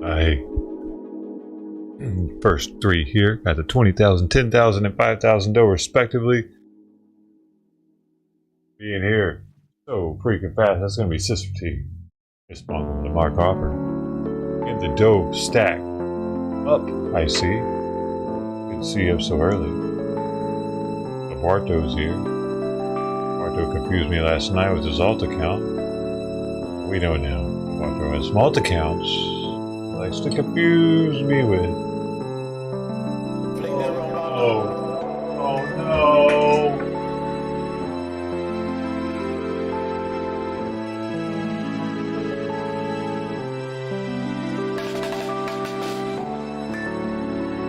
I first three here at the 20,000, 10,000, and 5,000 dough respectively. Being here so freaking fast. That's gonna be Sister T. Responsible to Mark Hopper. Get the dough stacked up. I see. Good to see you up so early. The Barto's here. Barto confused me last night with his alt account. We know now. Barto has multi accounts. He likes to confuse me with. Oh no!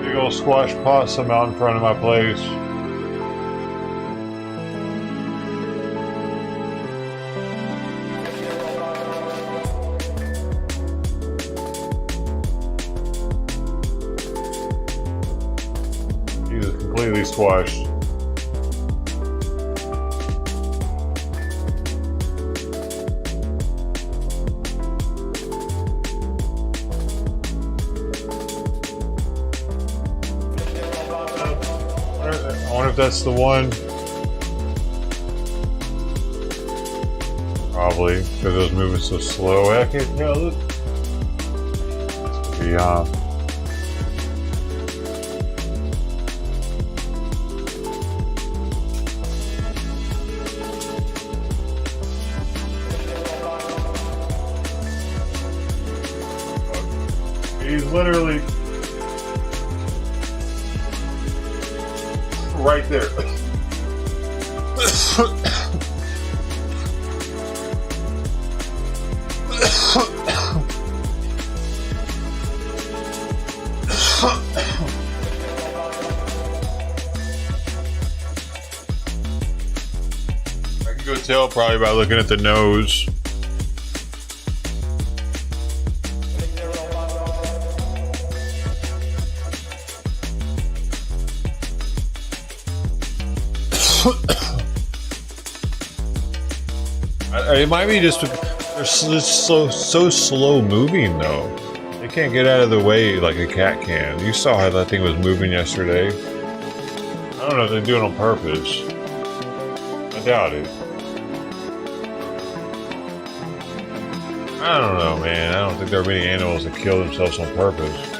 Big old squash possum out in front of my place. He's completely squashed. I wonder if that's the one. Probably, because it was moving so slow. I can't tell. Look. This could be, he's literally right there. I can go tell probably by looking at the nose. It might be just they're so slow moving though. They can't get out of the way like a cat can. You saw how that thing was moving yesterday. I don't know if they do it on purpose. I doubt it. I don't know, man. I don't think there are many animals that kill themselves on purpose.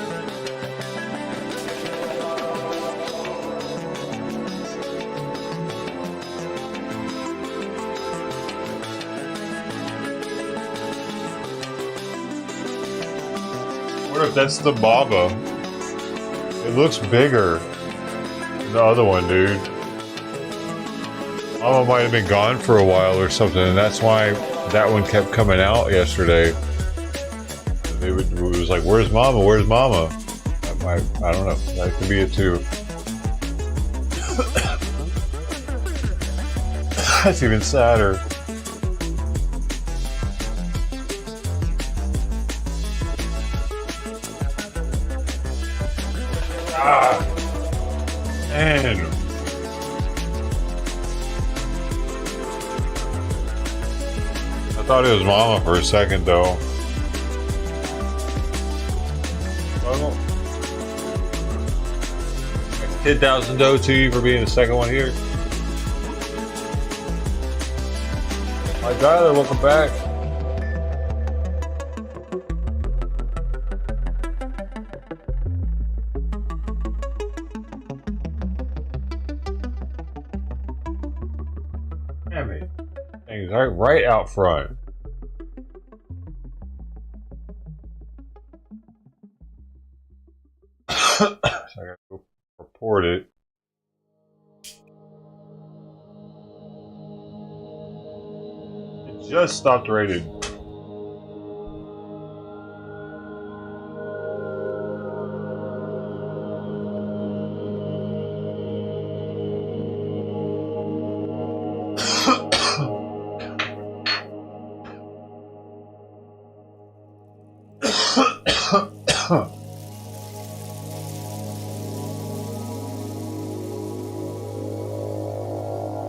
What if that's the Baba? It looks bigger than the other one, dude. Mama might have been gone for a while or something, and that's why that one kept coming out yesterday. It was like, where's Mama? Where's Mama? I don't know. That could be it too. That's even sadder. Ah, man. I thought it was Mama for a second, though. 10,000 dough to you for being the second one here. Hi, Tyler, welcome back. Damn it. Things right out front. So I gotta go report it. It just stopped raining.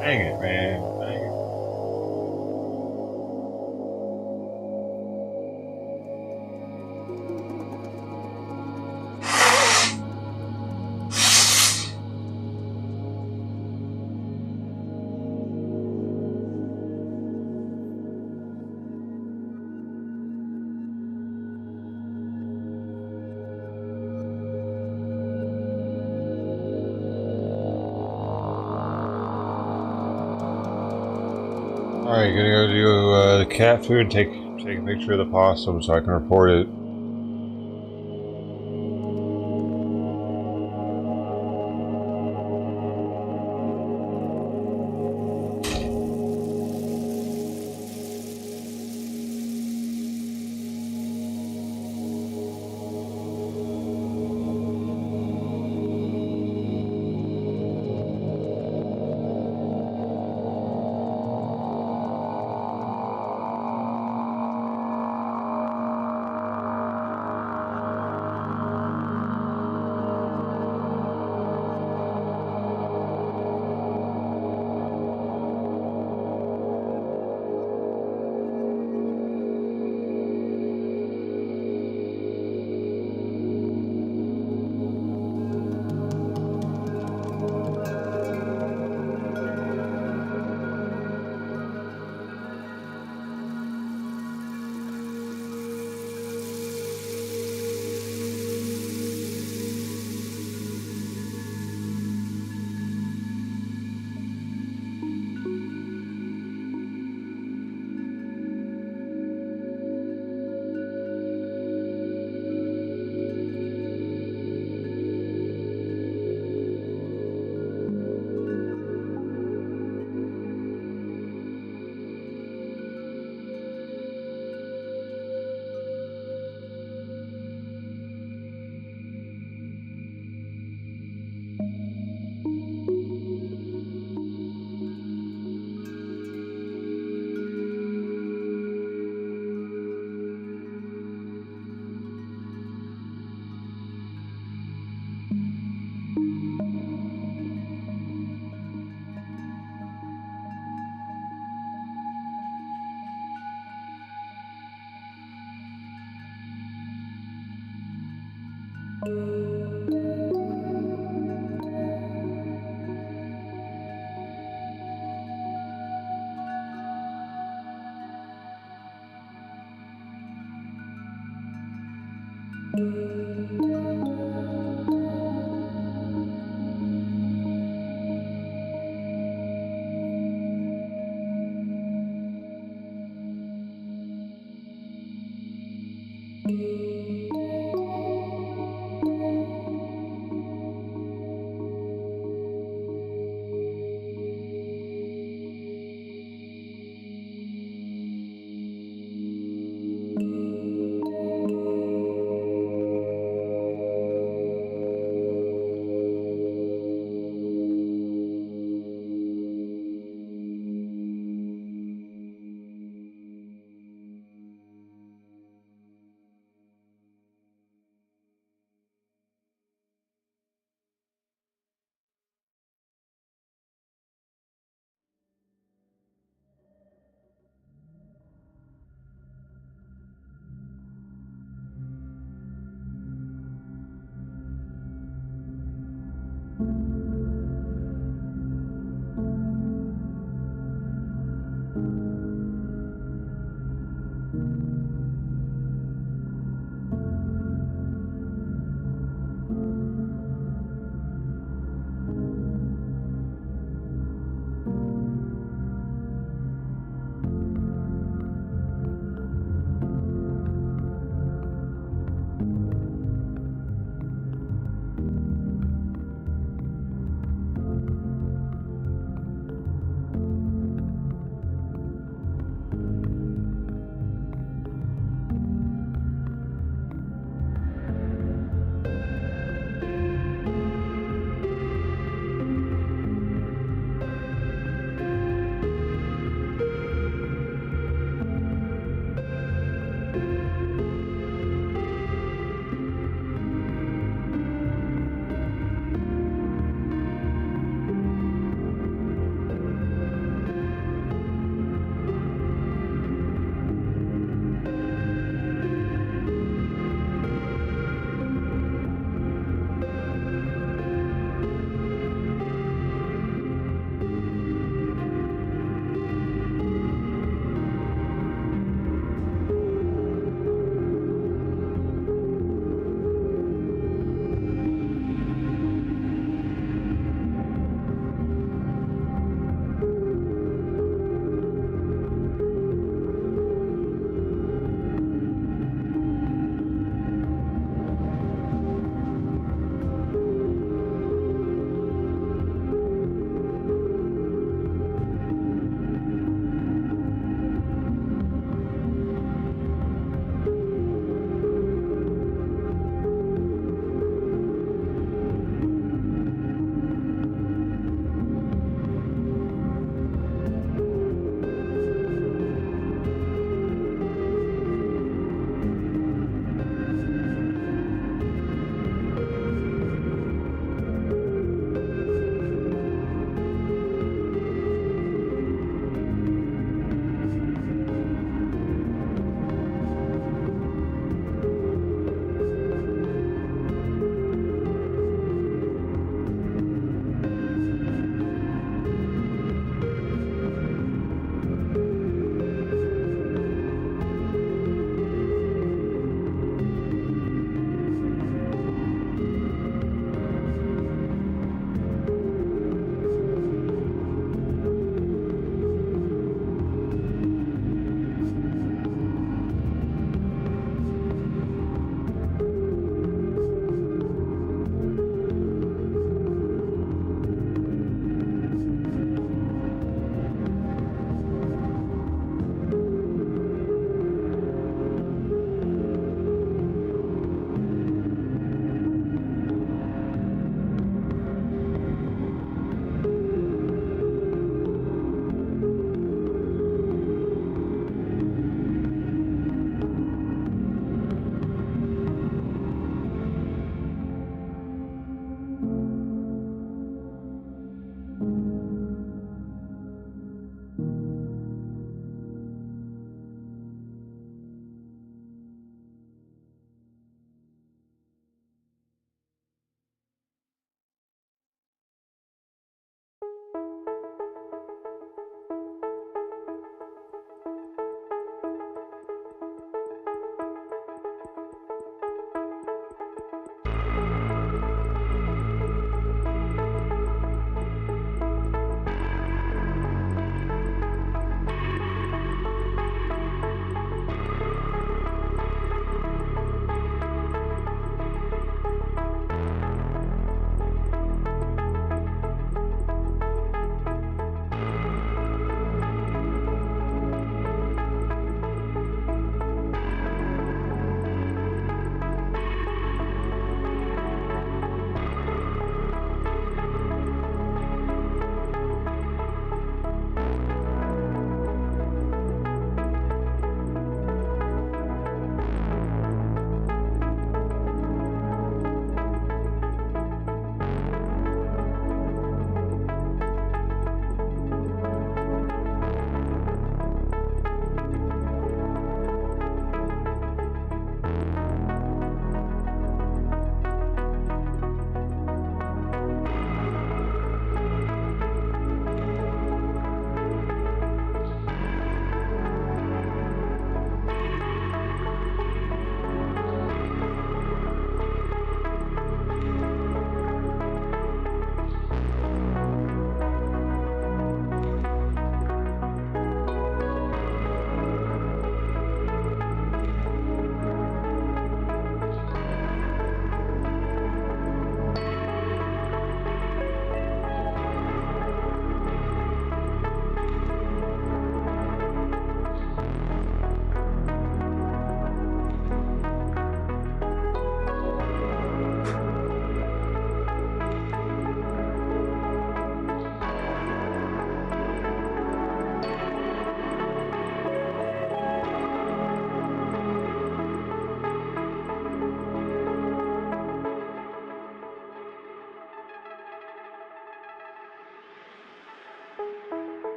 Dang it, man. Dang it. Alright, gonna go do the cat food, take a picture of the possum so I can report it.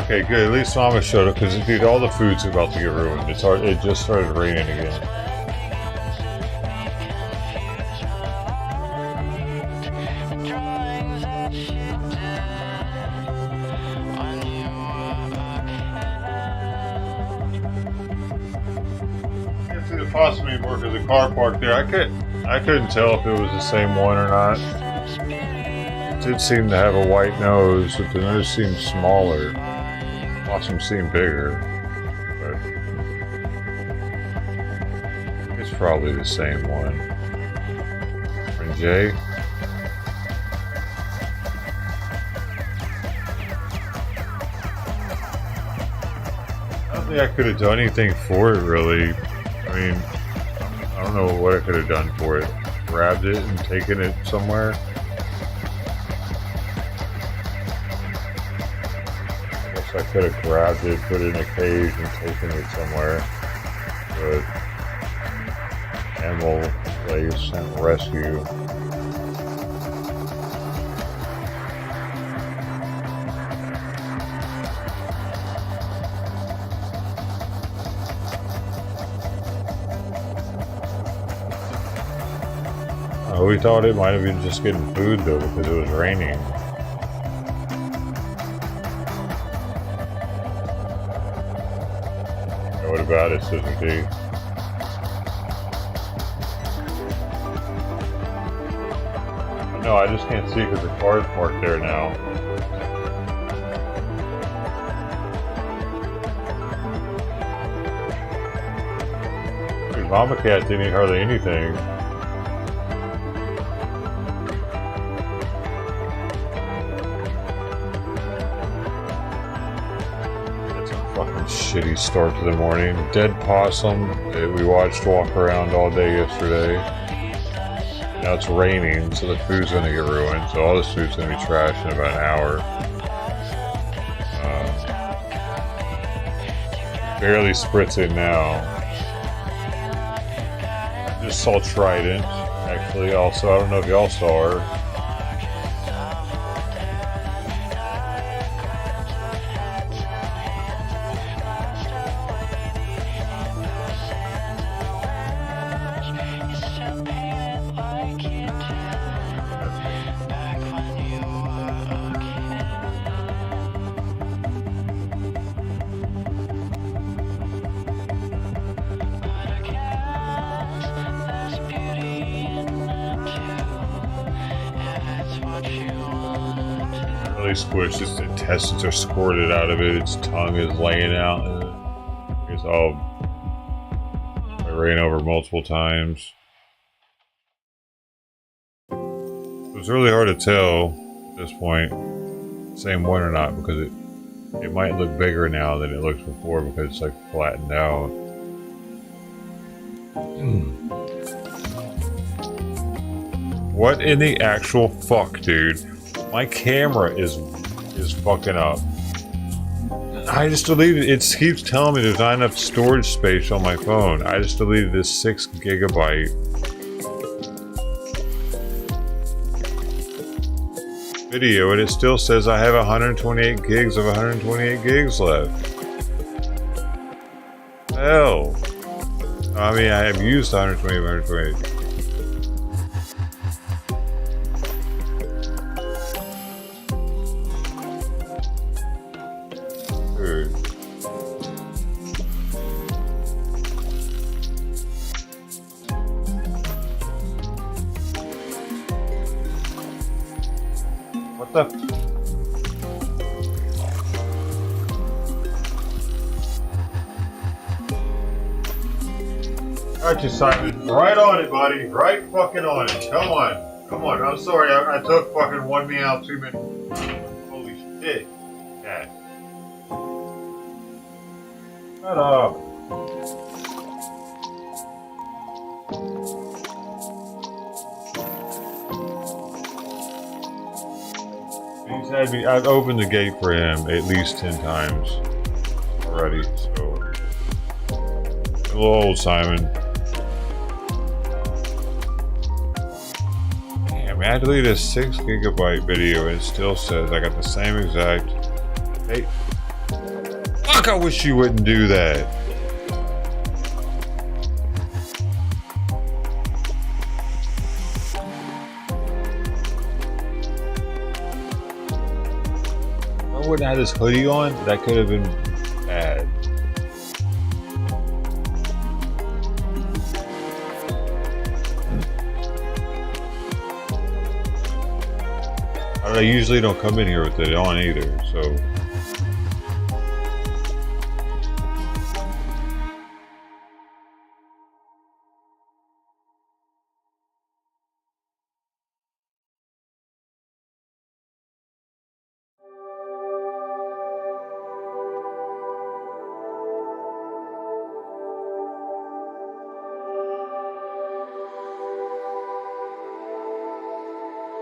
Okay, good. At least Mama showed up because, dude, all the food's about to get ruined. It's hard. It just started raining again. I can't see the possum anymore because the car parked there. I couldn't tell if it was the same one or not. It did seem to have a white nose, but the nose seemed smaller. Possum seemed bigger, but it's probably the same one. And Jay? I don't think I could have done anything for it, really. I mean, I don't know what I could have done for it. Grabbed it and taken it somewhere. I could have grabbed it, put it in a cage, and taken it somewhere. But animal place and rescue. We thought it might have been just getting food though because it was raining. What about it, Sister T? No, I just can't see because the car's parked there now. Dude, Mama Cat didn't eat hardly anything. Shitty start to the morning. Dead possum that we watched walk around all day yesterday. Now it's raining, so the food's gonna get ruined. So all this food's gonna be trashed in about an hour. Barely spritzing now. I just saw Trident, actually. Also, I don't know if y'all saw her. Squished, its intestines are squirted out of it, its tongue is laying out. It's all I ran over multiple times. It was really hard to tell at this point, same one or not, because it might look bigger now than it looked before because it's like flattened out. What in the actual fuck, dude? My camera is fucking up. I just deleted it. It keeps telling me there's not enough storage space on my phone. I just deleted this 6 gigabyte video and it still says I have 128 gigs of 128 gigs left. Hell. I mean, I have used 128. What the? Got you, Simon. Right on it, buddy. Right fucking on it. Come on. Come on. I'm sorry. I took fucking 1 meow, 2 minutes. Holy shit. Cat. Shut up. I've opened the gate for him at least 10 times already, so a little old, Simon. Damn, I deleted a 6 gigabyte video and it still says I got the same exact. Hey, Fuck, I wish you wouldn't do that. If I wouldn't have this hoodie on, that could have been bad. I usually don't come in here with it on either, so.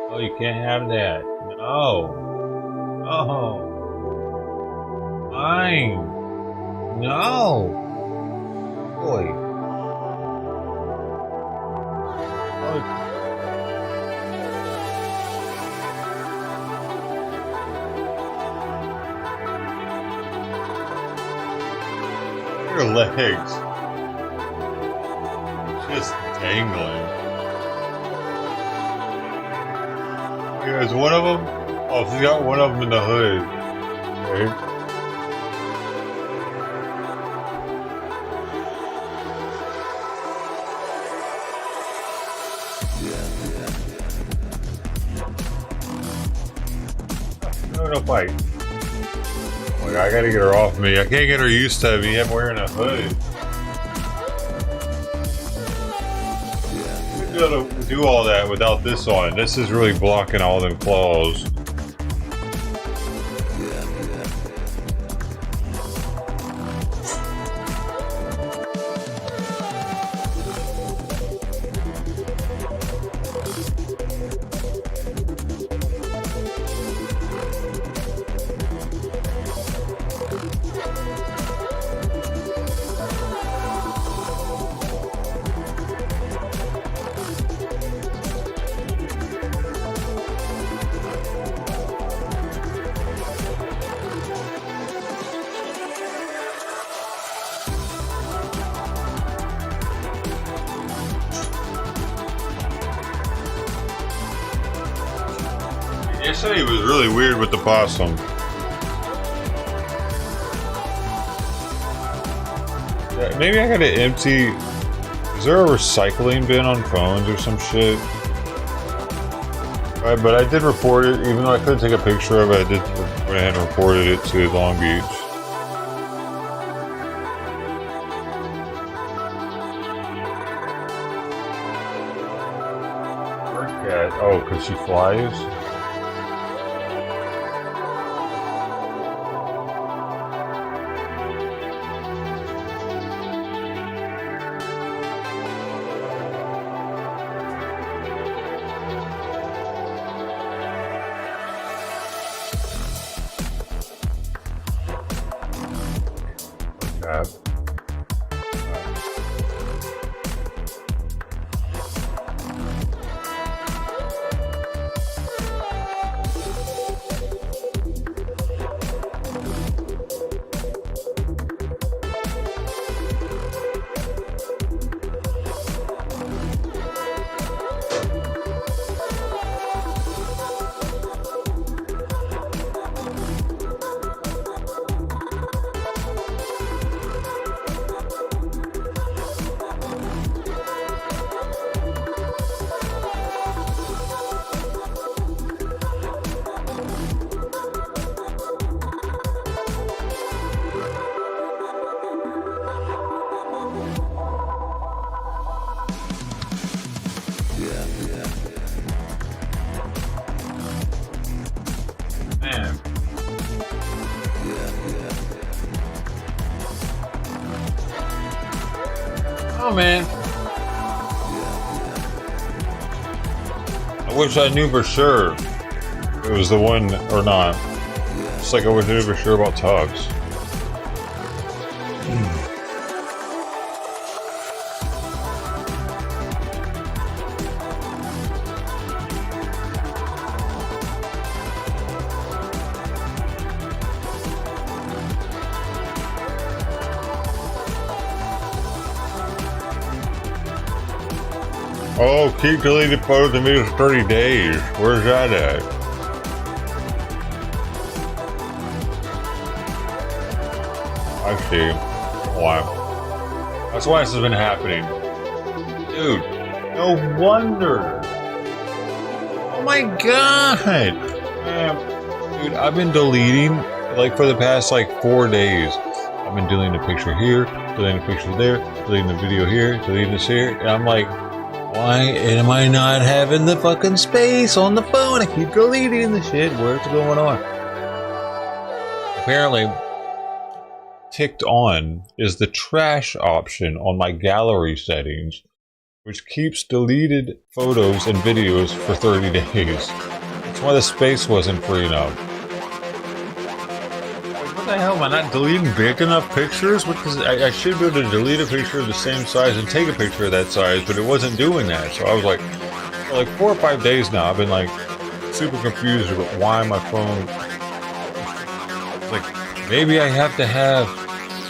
Oh, you can't have that. No. Oh. Fine. No. Boy. Oh. Your legs. Just dangling. There's one of them. Oh, she's got one of them in the hood. Okay. No fight. Oh my God, I gotta get her off me. I can't get her used to me. I'm wearing a hood. Be able to do all that without this on. This is really blocking all them claws. Yesterday was really weird with the possum. Yeah, maybe I gotta empty. Is there a recycling bin on phones or some shit? Right, but I did report it, even though I couldn't take a picture of it. I did went ahead and reported it to Long Beach. Cat. Oh, because she flies. Man. Oh man. I wish I knew for sure if it was the one or not. Just like I wish I knew for sure about Tux. Oh, keep deleted photos in videos 30 days. Where's that at? I see. Wow. That's why this has been happening. Dude, no wonder. Oh my god. Man, dude, I've been deleting, like, for the past, like, 4 days. I've been deleting a picture here, deleting a picture there, deleting the video here, deleting this here, and I'm like, why am I not having the fucking space on the phone? I keep deleting the shit. What's going on? Apparently, ticked on is the trash option on my gallery settings, which keeps deleted photos and videos for 30 days. That's why the space wasn't free enough. What the hell, am I not deleting big enough pictures? Because I should be able to delete a picture of the same size and take a picture of that size, but it wasn't doing that. So I was like, for like 4 or 5 days now, I've been like super confused about why my phone. It's like, maybe I have to have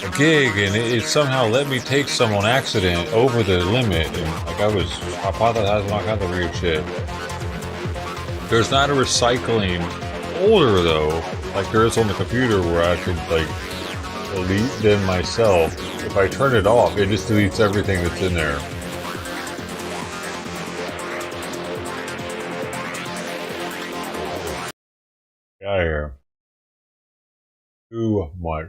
a gig and it somehow let me take some on accident over the limit. And like I hypothesizing all kinds of weird shit. There's not a recycling folder though, like there is on the computer, where I could like delete them myself. If I turn it off, it just deletes everything that's in there. Get out of here. Too much.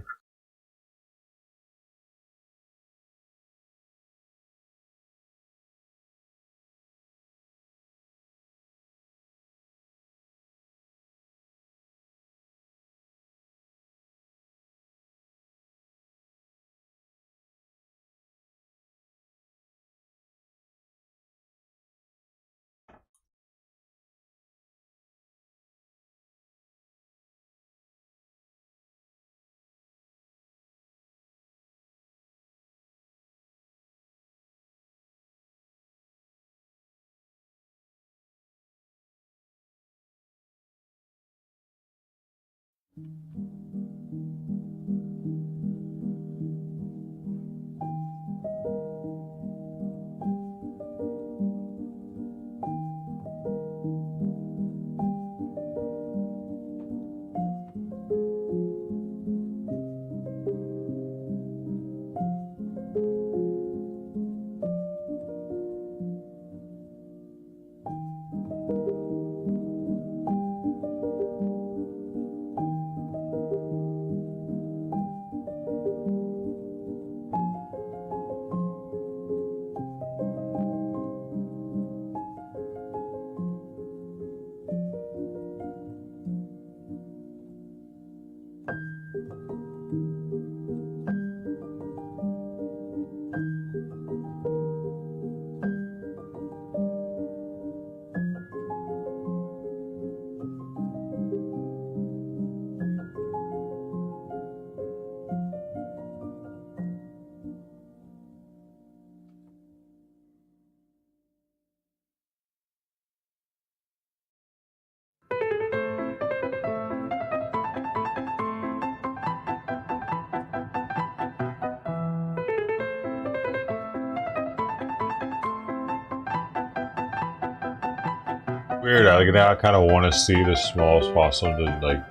Weird. Now I kind of want to see the smallest possible to like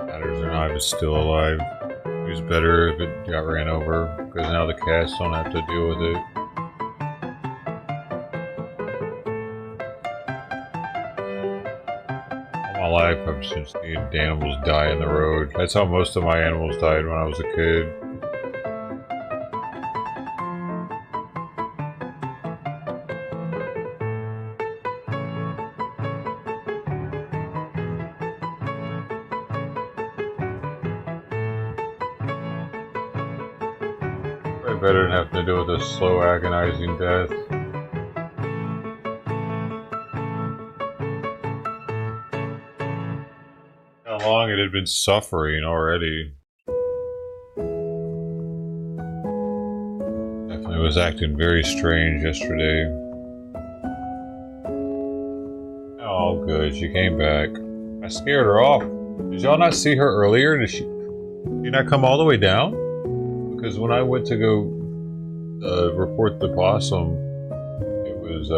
matters or not if it's still alive. It was better if it got ran over, because now the cats don't have to deal with it. All my life I've just seen animals die in the road. That's how most of my animals died when I was a kid. Better than having to deal with a slow, agonizing death. How long it had been suffering already. Definitely was acting very strange yesterday. Oh, good. She came back. I scared her off. Did y'all not see her earlier? Did she not come all the way down? Because when I went to go report the possum, was,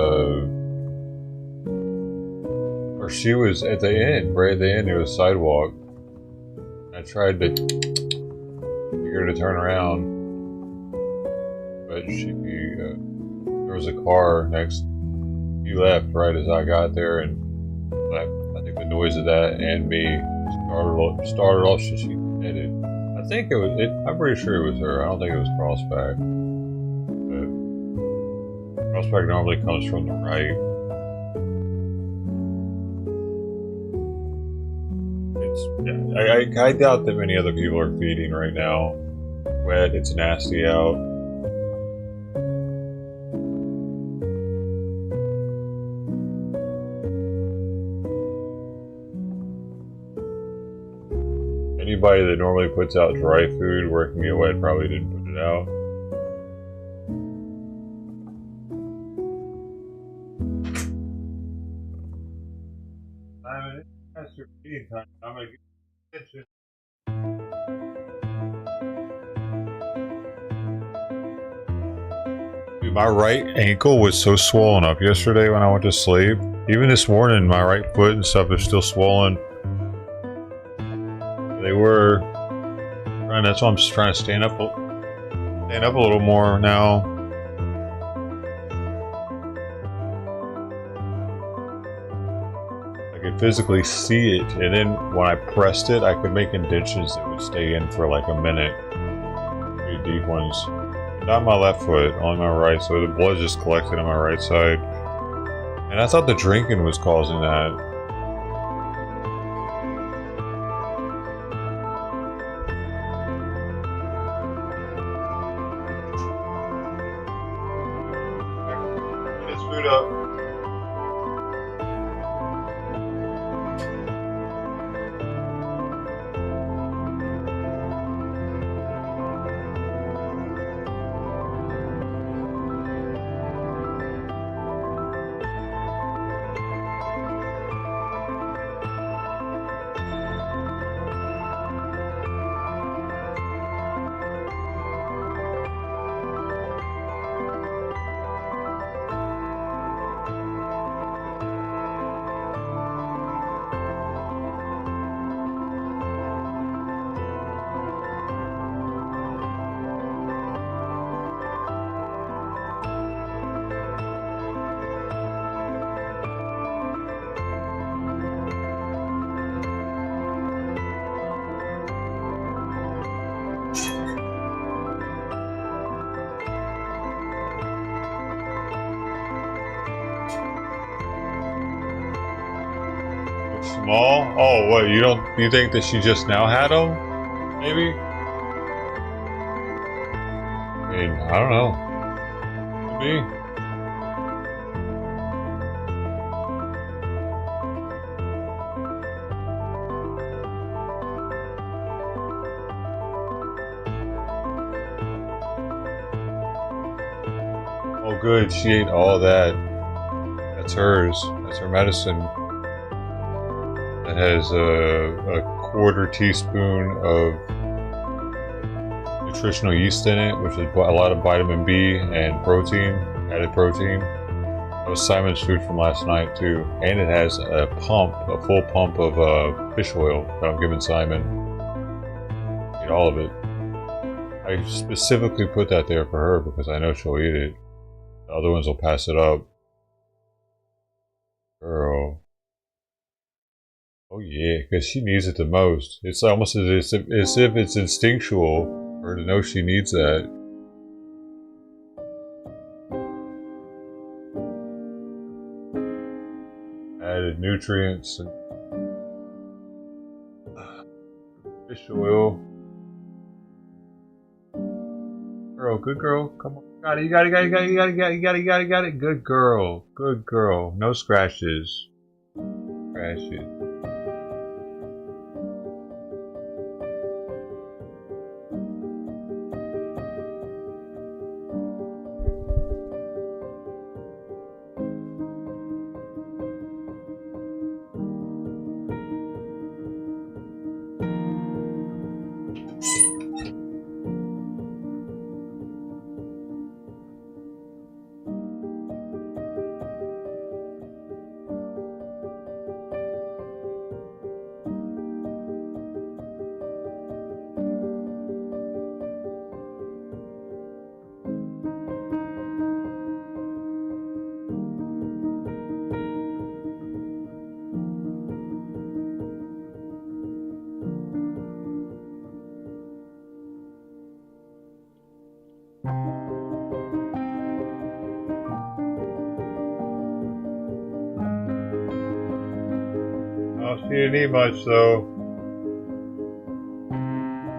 or she was at the end, right at the end, there was a sidewalk. I tried to get her to turn around, but there was a car next. He left right as I got there, and I think the noise of that and me started off. So she headed. I think it was. I'm pretty sure it was her. I don't think it was Crossback. But Crossback normally comes from the right. I doubt that many other people are feeding right now. Wet. It's nasty out. Anybody that normally puts out dry food working me wet probably didn't put it out. Simon, it's your feeding time. I'm gonna get attention. Dude, my right ankle was so swollen up yesterday when I went to sleep. Even this morning, my right foot and stuff is still swollen. They were, and that's why I'm just trying to stand up a little more now. I could physically see it, and then when I pressed it, I could make indentions that would stay in for like a minute. Pretty deep ones. Not my left foot, only my right, so the blood just collected on my right side. And I thought the drinking was causing that. Food up. Small? Oh, what? You think that she just now had them? Maybe? I mean, I don't know. Could be. Oh, good. She ate all that. That's hers. That's her medicine. It has a quarter teaspoon of nutritional yeast in it, which is a lot of vitamin B and protein, added protein. That was Simon's food from last night too. And it has a full pump of fish oil that I'm giving Simon. Eat all of it. I specifically put that there for her because I know she'll eat it. The other ones will pass it up. Girl. Oh yeah, because she needs it the most. It's almost as if it's instinctual for her to know she needs that. Added nutrients and fish oil. Girl, good girl. Come on. Got it. Good girl. Good girl. No scratches. Scratches. She didn't eat much though.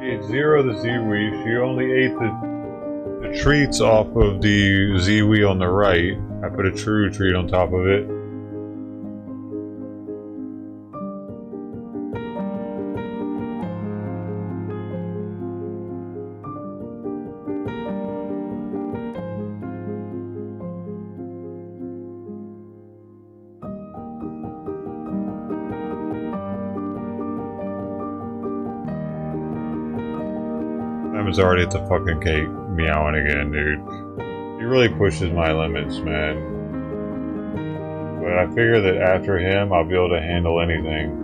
She ate zero of the ziwi. She only ate the treats off of the ziwi on the right. I put a true treat on top of it. Simon's already at the fucking cake meowing again, dude. He really pushes my limits, man. But I figure that after him, I'll be able to handle anything.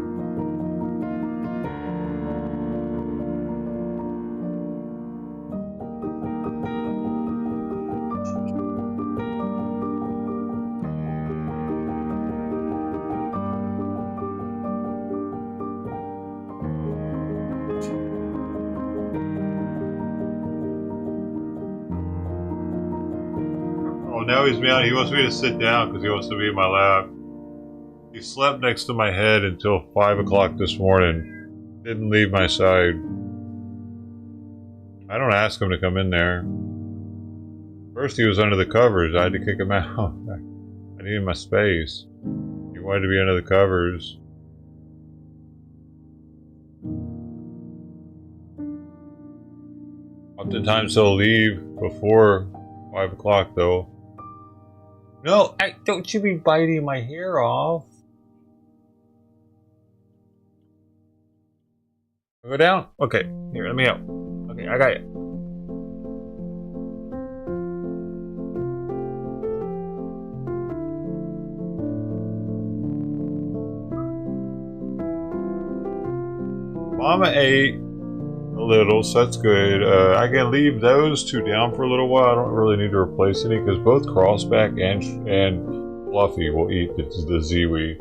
Now he's meowing. He wants me to sit down because he wants to be in my lap. He slept next to my head until 5 o'clock this morning. Didn't leave my side. I don't ask him to come in there. First he was under the covers. I had to kick him out. I needed my space. He wanted to be under the covers. Oftentimes he'll leave before 5 o'clock though. No, don't you be biting my hair off. Go down? Okay, here, let me out. Okay, I got it. Mama ate a little, so that's good. I can leave those two down for a little while. I don't really need to replace any because both Crossback and Fluffy will eat the ziwi.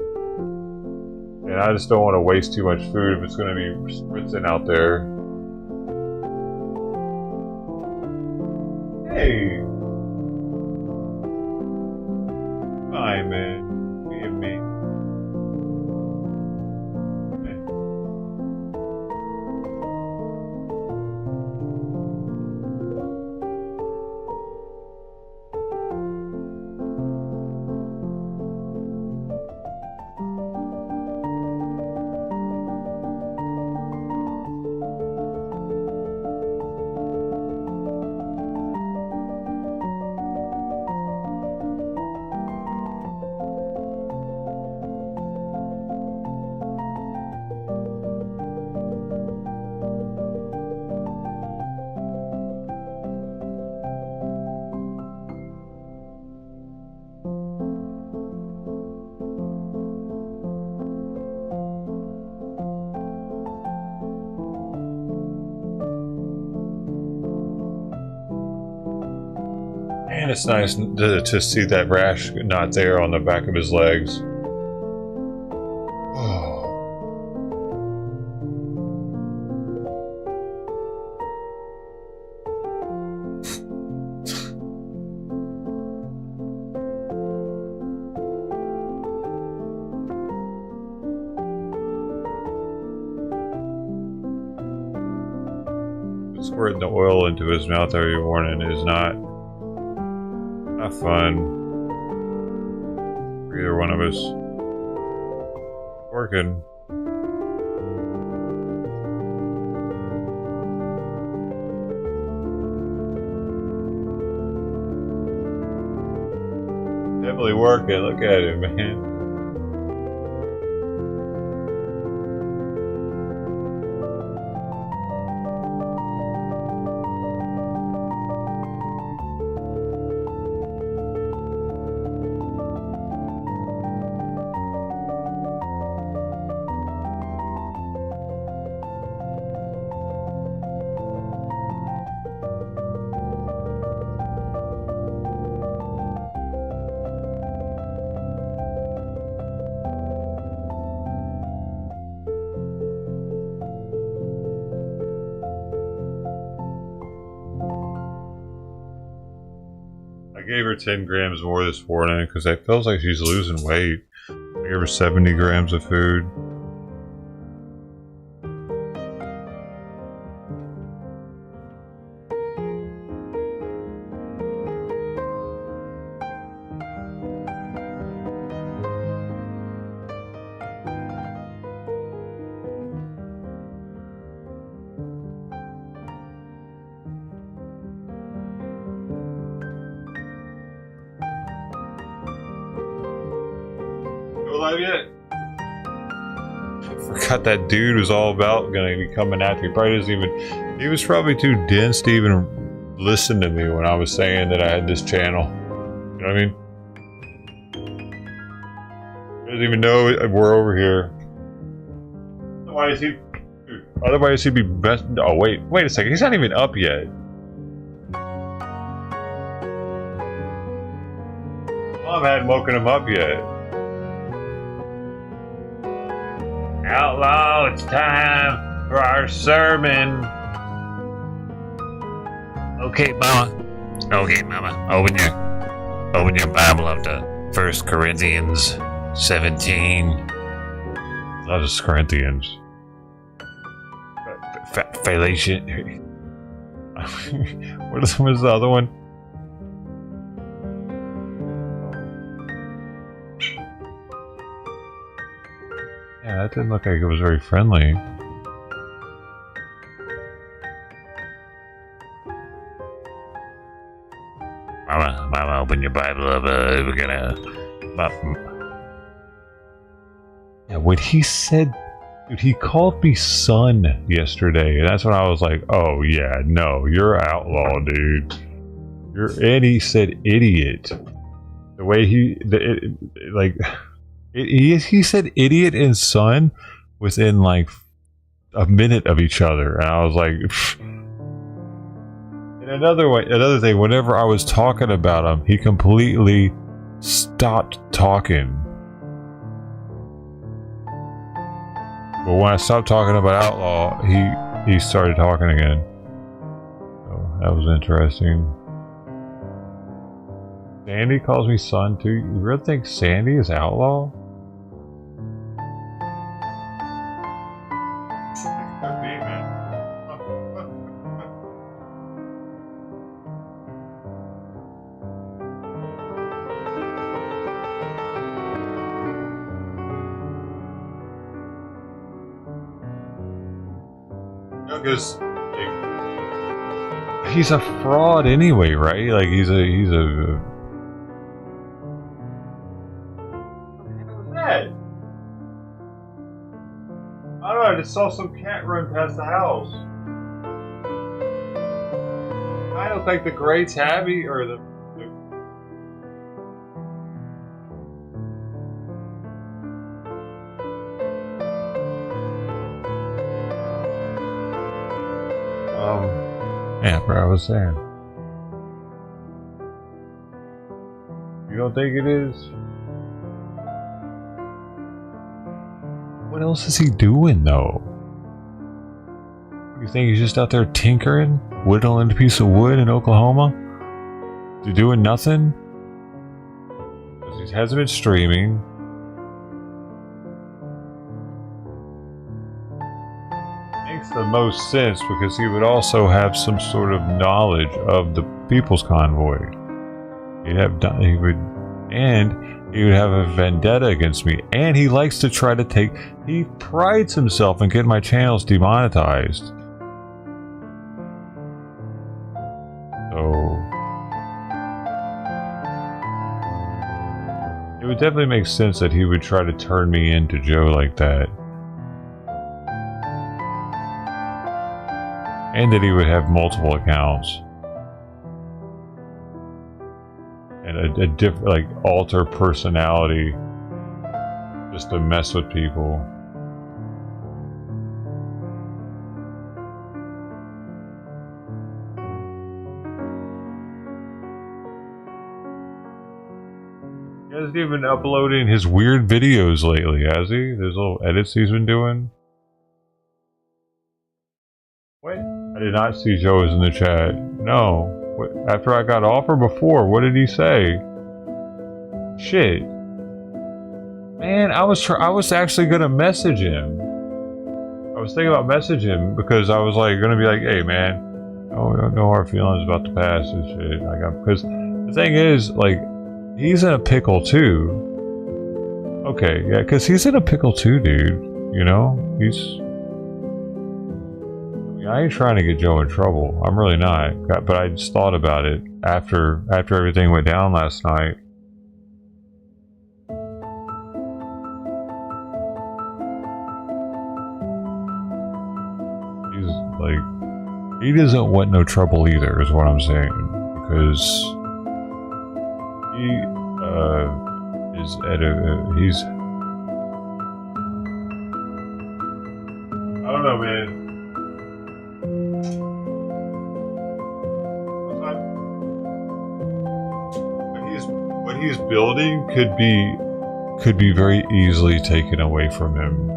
And I just don't want to waste too much food if it's going to be spritzing out there. Hey! Fine, man. Me and me. And it's nice to see that rash not there on the back of his legs. Oh. Squirting the oil into his mouth every morning is not fun for either one of us. Working. Definitely working. Look at it, man. I gave her 10 grams more this morning because it feels like she's losing weight. I gave her 70 grams of food. alive yet? I forgot that dude was all about gonna be coming after me. Probably doesn't even. He was probably too dense to even listen to me when I was saying that I had this channel. You know what I mean? He doesn't even know we're over here. Otherwise he. Dude, otherwise he'd be best. Oh wait a second. He's not even up yet. Mom hadn't woken him up yet. Outlaw, it's time for our sermon. Okay, Mama. Open your Bible up to 1 Corinthians 17. Not just Corinthians. Philation. What was the other one? Yeah, that didn't look like it was very friendly. Mama, open your Bible up. We're gonna. Yeah, when he said, dude, he called me son yesterday, and that's when I was like, oh yeah, no, you're an outlaw, dude. And he said idiot. The way he said idiot and son within like a minute of each other, and I was like, and another thing, whenever I was talking about him, he completely stopped talking. But when I stopped talking about outlaw, he started talking again. So that was interesting. Sandy calls me son too. You really think Sandy is outlaw? Could be, man. Because he's a fraud anyway, right? Like he's a. What was that? I don't know. I just saw some cat run past the house. I don't think the gray tabby or the. Yeah, what I was saying. You don't think it is? What else is he doing, though? You think he's just out there tinkering? Whittling a piece of wood in Oklahoma? He's doing nothing? Because he hasn't been streaming. Makes the most sense because he would also have some sort of knowledge of the People's Convoy. He would have a vendetta against me, and he likes to try to take. He prides himself in getting my channels demonetized. So it would definitely make sense that he would try to turn me into Joe like that. And that he would have multiple accounts. And a different, like, alter personality just to mess with people. He hasn't even uploading his weird videos lately, has he? Those little edits he's been doing. What? I did not see Joe was in the chat. No. What, after I got off or before? What did he say? Shit. Man, I was actually gonna message him. I was thinking about messaging him because I was like gonna be like, hey man, oh, we don't know our feelings about the past and shit. Like, because the thing is, like, he's in a pickle too. Okay, yeah, because he's in a pickle too, dude. You know, I ain't trying to get Joe in trouble. I'm really not. But I just thought about it after everything went down last night. he doesn't want no trouble either, is what I'm saying. Because he is at he's. I don't know, man. What he's building could be very easily taken away from him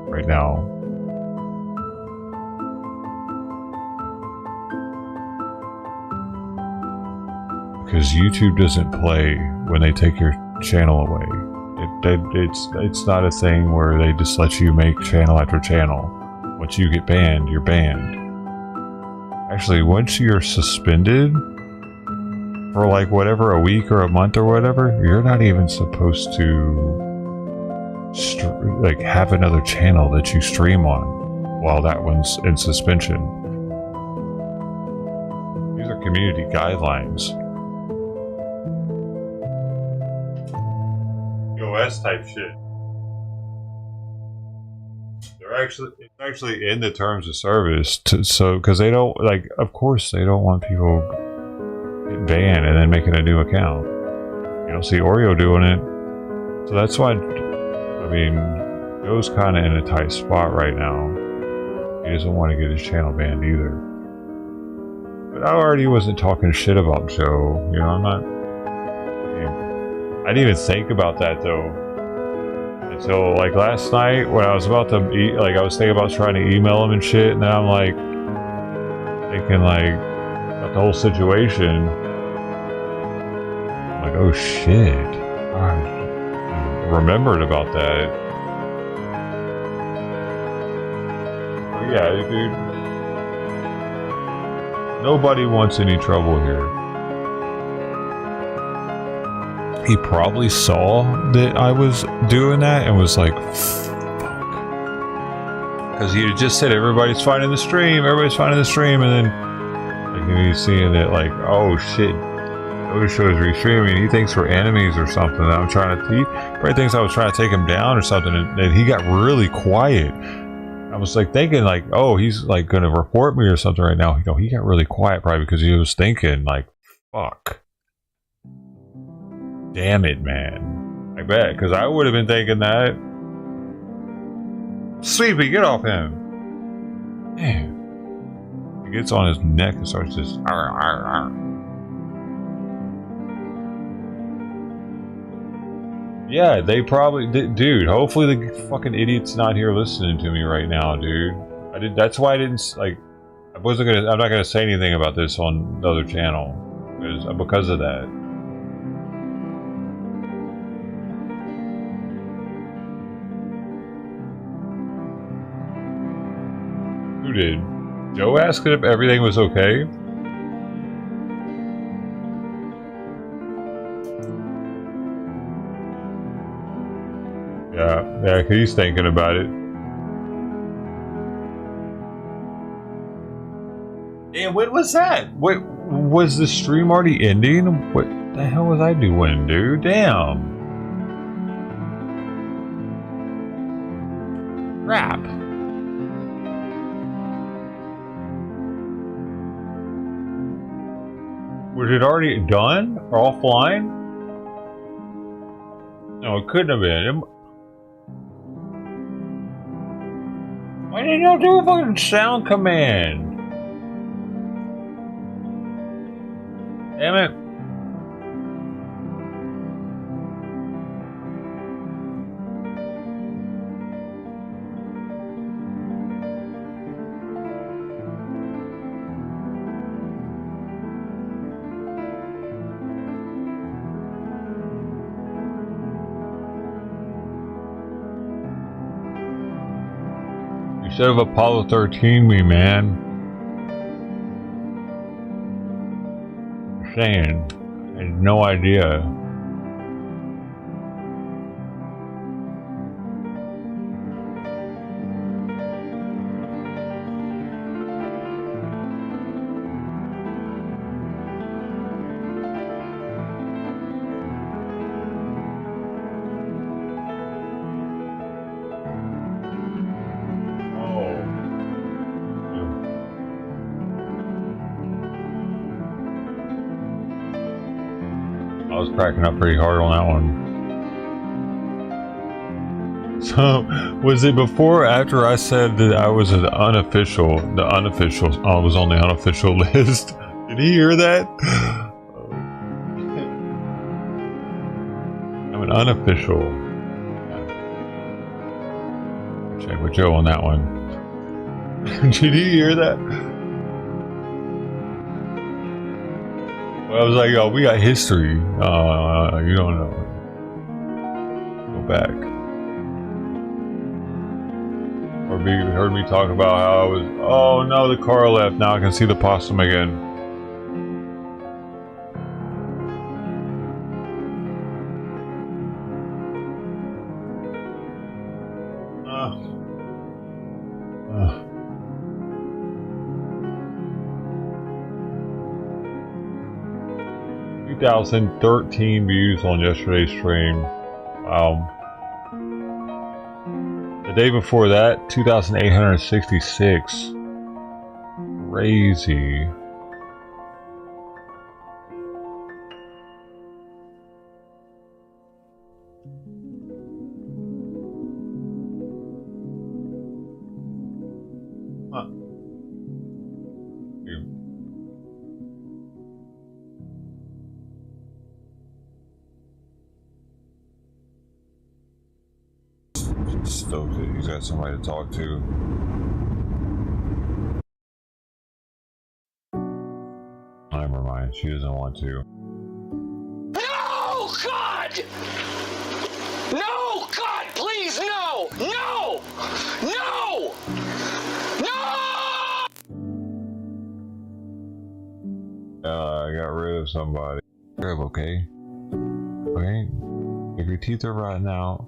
right now. Because YouTube doesn't play when they take your channel away. It's not a thing where they just let you make channel after channel. Once you get banned, you're banned. Actually, once you're suspended for like whatever, a week or a month or whatever, you're not even supposed to like have another channel that you stream on while that one's in suspension. These are community guidelines. OS type shit. It's actually in the terms of service, so because they don't like. Of course, they don't want people getting banned and then making a new account. You don't see Oreo doing it, so that's why. I mean, Joe's kind of in a tight spot right now. He doesn't want to get his channel banned either. But I already wasn't talking shit about Joe. You know, I'm not. I didn't even think about that though until like last night when I was about to eat. Like I was thinking about trying to email him and shit, and then I'm like thinking like about the whole situation. I'm like, oh shit! I remembered about that. Oh, yeah, dude. Nobody wants any trouble here. He probably saw that I was doing that and was like, fuck. Because he had just said, everybody's finding the stream, and then like, he's seeing it like, oh shit, Otis Show is restreaming. He thinks we're enemies or something. I'm trying to, he probably thinks I was trying to take him down or something, and he got really quiet. I was like thinking like, oh, he's like going to report me or something right now. You know, he got really quiet probably because he was thinking like, fuck. Damn it, man. I bet, because I would have been thinking that. Sleepy, get off him. Man. He gets on his neck and starts just... Arr, arr, arr. Yeah, they probably... Dude, hopefully the fucking idiot's not here listening to me right now, dude. That's why I didn't... Like, I'm not gonna say anything about this on the other channel. Because of that. Who did? Joe asked if everything was okay? Yeah, he's thinking about it. And when was that? Wait, was the stream already ending? What the hell was I doing, dude? Damn. Crap. Was it already done or offline? No, it couldn't have been. Why didn't y'all do a fucking sound command? Damn it. Instead of Apollo 13 me, man. I'm saying, I had no idea. cracking up pretty hard on that one. So, was it before or after I said that I was I was on the unofficial list? Did he hear that? I'm an unofficial. Check with Joe on that one. Did he hear that? Well, I was like, oh, we got history. You don't know. Go back. Or you heard me talk about how I was, oh no, the car left. Now I can see the possum again. Uh. 2,013 views on yesterday's stream. Wow. The day before that, 2,866. Crazy. Huh. Stoked that he's got somebody to talk to. Never mind, she doesn't want to. No, God! No, God, please, no! No! No! No! I got rid of somebody. Okay? Okay? If your teeth are rotting out,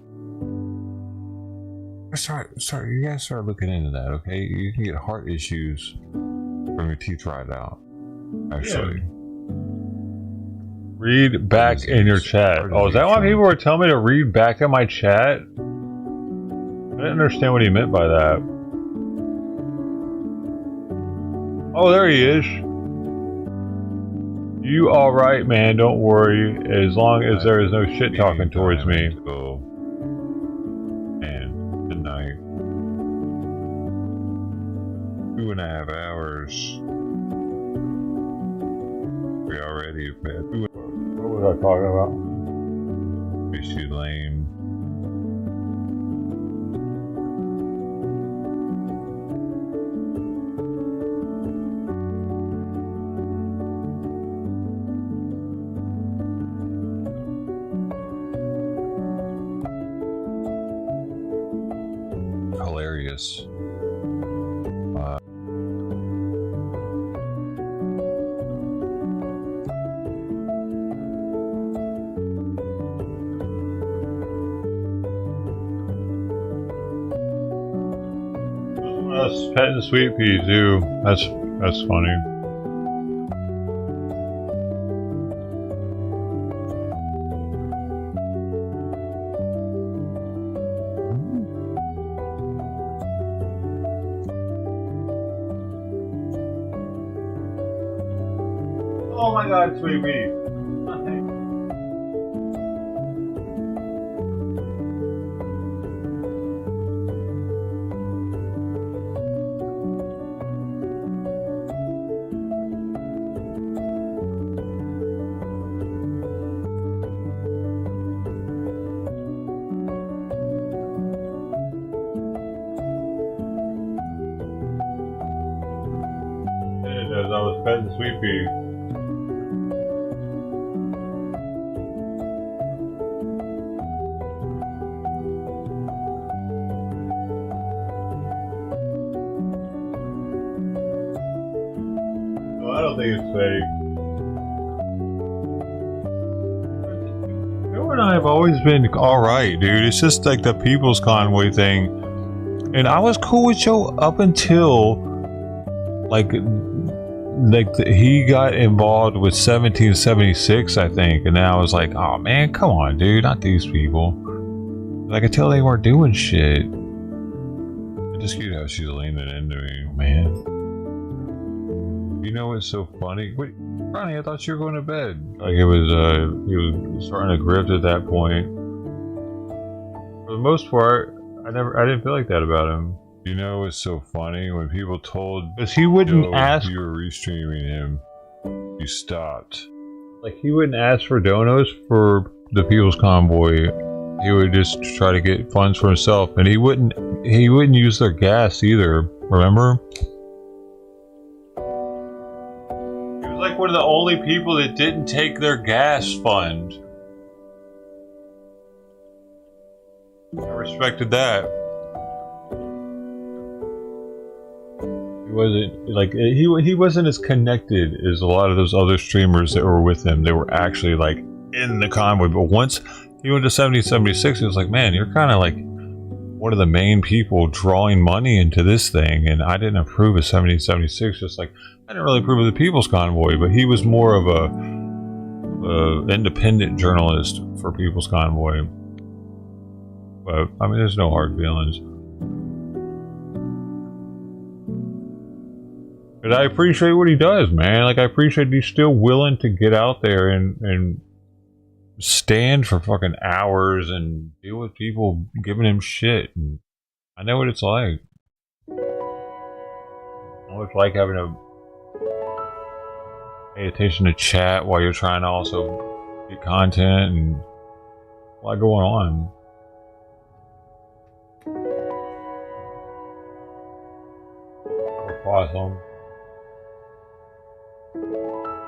you guys start looking into that, okay? You can get heart issues from your teeth rotting out. Actually. Yeah. Read back in your chat. Oh, is that why people were telling me to read back in my chat? I didn't understand what he meant by that. Oh, there he is. You alright, man, don't worry. As long as there is no shit talking towards me. And good night. 2.5 hours. We already met. What was I talking about? Is she lame? Hilarious. Petting sweet peas too. That's funny. Oh my God, sweet pea. As I was petting sweet pea. No, I don't think it's fake. You and I have always been alright, dude. It's just like the People's Convoy thing. And I was cool with Joe up until he got involved with 1776, I think, and then I was like, oh man, come on, dude, not these people. I could tell they weren't doing shit. It's just cute how she's leaning into me, man. You know what's so funny? Wait, Ronnie, I thought you were going to bed. Like it was, he was starting to grift at that point. For the most part, I didn't feel like that about him. You know what's so funny? When people told, because he wouldn't ask you were restreaming him, you stopped. Like he wouldn't ask for donos for the People's Convoy. He would just try to get funds for himself, and he wouldn't use their gas either. Remember? He was like one of the only people that didn't take their gas fund. I respected that. He wasn't like he wasn't as connected as a lot of those other streamers that were with him. They were actually like in the convoy. But once he went to 7076, he was like, man, you're kind of like one of the main people drawing money into this thing. And I didn't approve of 7076. Just like I didn't really approve of the People's Convoy, but he was more of a independent journalist for People's Convoy. But I mean, there's no hard feelings. But I appreciate what he does, man. Like, I appreciate he's still willing to get out there and stand for fucking hours and deal with people giving him shit. And I know what it's like. I know what it's like having to pay attention to chat while you're trying to also get content and a lot going on. Awesome.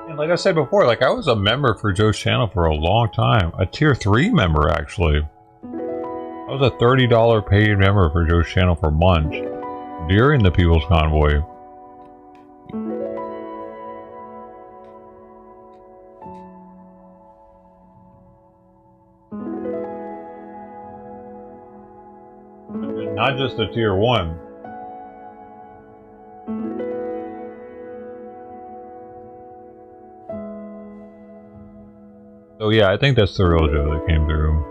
And like I said before, like I was a member for Joe's channel for a long time. A tier 3 member, actually. I was a $30 paid member for Joe's channel for months during the People's Convoy. Not just a tier 1. So yeah, I think that's the real Joe that came through.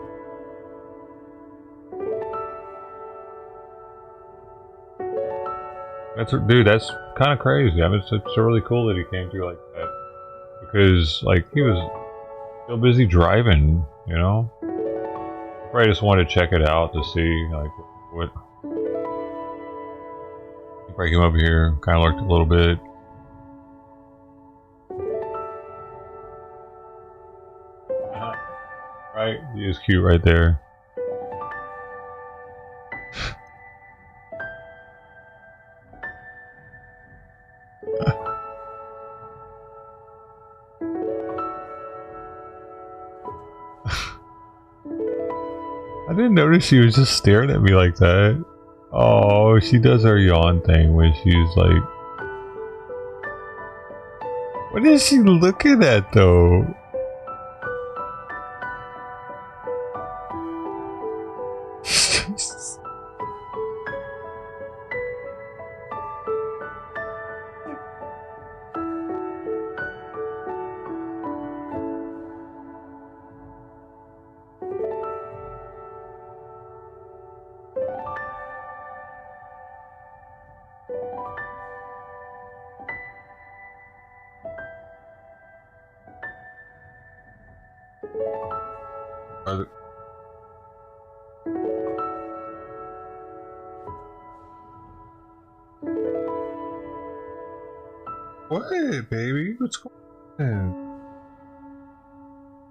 Dude, that's kind of crazy. I mean, it's really cool that he came through like that. Because, like, he was still busy driving, you know? I just wanted to check it out to see, like, what... I came up here, kind of lurked a little bit. Right? He was cute right there. I didn't notice she was just staring at me like that. Oh, she does her yawn thing when she's like... What is she looking at though? What, baby? What's going on?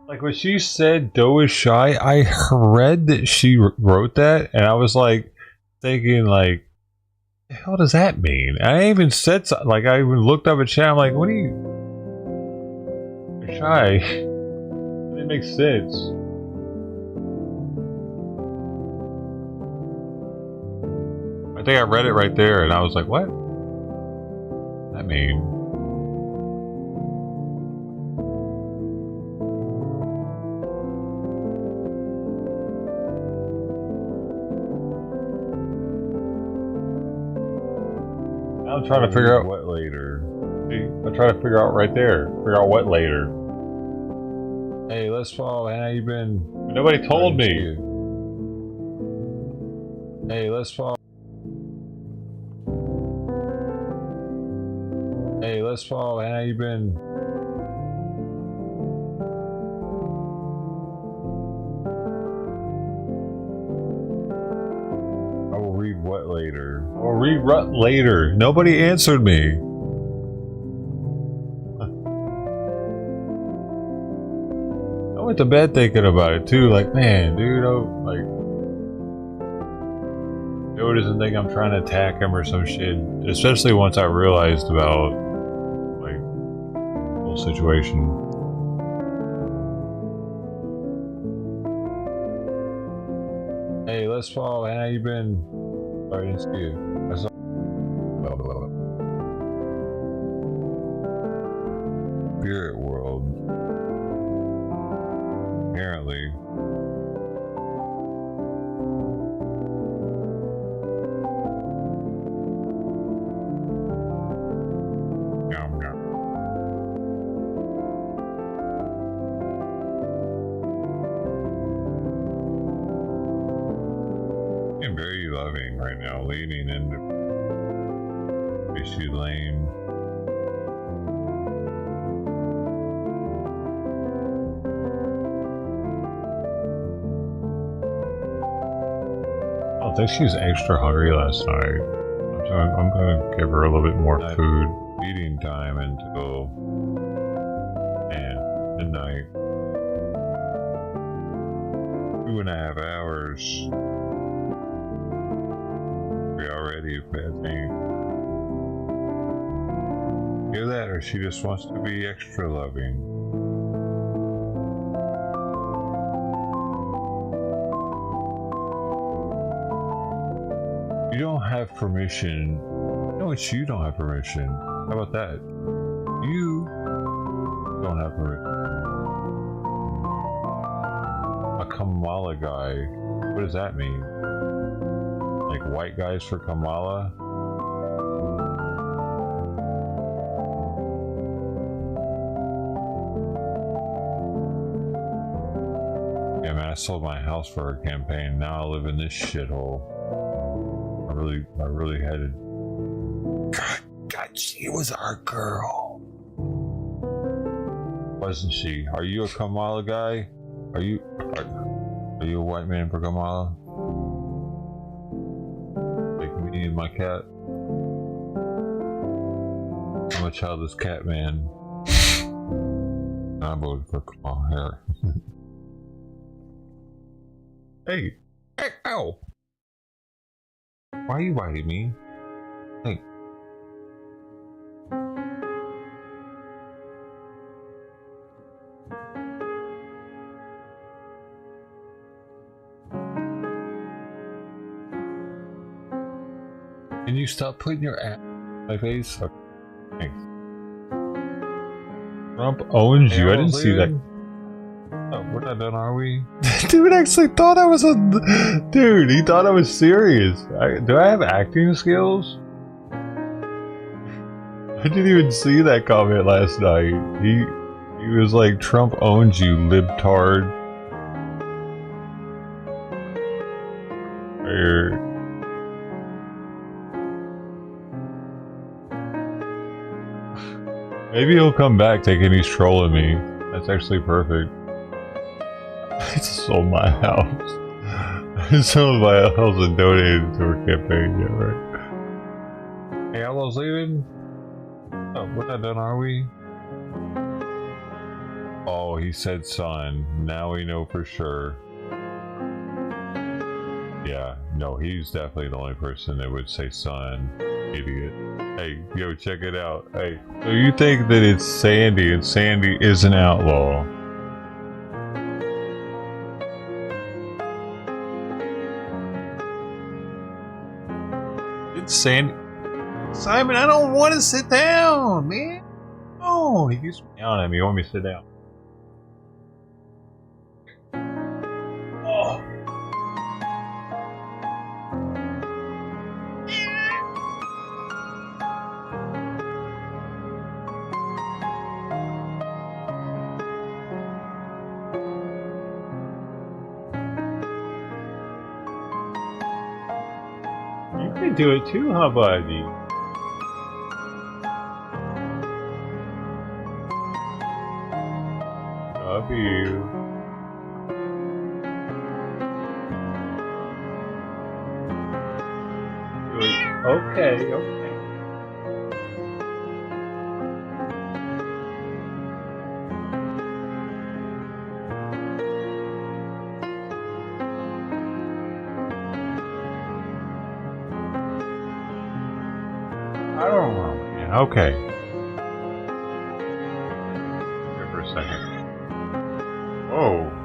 Like when she said Doe is shy, I read that she wrote that, and I was like thinking, like, the hell does that mean? I even said something, like I even looked up at chat. I'm like, what are you? You're shy. It didn't make sense. I think I read it right there, and I was like, what? What does that mean? I'm trying to figure out what later. See, I'm trying to figure out right there. Figure out what later. Hey, let's follow. Man, how you been? Nobody told me. Hey, let's follow. Hey, let's let's follow. How you been? I will read what later? I will read what later? Nobody answered me. I went to bed thinking about it too. Like, man, dude, like, Joe doesn't think I'm trying to attack him or some shit. Especially once I realized about, like, the whole situation. Hey, let's follow. How you been? Sorry, I didn't see you. I saw. Spirit world. Apparently. Yum, yum. I'm very loving right now, leaning into issue lane. I don't think she was extra hungry last night. I'm gonna give her a little bit more food. Feeding time until midnight. 2.5 hours. We already a bad thing. Hear that, or she just wants to be extra loving. You don't have permission. No, it's you don't have permission. How about that? You don't have permission. A Kamala guy. What does that mean? Like white guys for Kamala? Yeah, man, I sold my house for her campaign. Now I live in this shithole. I really had to. God, she was our girl. Wasn't she? Are you a Kamala guy? Are you a white man for Kamala? Like me and my cat? I'm a childless cat man. I voted for Kamala. Hey! Hey! Ow! Why are you biting me? Hey. Can you stop putting your ass in my face? Okay. Thanks. Trump owns you. I didn't see that. Oh, we're not done, are we? Dude actually thought I was a... Dude, he thought I was serious. Do I have acting skills? I didn't even see that comment last night. He was like, Trump owns you, libtard. Maybe he'll come back thinking he's trolling me. That's actually perfect. I just sold my house. I sold my house and donated to her campaign, yeah, right? Hey, Allo's leaving? Oh, we're not done, are we? Oh, he said son. Now we know for sure. Yeah, no, he's definitely the only person that would say son. Idiot. Hey, yo, check it out. Hey, so you think that it's Sandy and Sandy is an outlaw? It's Sandy. Simon, I don't want to sit down, man. Oh, he keeps yelling at me. You want me to sit down? Oh. You can do it too, huh, buddy? view. Okay, okay. I don't know. Yeah, okay. Here for a second. Whoa.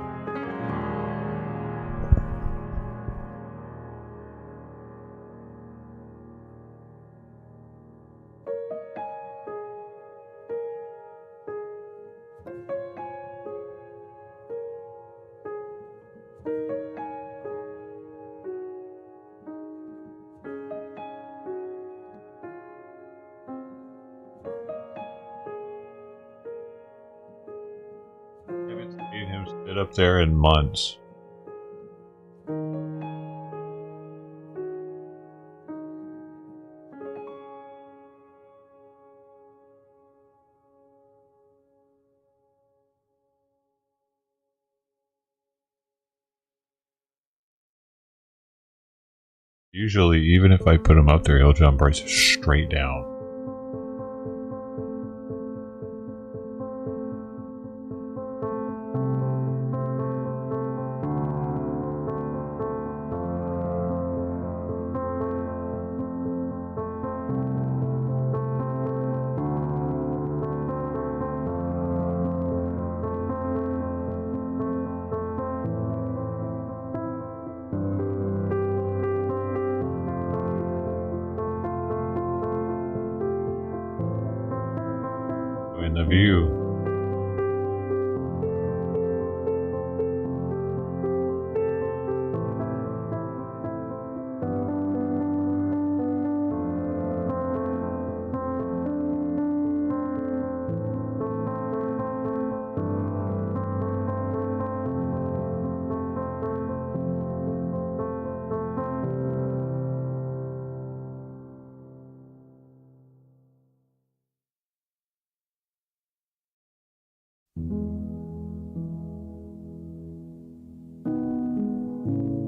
Haven't seen him sit up there in months. Usually, even if I put him up there, he'll jump right straight down. In the view.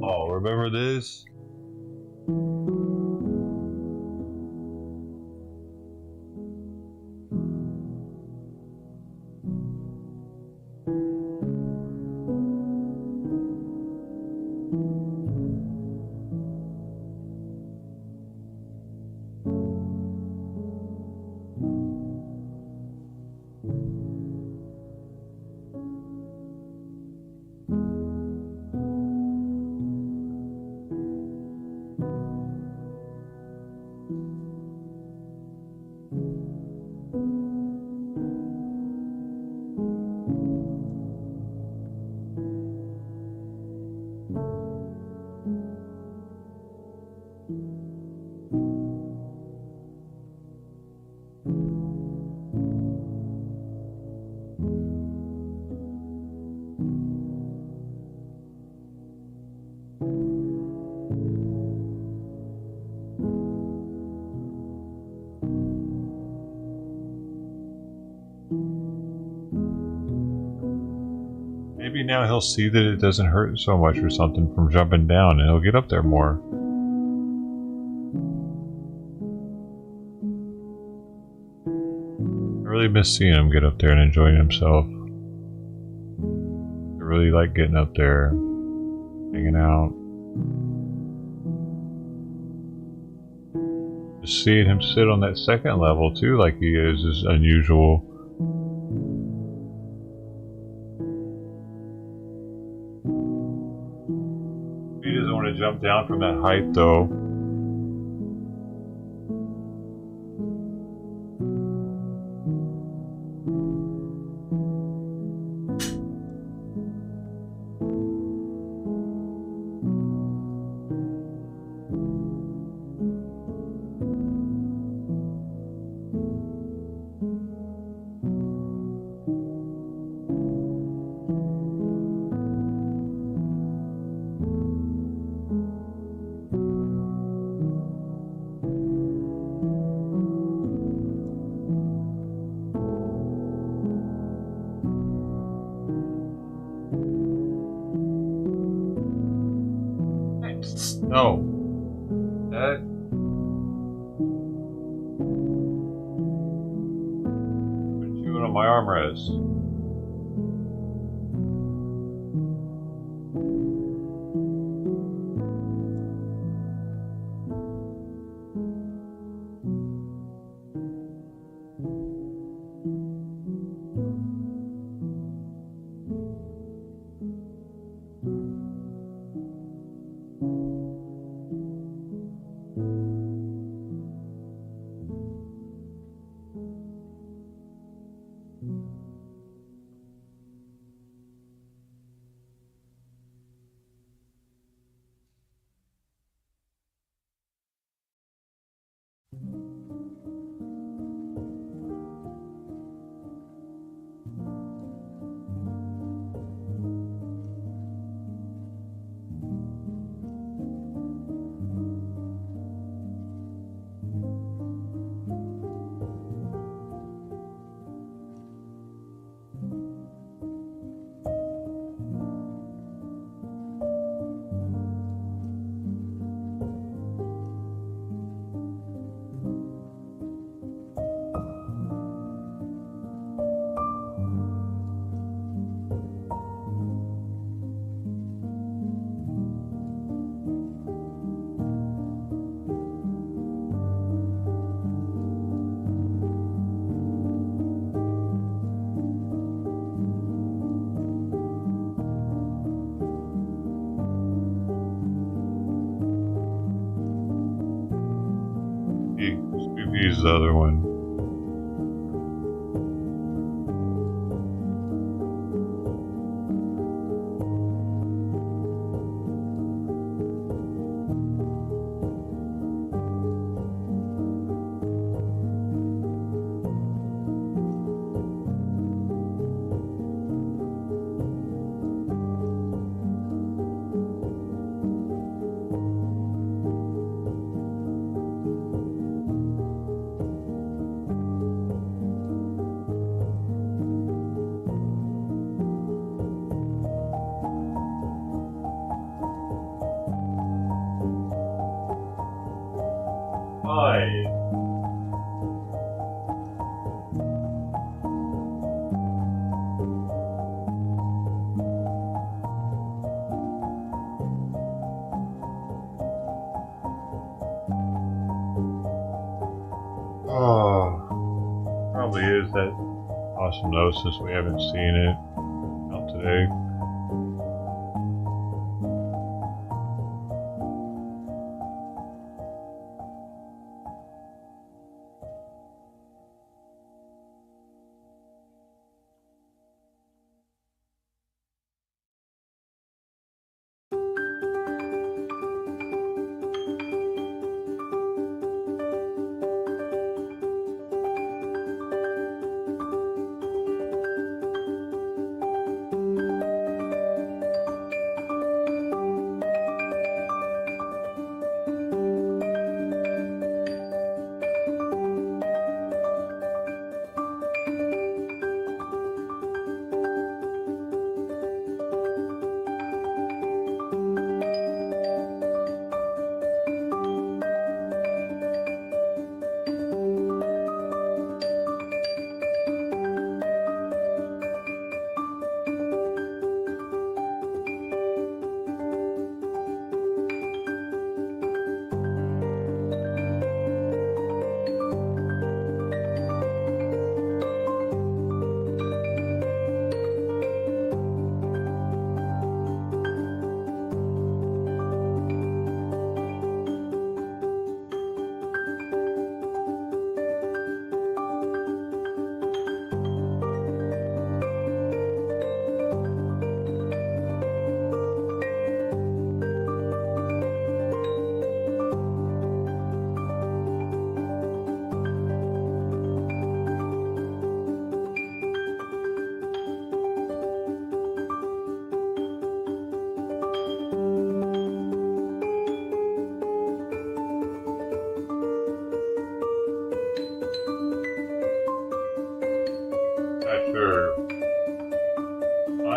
Oh, remember this? Maybe now he'll see that it doesn't hurt so much or something from jumping down, and he'll get up there more. I really miss seeing him get up there and enjoying himself. I really like getting up there, hanging out. Just seeing him sit on that second level too, like he is unusual. He doesn't want to jump down from that height though. No. That. Put you on my armrest. Use the other one. Hi. Oh, probably is that osmosis. We haven't seen it out today.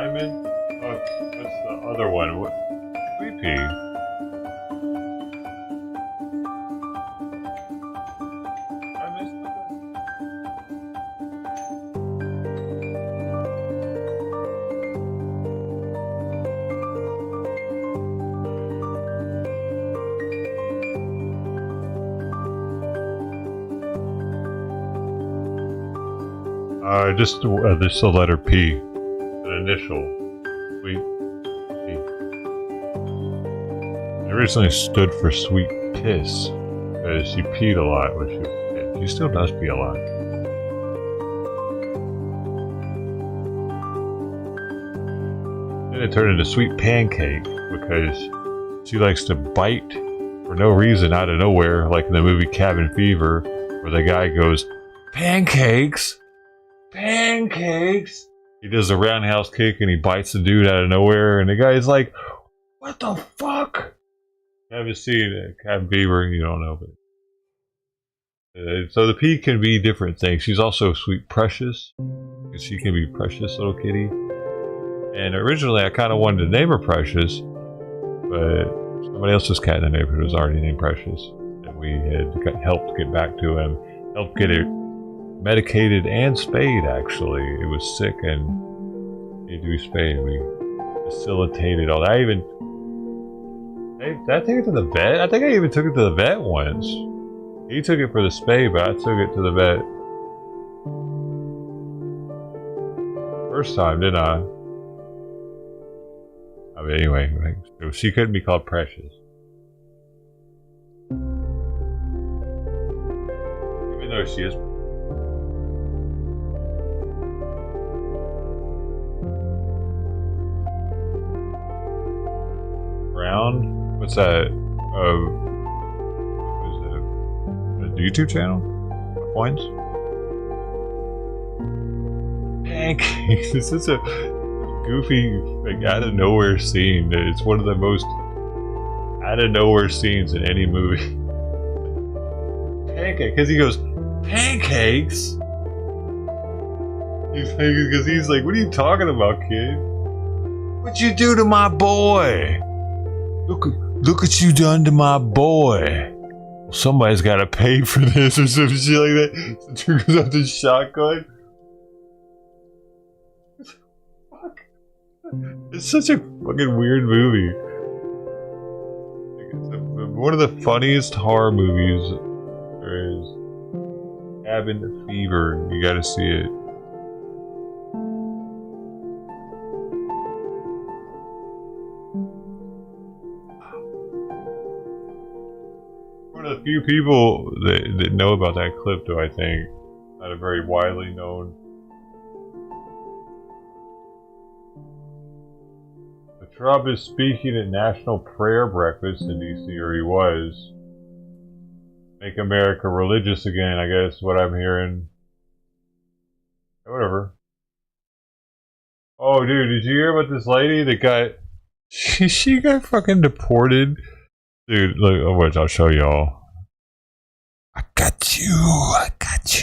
Simon? Oh, that's the other one. What? Creepy. Just the letter P, an initial. Sweet P. It originally stood for sweet piss because she peed a lot when she was a kid. She still does pee a lot. Then it turned into sweet pancake because she likes to bite for no reason out of nowhere, like in the movie Cabin Fever, where the guy goes, "Pancakes! Pancakes!" He does a roundhouse kick and he bites the dude out of nowhere, and the guy's like, "What the fuck?" I haven't seen it. Cabin Fever, you don't know, but so the P can be different things. She's also sweet precious, because she can be precious little kitty. And originally I kind of wanted to name her Precious, but somebody else's cat in the neighborhood was already named Precious, and we had helped get back to him, helped get it medicated and spayed. Actually, it was sick and needed to be spayed. We facilitated all that. Did I take it to the vet? I think I even took it to the vet once. He took it for the spay, but I took it to the vet first time, didn't I? I mean, anyway, so she couldn't be called Precious. Even though she is. Brown? What's that? What is that? A YouTube channel? Points? Pancakes. This is a goofy, like, out of nowhere scene. It's one of the most out of nowhere scenes in any movie. Pancake, because he goes, "Pancakes?" Because he's like, "What are you talking about, kid? What you do to my boy? Look what you done to my boy. Well, somebody's got to pay for this," or some shit like that. So Drew goes up to shotgun. It's such a fucking weird movie. It's one of the funniest horror movies there is. Cabin Fever. You gotta see it. One of the few people that know about that clip, though, I think. Not a very widely known. Trump is speaking at National Prayer Breakfast in D.C., or he was. Make America religious again, I guess, what I'm hearing. Whatever. Oh, dude, did you hear about this lady that got... She got fucking deported? Dude, look, I'll show y'all. I got you,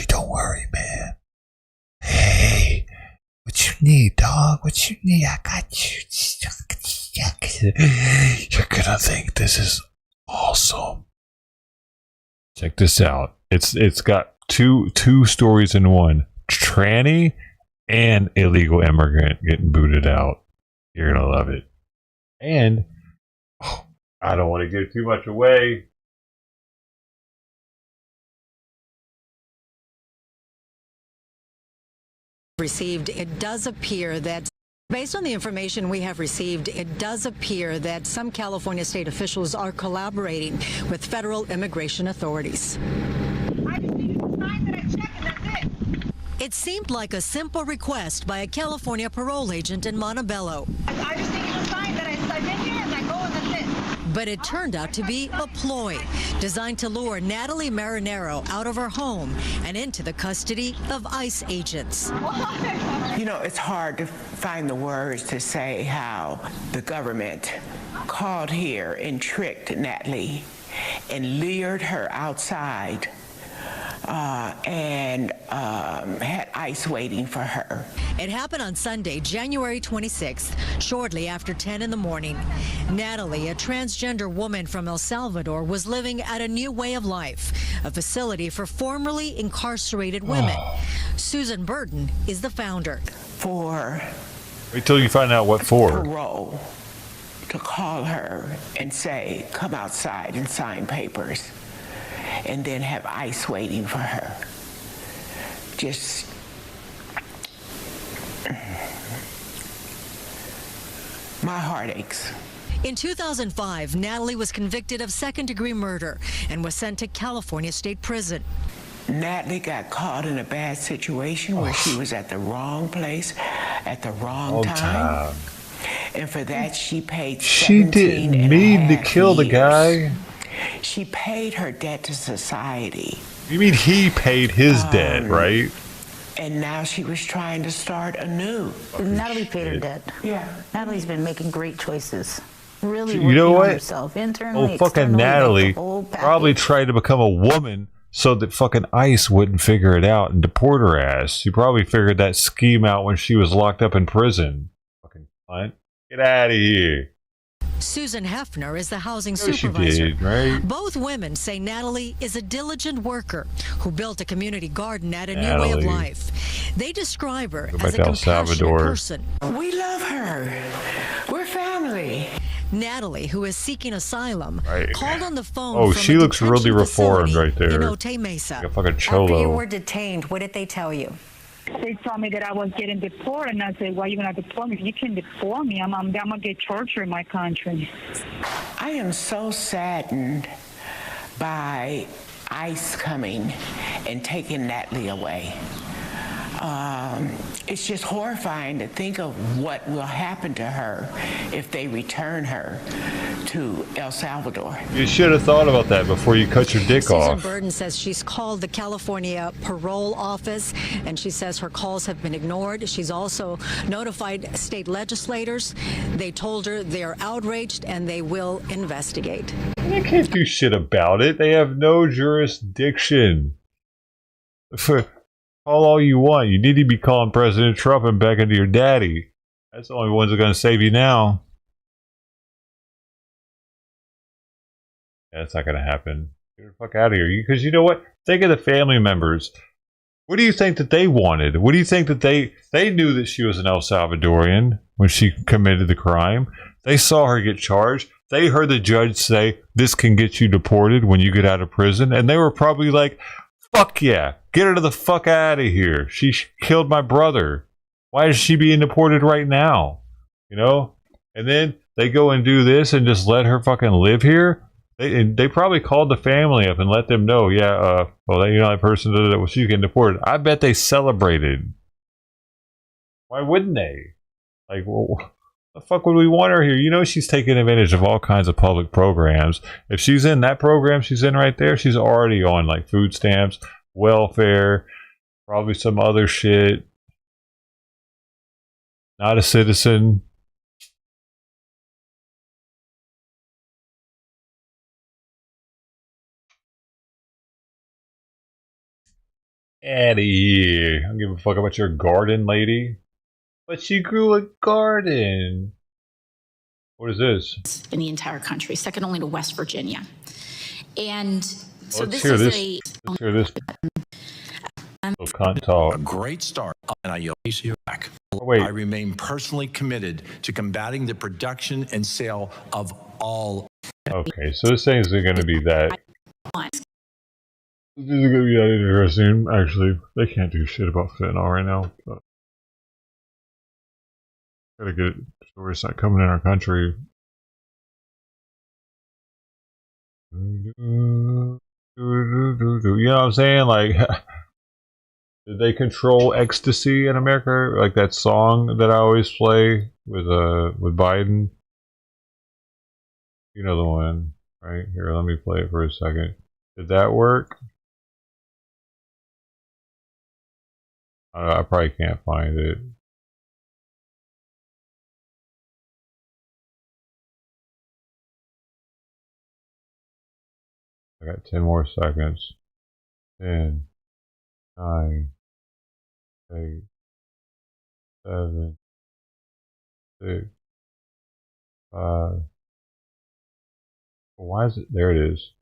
don't worry, man. Hey, what you need, dog? What you need? I got you. You're gonna think this is awesome. Check this out. It's got two stories in one. Tranny and illegal immigrant getting booted out. You're gonna love it. And I don't want to give too much away. Received, it does appear that, based on the information we have received, it does appear that some California state officials are collaborating with federal immigration authorities. I just needed to sign that I checked, and that's it. It seemed like a simple request by a California parole agent in Montebello. I just needed to sign that I've been here, and I go, and that's it. But it turned out to be a ploy designed to lure Natalie Marinero out of her home and into the custody of ICE agents. You know, it's hard to find the words to say how the government called here and tricked Natalie and lured her outside and had ICE waiting for her. It happened on Sunday, January 26th, shortly after 10 in the morning. Natalie, a transgender woman from El Salvador, was living at a new way of life, a facility for formerly incarcerated women. Susan Burton is the founder. Wait till you find out what for. Parole, to call her and say, come outside and sign papers, and then have ICE waiting for her. Just My heart aches. In 2005, Natalie was convicted of second-degree murder and was sent to California State Prison. Natalie got caught in a bad situation where she was at the wrong place at the wrong time. And for that, she paid 17 She didn't mean to kill the guy. She paid her debt to society. You mean he paid his debt, right? And now she was trying to start anew. Natalie paid her debt. Yeah. Natalie's been making great choices. Really You working know on what? herself internally. Oh, fucking externally, like the Natalie whole package. probably tried to become a woman so that fucking ICE wouldn't figure it out and deport her ass. She probably figured that scheme out when she was locked up in prison. Fucking cunt. Get out of here. Susan Hefner is the housing She supervisor. did, right? Both women say Natalie is a diligent worker who built a community garden at a new way of Natalie. life. They describe her Go as back a to El compassionate Salvador. person. We love her. We're family. Natalie, who is seeking asylum, Right. called on the phone. Oh, from she a looks really detention reformed facility right there. in Otay Mesa. Like a fucking After you cholo. were detained, what did they tell you? They told me that I was getting deported, and I said, why are you going to deport me? You can deport me. I'm going to get tortured in my country. I am so saddened by ICE coming and taking Natalie away. It's just horrifying to think of what will happen to her if they return her to El Salvador. You should have thought about that before you cut your dick Susan off. Burden says she's called the California Parole Office, and she says her calls have been ignored. She's also notified state legislators. They told her they're outraged and they will investigate. They can't do shit about it. They have no jurisdiction. Call all you want. You need to be calling President Trump and begging to your daddy. That's the only ones that are going to save you now. Yeah, that's not going to happen. Get the fuck out of here. Because you know what? Think of the family members. What do you think that they wanted? What do you think that they knew that she was an El Salvadorian when she committed the crime? They saw her get charged. They heard the judge say, this can get you deported when you get out of prison. And they were probably like, fuck yeah, get her the fuck out of here. She killed my brother. Why is she being deported right now? You know? And then they go and do this and just let her fucking live here. They probably called the family up and let them know, well, you know, that person that was getting deported. I bet they celebrated. Why wouldn't they? Like, well, the fuck would we want her here? You know, she's taking advantage of all kinds of public programs. If she's in that program she's in right there, she's already on like food stamps, welfare, probably some other shit. Not a citizen. Out of here. I don't give a fuck about your garden, lady. But she grew a garden. What is this? In the entire country, second only to West Virginia. And so Let's this hear is this. Let's hear this. Little cunt talk. A great start, and I yield you back. Wait. I remain personally committed to combating the production and sale of all. Okay, so this thing isn't going to be that. lines. This isn't going to be that interesting. Actually, they can't do shit about fentanyl right now. But gotta get stories not coming in our country. You know what I'm saying? Like, did they control ecstasy in America? Like that song that I always play with Biden. You know the one, right? Here, let me play it for a second. Did that work? I probably can't find it. I got 10 more seconds. 10, 9, 8, 7, 6, 5. Why is it? There it is.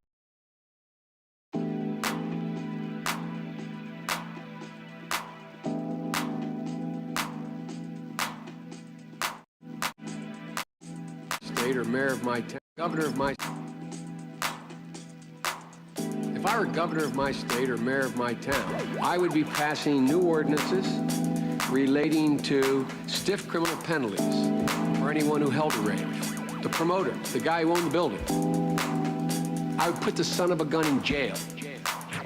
State or mayor of my town, governor of my. If I were governor of my state or mayor of my town, I would be passing new ordinances relating to stiff criminal penalties for anyone who held a rave. The promoter, the guy who owned the building. I would put the son of a gun in jail.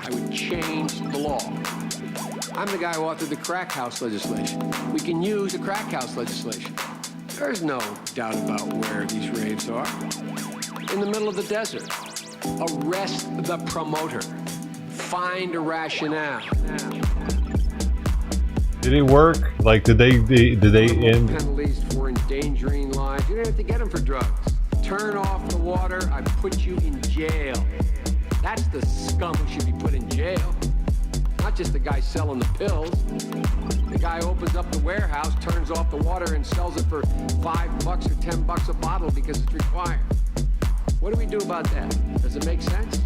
I would change the law. I'm the guy who authored the crack house legislation. We can use the crack house legislation. There's no doubt about where these raves are. In the middle of the desert. Arrest the promoter. Find a rationale. Did it work? Like, did they end? Penalties for endangering lives. You don't have to get them for drugs. Turn off the water, I put you in jail. That's the scum who should be put in jail. Not just the guy selling the pills. The guy opens up the warehouse, turns off the water, and sells it for $5 or $10 a bottle because it's required. What do we do about that? Does it make sense?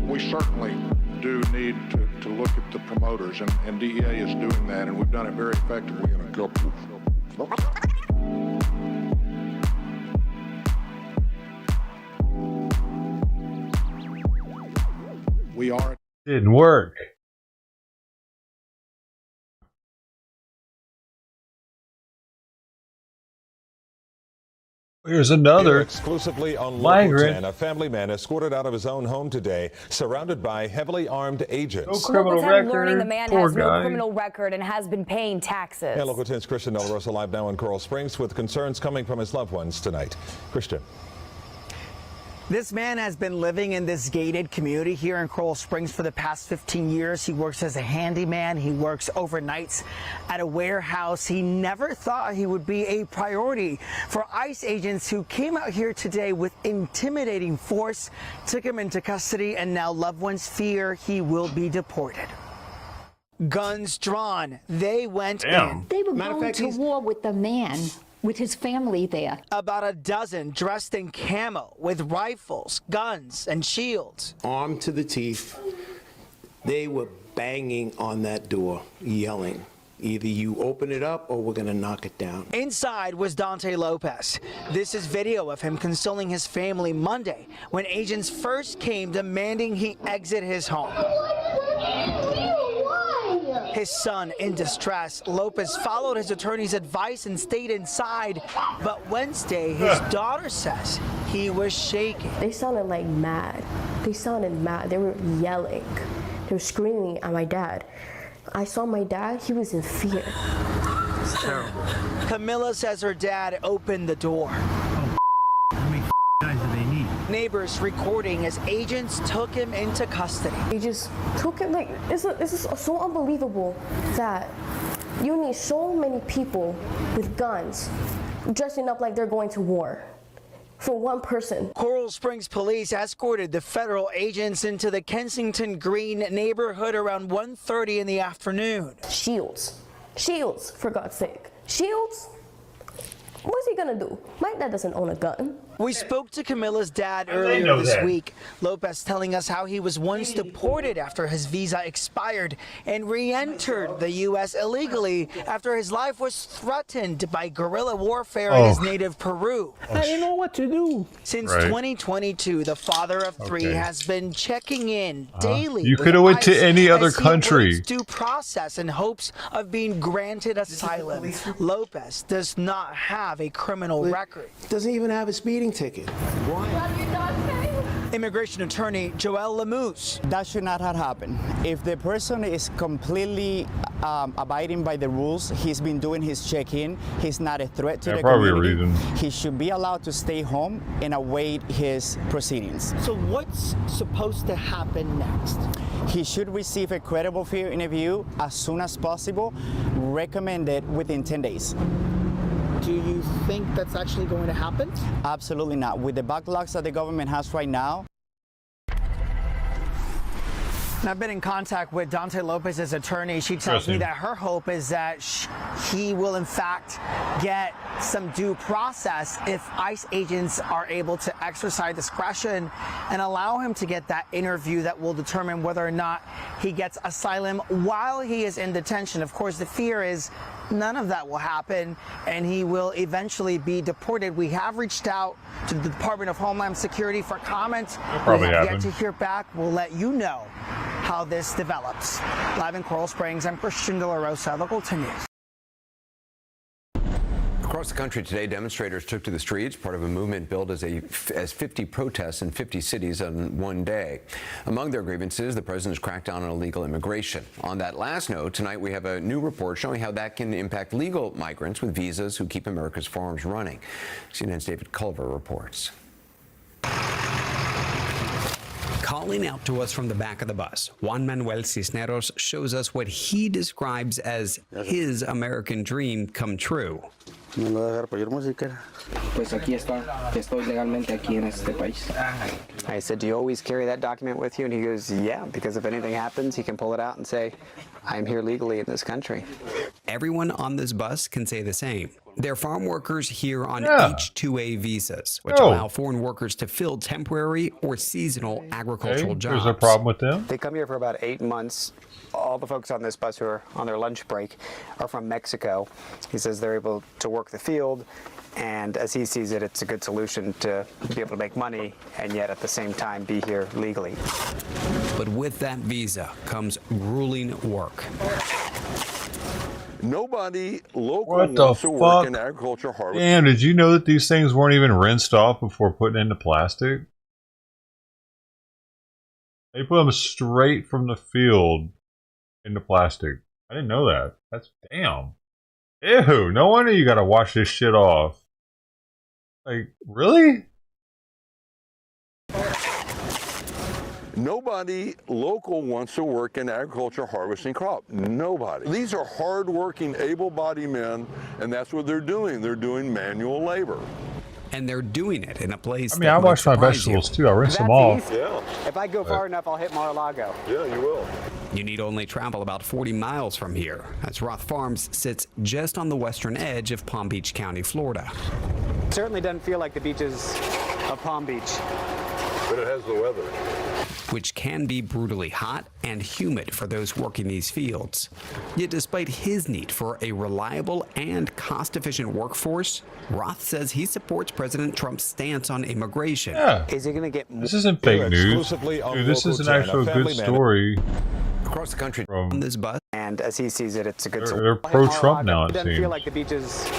We certainly do need to look at the promoters, and DEA is doing that, and we've done it very effectively in a couple. We are. Didn't work. Here's another exclusively on migrant. Local 10. A family man escorted out of his own home today, surrounded by heavily armed agents. No criminal record. Learning the man Poor has guy. no criminal record and has been paying taxes. And Local 10's Christian De La Rosa live now in Coral Springs with concerns coming from his loved ones tonight. Christian. This man has been living in this gated community here in Coral Springs for the past 15 years. He works as a handyman. He works overnights at a warehouse. He never thought he would be a priority for ICE agents who came out here today with intimidating force, took him into custody, and now loved ones fear he will be deported. Guns drawn, they went in. They were going to war with the man, with his family there. About a dozen dressed in camo with rifles, guns, and shields. Armed to the teeth, they were banging on that door, yelling, either you open it up or we're going to knock it down. Inside was Dante Lopez. This is video of him consoling his family Monday when agents first came demanding he exit his home. His son in distress. Lopez followed his attorney's advice and stayed inside. But Wednesday, his daughter says he was shaking. They sounded like mad. They sounded mad. They were yelling. They were screaming at my dad. I saw my dad. He was in fear. It's terrible. Camilla says her dad opened the door. How many guys do they need? Neighbors recording as agents took him into custody. They just took him, like, this is so unbelievable that you need so many people with guns dressing up like they're going to war for one person. Coral Springs police escorted the federal agents into the Kensington Green neighborhood around 1:30 in the afternoon. Shields, for God's sake. Shields? What's he gonna do? My dad doesn't own a gun. We spoke to Camilla's dad earlier this week. Lopez telling us how he was once deported after his visa expired and re-entered the U.S. illegally after his life was threatened by guerrilla warfare in his native Peru. I didn't know what to do. Since 2022, the father of three has been checking in daily. You could have went to any other as he country. awaits due process in hopes of being granted asylum. Lopez does not have a criminal record. Doesn't even have a speeding ticket. Why? Immigration attorney Joel Lamuse. That should not have happened. If the person is completely abiding by the rules, he's been doing his check-in, he's not a threat to the community, he should be allowed to stay home and await his proceedings. So what's supposed to happen next? He should receive a credible fear interview as soon as possible, recommended within 10 days. Do you think that's actually going to happen? Absolutely not. With the backlogs that the government has right now. I've been in contact with Dante Lopez's attorney. She tells me that her hope is that he will in fact get some due process if ICE agents are able to exercise discretion and allow him to get that interview that will determine whether or not he gets asylum while he is in detention. Of course, the fear is none of that will happen and he will eventually be deported. We have reached out to the Department of Homeland Security for comment. We have yet to hear back. We'll let you know how this develops. Live in Coral Springs, I'm Christian De La Rosa, Local 10 News. Across the country today, demonstrators took to the streets, part of a movement billed as 50 protests in 50 cities on one day. Among their grievances, the president's crackdown on illegal immigration. On that last note, tonight we have a new report showing how that can impact legal migrants with visas who keep America's farms running. CNN's David Culver reports. Calling out to us from the back of the bus, Juan Manuel Cisneros shows us what he describes as his American dream come true. I said, do you always carry that document with you? And he goes, yeah, because if anything happens, he can pull it out and say, I'm here legally in this country. Everyone on this bus can say the same. They're farm workers here on H-2A visas, which allow foreign workers to fill temporary or seasonal agricultural jobs. There's a problem with them? They come here for about 8 months. All the folks on this bus who are on their lunch break are from Mexico. He says they're able to work the field, and as he sees it, it's a good solution to be able to make money and yet at the same time be here legally. But with that visa comes grueling work. Nobody local wants to work in agriculture harvest. Damn, did you know that these things weren't even rinsed off before putting into plastic? They put them straight from the field into plastic. I didn't know that. That's damn. Ew, no wonder you gotta wash this shit off. Like, really? Nobody local wants to work in agriculture harvesting crop. Nobody. These are hard-working, able-bodied men, and that's what they're doing. They're doing manual labor. And they're doing it in a place. I mean, I wash my vegetables too. I rinse them off. Yeah. If I go far enough, I'll hit Mar-a-Lago. Yeah, you will. You need only travel about 40 miles from here, as Roth Farms sits just on the western edge of Palm Beach County, Florida. It certainly doesn't feel like the beaches of Palm Beach. But it has the weather. Which can be brutally hot and humid for those working these fields. Yet despite his need for a reliable and cost-efficient workforce, Roth says he supports President Trump's stance on immigration. Yeah. Is he going to get more? This isn't fake news. Dude, this is an actual good story. Across the country on this bus. And as he sees it, it's a good solution. They're pro-Trump now, it doesn't seems. feel like the beaches.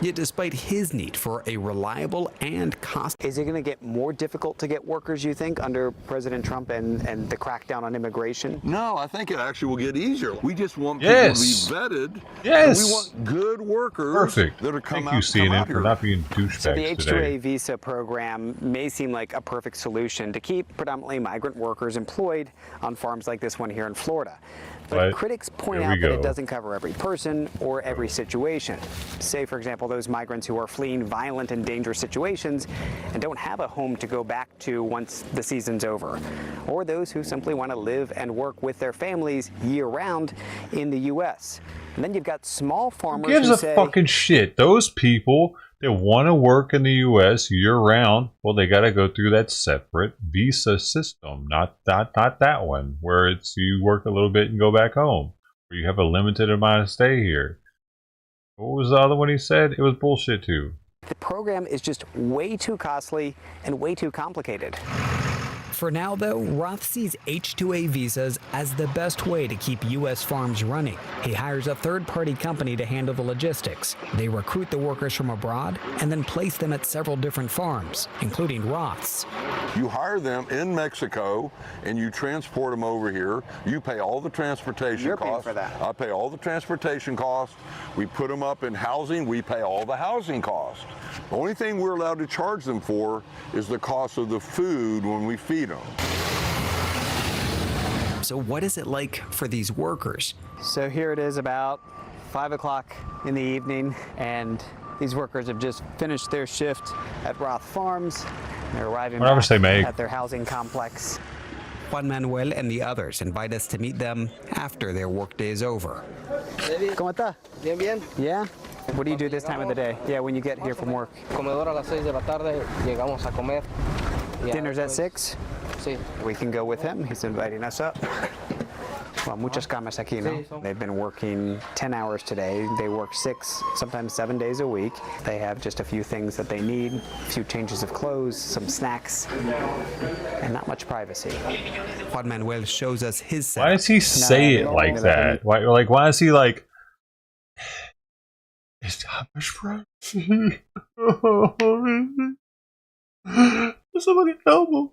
Yet despite his need for a reliable and cost... Is it going to get more difficult to get workers, you think, under President Trump and the crackdown on immigration? No, I think it actually will get easier. We just want people to be vetted. Yes. And we want good workers that are coming out. Thank you, CNN, for not being douchebags So the H-2A today. visa program may seem like a perfect solution to keep predominantly migrant workers employed on farms like this one here in Florida. But critics point out that it doesn't cover every person or every situation. Say, for example, those migrants who are fleeing violent and dangerous situations and don't have a home to go back to once the season's over. Or those who simply want to live and work with their families year-round in the U.S. And then you've got small farmers Who gives who a say, fucking shit? Those people that want to work in the U.S. year-round, well, they got to go through that separate visa system, not that one, where it's you work a little bit and go back home, where you have a limited amount of stay here. What was the other one he said? It was bullshit, too. the program is just way too costly and way too complicated. For now, though, Roth sees H-2A visas as the best way to keep U.S. farms running. He hires a third-party company to handle the logistics. They recruit the workers from abroad and then place them at several different farms, including Roth's. You hire them in Mexico and you transport them over here. You pay all the transportation costs. You're paying for that. I pay all the transportation costs. We put them up in housing. We pay all the housing costs. The only thing we're allowed to charge them for is the cost of the food when we feed them. So what is it like for these workers? So here it is about 5 o'clock in the evening, and these workers have just finished their shift at Roth Farms. They're arriving back at their housing complex. Juan Manuel and the others invite us to meet them after their workday is over. ¿Cómo está? Bien, bien. Yeah? What do you do this time of the day? Yeah, when you get here from work. Dinner's at 6? We can go with him. He's inviting us up. Well, muchas camas aquí, no? They've been working 10 hours today. They work 6, sometimes 7 days a week. They have just a few things that they need, a few changes of clothes, some snacks, and not much privacy. Juan Manuel shows us his setup. Why does he say it like that? Why is he like, establish privacy? Somebody help him.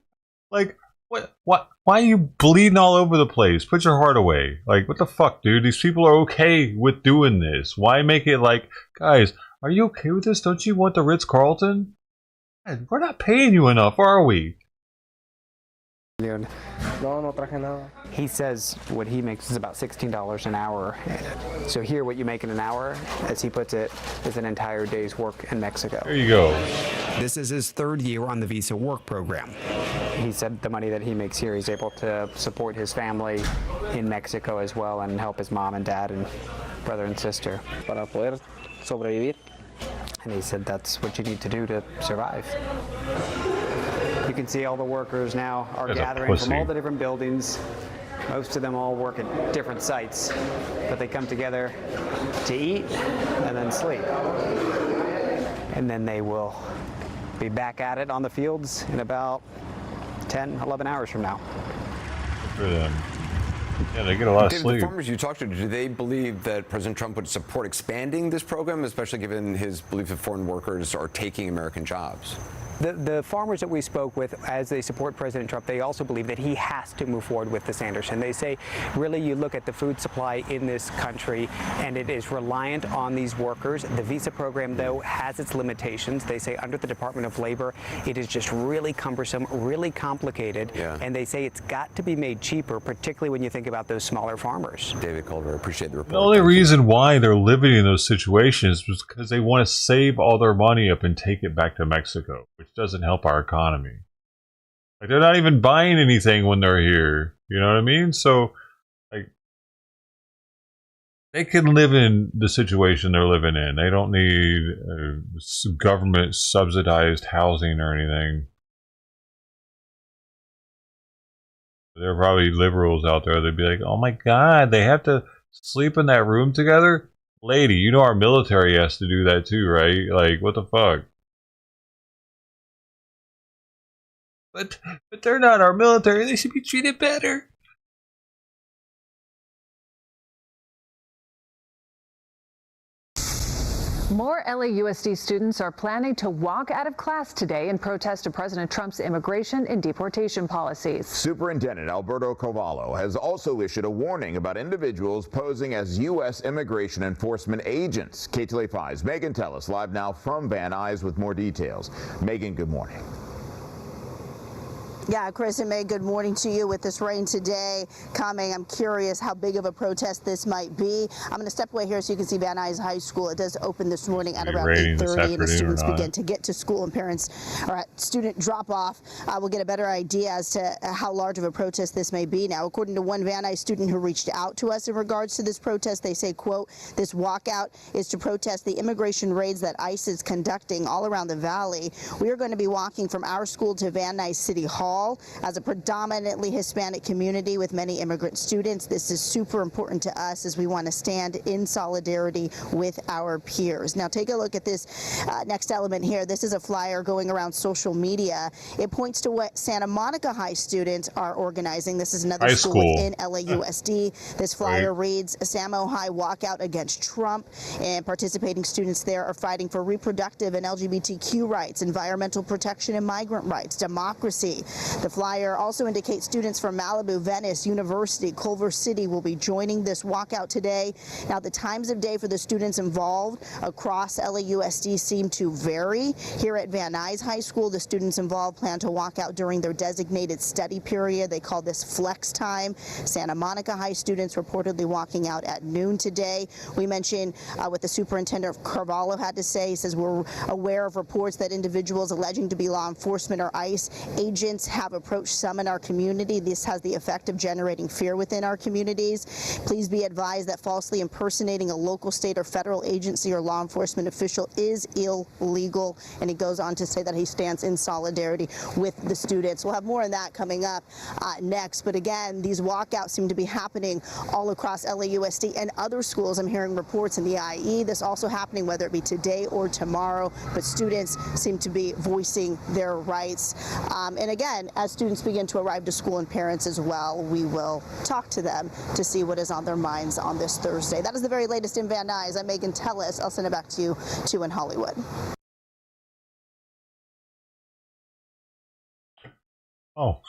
Like, what? Why are you bleeding all over the place? Put your heart away. Like, what the fuck, dude? These people are okay with doing this. Why make it like, guys, are you okay with this? Don't you want the Ritz-Carlton? We're not paying you enough, are we? He says what he makes is about $16 an hour. So here, what you make in an hour, as he puts it, is an entire day's work in Mexico. There you go. This is his 3rd year on the Visa work program. He said the money that he makes here, he's able to support his family in Mexico as well and help his mom and dad and brother and sister. Para poder sobrevivir. And he said that's what you need to do to survive. You can see all the workers now are gathering from all the different buildings. Most of them all work at different sites, but they come together to eat and then sleep. And then they will be back at it on the fields in about 10, 11 hours from now. For them. Yeah, they get a lot of sleep. The farmers you talked to, do they believe that President Trump would support expanding this program, especially given his belief that foreign workers are taking American jobs? The farmers that we spoke with, as they support President Trump, they also believe that he has to move forward with this, Anderson. They say, really, you look at the food supply in this country, and it is reliant on these workers. The visa program, though, has its limitations. They say under the Department of Labor, it is just really cumbersome, really complicated, and they say it's got to be made cheaper, particularly when you think about those smaller farmers. David Culver, appreciate the report. The only reason why they're living in those situations is because they want to save all their money up and take it back to Mexico, which doesn't help our economy. Like, they're not even buying anything when they're here. You know what I mean? So, like, they can live in the situation they're living in. They don't need government subsidized housing or anything. There are probably liberals out there that'd be like, oh my God, they have to sleep in that room together? Lady, you know our military has to do that too, right? Like, what the fuck? But they're not our military. They should be treated better. More LAUSD students are planning to walk out of class today in protest of President Trump's immigration and deportation policies. Superintendent Alberto Cavallo has also issued a warning about individuals posing as U.S. immigration enforcement agents. KTLA 5's Megan Tellis live now from Van Nuys with more details. Megan, good morning. Yeah, Chris and May, good morning to you. With this rain today coming, I'm curious how big of a protest this might be. I'm going to step away here so you can see Van Nuys High School. It does open this morning at around 8:30, and the students begin to get to school, and parents are at student drop-off. We'll get a better idea as to how large of a protest this may be. Now, according to one Van Nuys student who reached out to us in regards to this protest, they say, quote, this walkout is to protest the immigration raids that ICE is conducting all around the valley. We are going to be walking from our school to Van Nuys City Hall. As a predominantly Hispanic community with many immigrant students, this is super important to us as we want to stand in solidarity with our peers. Now take a look at this next element here. This is a flyer going around social media. It points to what Santa Monica High students are organizing. This is another school within LAUSD. This flyer reads, Samo High walkout against Trump, and participating students there are fighting for reproductive and LGBTQ rights, environmental protection and migrant rights, democracy. The flyer also indicates students from Malibu, Venice, University, Culver City will be joining this walkout today. Now, the times of day for the students involved across LAUSD seem to vary. Here at Van Nuys High School, the students involved plan to walk out during their designated study period. They call this flex time. Santa Monica High students reportedly walking out at noon today. We mentioned what the superintendent of Carvalho had to say. He says we're aware of reports that individuals alleging to be law enforcement or ICE agents have approached some in our community. This has the effect of generating fear within our communities. Please be advised that falsely impersonating a local, state, or federal agency or law enforcement official is illegal. And he goes on to say that he stands in solidarity with the students. We'll have more on that coming up next. But again, these walkouts seem to be happening all across LAUSD and other schools. I'm hearing reports in the IE. This also happening whether it be today or tomorrow. But students seem to be voicing their rights. And again, as students begin to arrive to school and parents as well, we will talk to them to see what is on their minds on this Thursday. That is the very latest in Van Nuys. I'm Megan Tellis. I'll send it back to you in Hollywood. Oh,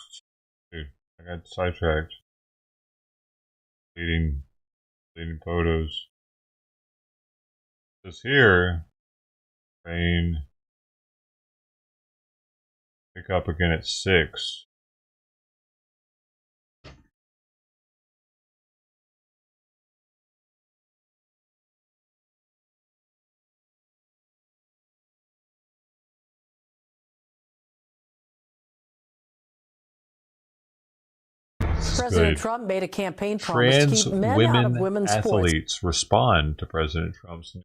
dude, I got sidetracked. Deleting photos. This here, rain. Pick up again at 6. President Trump made a campaign promise to keep men out of women's athletes sports. Respond to President Trump's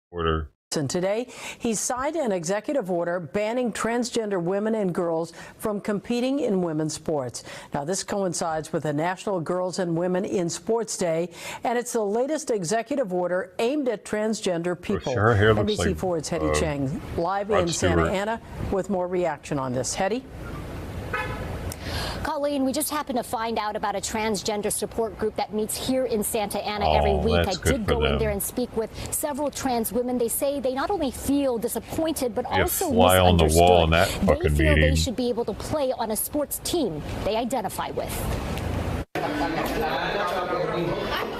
order. And today, he signed an executive order banning transgender women and girls from competing in women's sports. Now, this coincides with the National Girls and Women in Sports Day, and it's the latest executive order aimed at transgender people. Her hair looks NBC4's like, Hetty Chang live in Santa Ana with more reaction on this. Hetty? Colleen, we just happened to find out about a transgender support group that meets here in Santa Ana every week. I did go in there and speak with several trans women. They say they not only feel disappointed, but also fly on the wall in that misunderstood. fucking They feel meeting. they should be able to play on a sports team they identify with.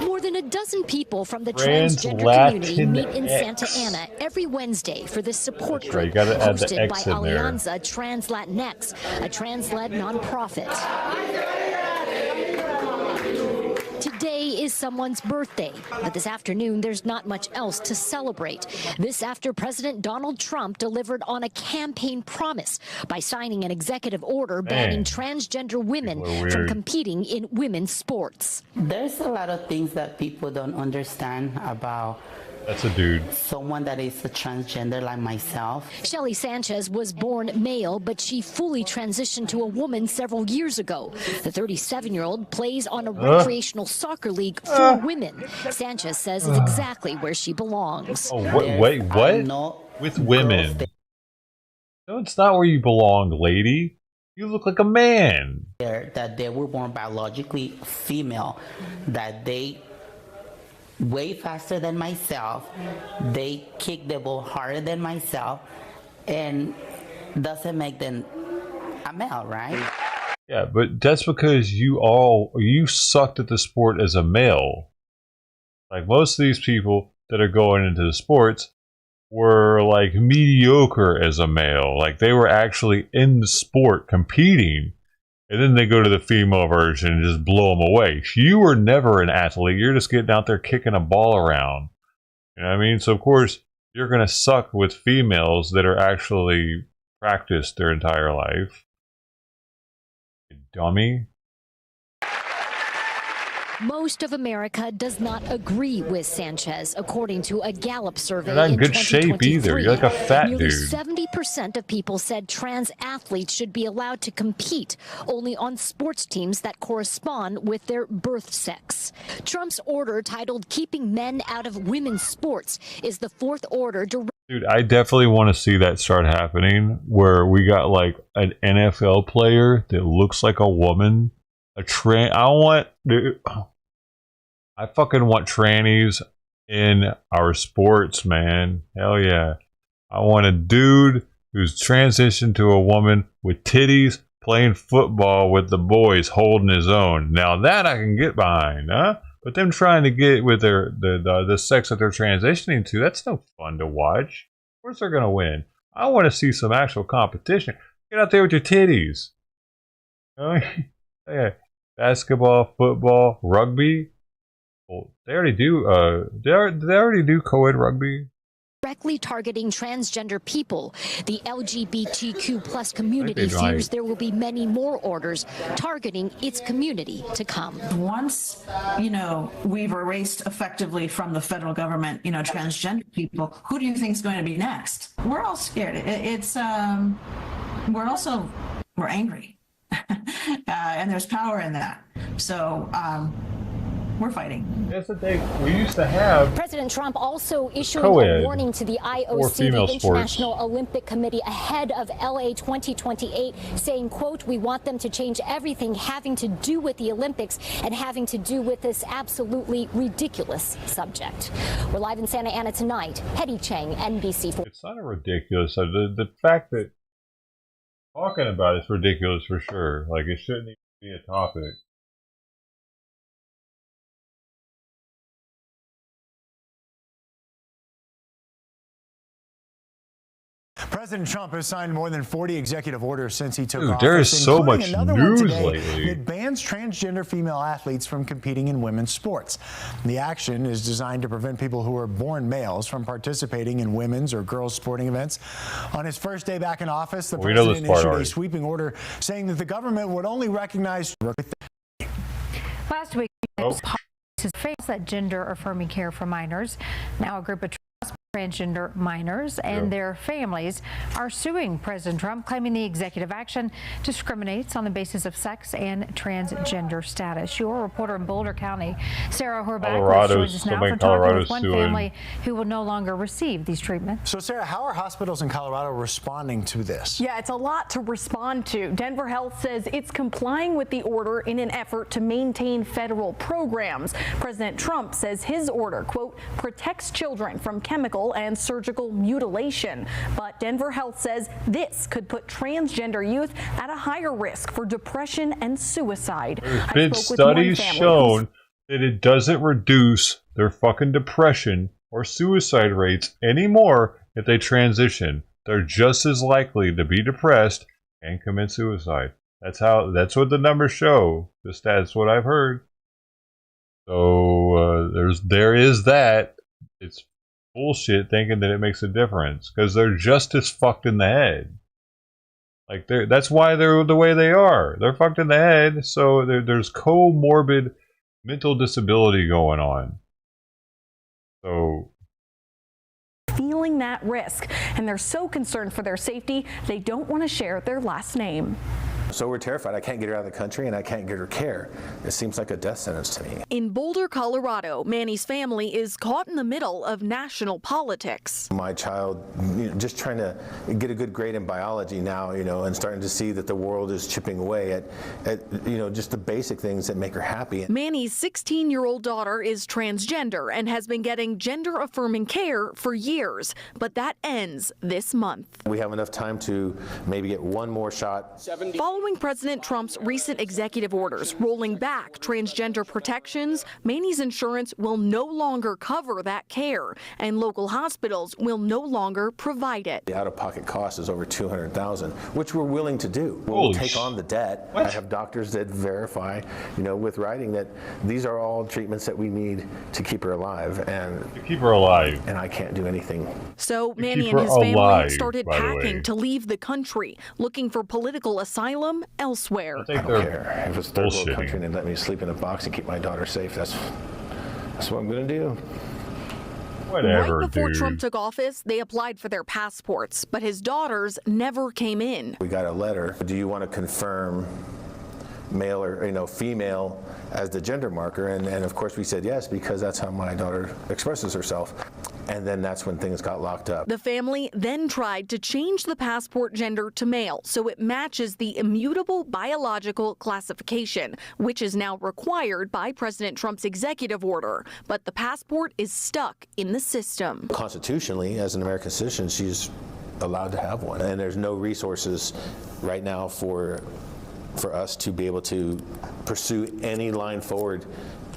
More than a dozen people from the transgender community meet in Santa Ana every Wednesday for this support group hosted by Alianza Trans Latinx, a trans-led nonprofit. Today is someone's birthday, but this afternoon there's not much else to celebrate. This after President Donald Trump delivered on a campaign promise by signing an executive order banning transgender women from competing in women's sports. There's a lot of things that people don't understand about That's a dude. someone that is a transgender like myself. Shelly Sanchez was born male, but she fully transitioned to a woman several years ago. The 37-year-old plays on a recreational soccer league for women. Sanchez says it's exactly where she belongs. Oh, wait, what? With women? No, it's not where you belong, lady. You look like a man. That they were born biologically female, that they way faster than myself, they kick the ball harder than myself, and doesn't make them a male, right? Yeah, but that's because you sucked at the sport as a male. Like most of these people that are going into the sports were like mediocre as a male. Like they were actually in the sport competing. And then they go to the female version and just blow them away. You were never an athlete. You're just getting out there kicking a ball around. You know what I mean? So, of course, you're going to suck with females that are actually practiced their entire life. You dummy. Most of America does not agree with Sanchez, according to a Gallup survey. You're not in good shape either. You're like a fat Nearly dude. 70% of people said trans athletes should be allowed to compete only on sports teams that correspond with their birth sex. Trump's order, titled Keeping Men Out of Women's Sports, is the fourth order directed. Dude, I definitely want to see that start happening, where we got like an NFL player that looks like a woman. I fucking want trannies in our sports, man. Hell yeah. I want a dude who's transitioned to a woman with titties playing football with the boys holding his own. Now that I can get behind, huh? But them trying to get with the sex that they're transitioning to, that's no fun to watch. Of course they're going to win. I want to see some actual competition. Get out there with your titties. Yeah. Basketball, football, rugby. Well, they already do. They already do co-ed rugby. directly targeting transgender people. The LGBTQ plus community fears there will be many more orders targeting its community to come. Once, we've erased effectively from the federal government, transgender people, who do you think is going to be next? We're all scared. We're angry. And there's power in that. So we're fighting. That's the thing we used to have. President Trump also issuing a warning to the IOC, the International Olympic Committee, ahead of LA 2028, saying, quote, "We want them to change everything having to do with the Olympics and having to do with this absolutely ridiculous subject." We're live in Santa Ana tonight. Hetty Chang, NBC4. It's not a ridiculous subject. The fact that talking about it's ridiculous for sure. Like, it shouldn't even be a topic. President Trump has signed more than 40 executive orders since he took office. There is so much another news one today lately that bans transgender female athletes from competing in women's sports. The action is designed to prevent people who are born males from participating in women's or girls' sporting events. On his first day back in office, the president issued a sweeping order saying that the government would only recognize. Last week, his face that gender-affirming care for minors. Now a group of transgender minors and their families are suing President Trump, claiming the executive action discriminates on the basis of sex and transgender status. Your reporter in Boulder County, Sarah Horvath, joins us now for talking with one family who will no longer receive these treatments. So, Sarah, how are hospitals in Colorado responding to this? Yeah, it's a lot to respond to. Denver Health says it's complying with the order in an effort to maintain federal programs. President Trump says his order, quote, protects children from chemical and surgical mutilation. But Denver Health says this could put transgender youth at a higher risk for depression and suicide. There's been studies shown that it doesn't reduce their fucking depression or suicide rates anymore if they transition. They're just as likely to be depressed and commit suicide. That's what the numbers show. That's what I've heard. So there is that. It's bullshit thinking that it makes a difference because they're just as fucked in the head. Like that's why they're the way they are. They're fucked in the head, so there's comorbid mental disability going on. So feeling that risk, and they're so concerned for their safety, they don't want to share their last name. So we're terrified. I can't get her out of the country and I can't get her care. It seems like a death sentence to me. In Boulder, Colorado, Manny's family is caught in the middle of national politics. My child, just trying to get a good grade in biology now, and starting to see that the world is chipping away at just the basic things that make her happy. Manny's 16-year-old daughter is transgender and has been getting gender-affirming care for years, but that ends this month. We have enough time to maybe get one more shot. Following President Trump's recent executive orders rolling back transgender protections, Manny's insurance will no longer cover that care, and local hospitals will no longer provide it. The out-of-pocket cost is over $200,000, which we're willing to do. We'll take on the debt. I have doctors that verify, with writing that these are all treatments that we need to keep her alive, and and I can't do anything. So Manny and his family started packing to leave the country, looking for political asylum elsewhere. I don't care. If it's third world country and they let me sleep in a box and keep my daughter safe, that's what I'm going to do. Whatever, right before dude. Trump took office, they applied for their passports, but his daughters never came in. We got a letter. Do you want to confirm male or female as the gender marker? And of course we said yes, because that's how my daughter expresses herself. And then that's when things got locked up. The family then tried to change the passport gender to male so it matches the immutable biological classification, which is now required by President Trump's executive order. But the passport is stuck in the system. Constitutionally, as an American citizen, she's allowed to have one. And there's no resources right now for us to be able to pursue any line forward,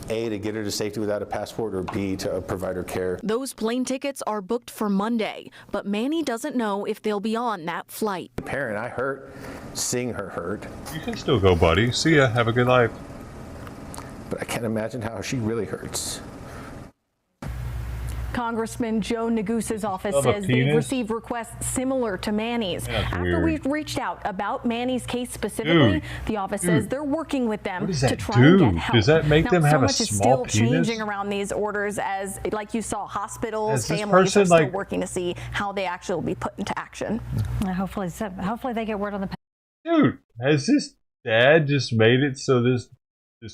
A, to get her to safety without a passport, or B, to provide her care. Those plane tickets are booked for Monday, but Manny doesn't know if they'll be on that flight. Parent, I hurt seeing her hurt. You can still go, buddy. See ya. Have a good life. But I can't imagine how she really hurts. Congressman Joe Negus's office says they've received requests similar to Manny's. After we've reached out about Manny's case specifically, the office says they're working with them to try and get help. Does that make them have a so much is small still penis? changing around these orders, as like you saw, hospitals, Has families are still working to see how they actually will be put into action. Hopefully they get word on the. Dude, has this dad just made it so this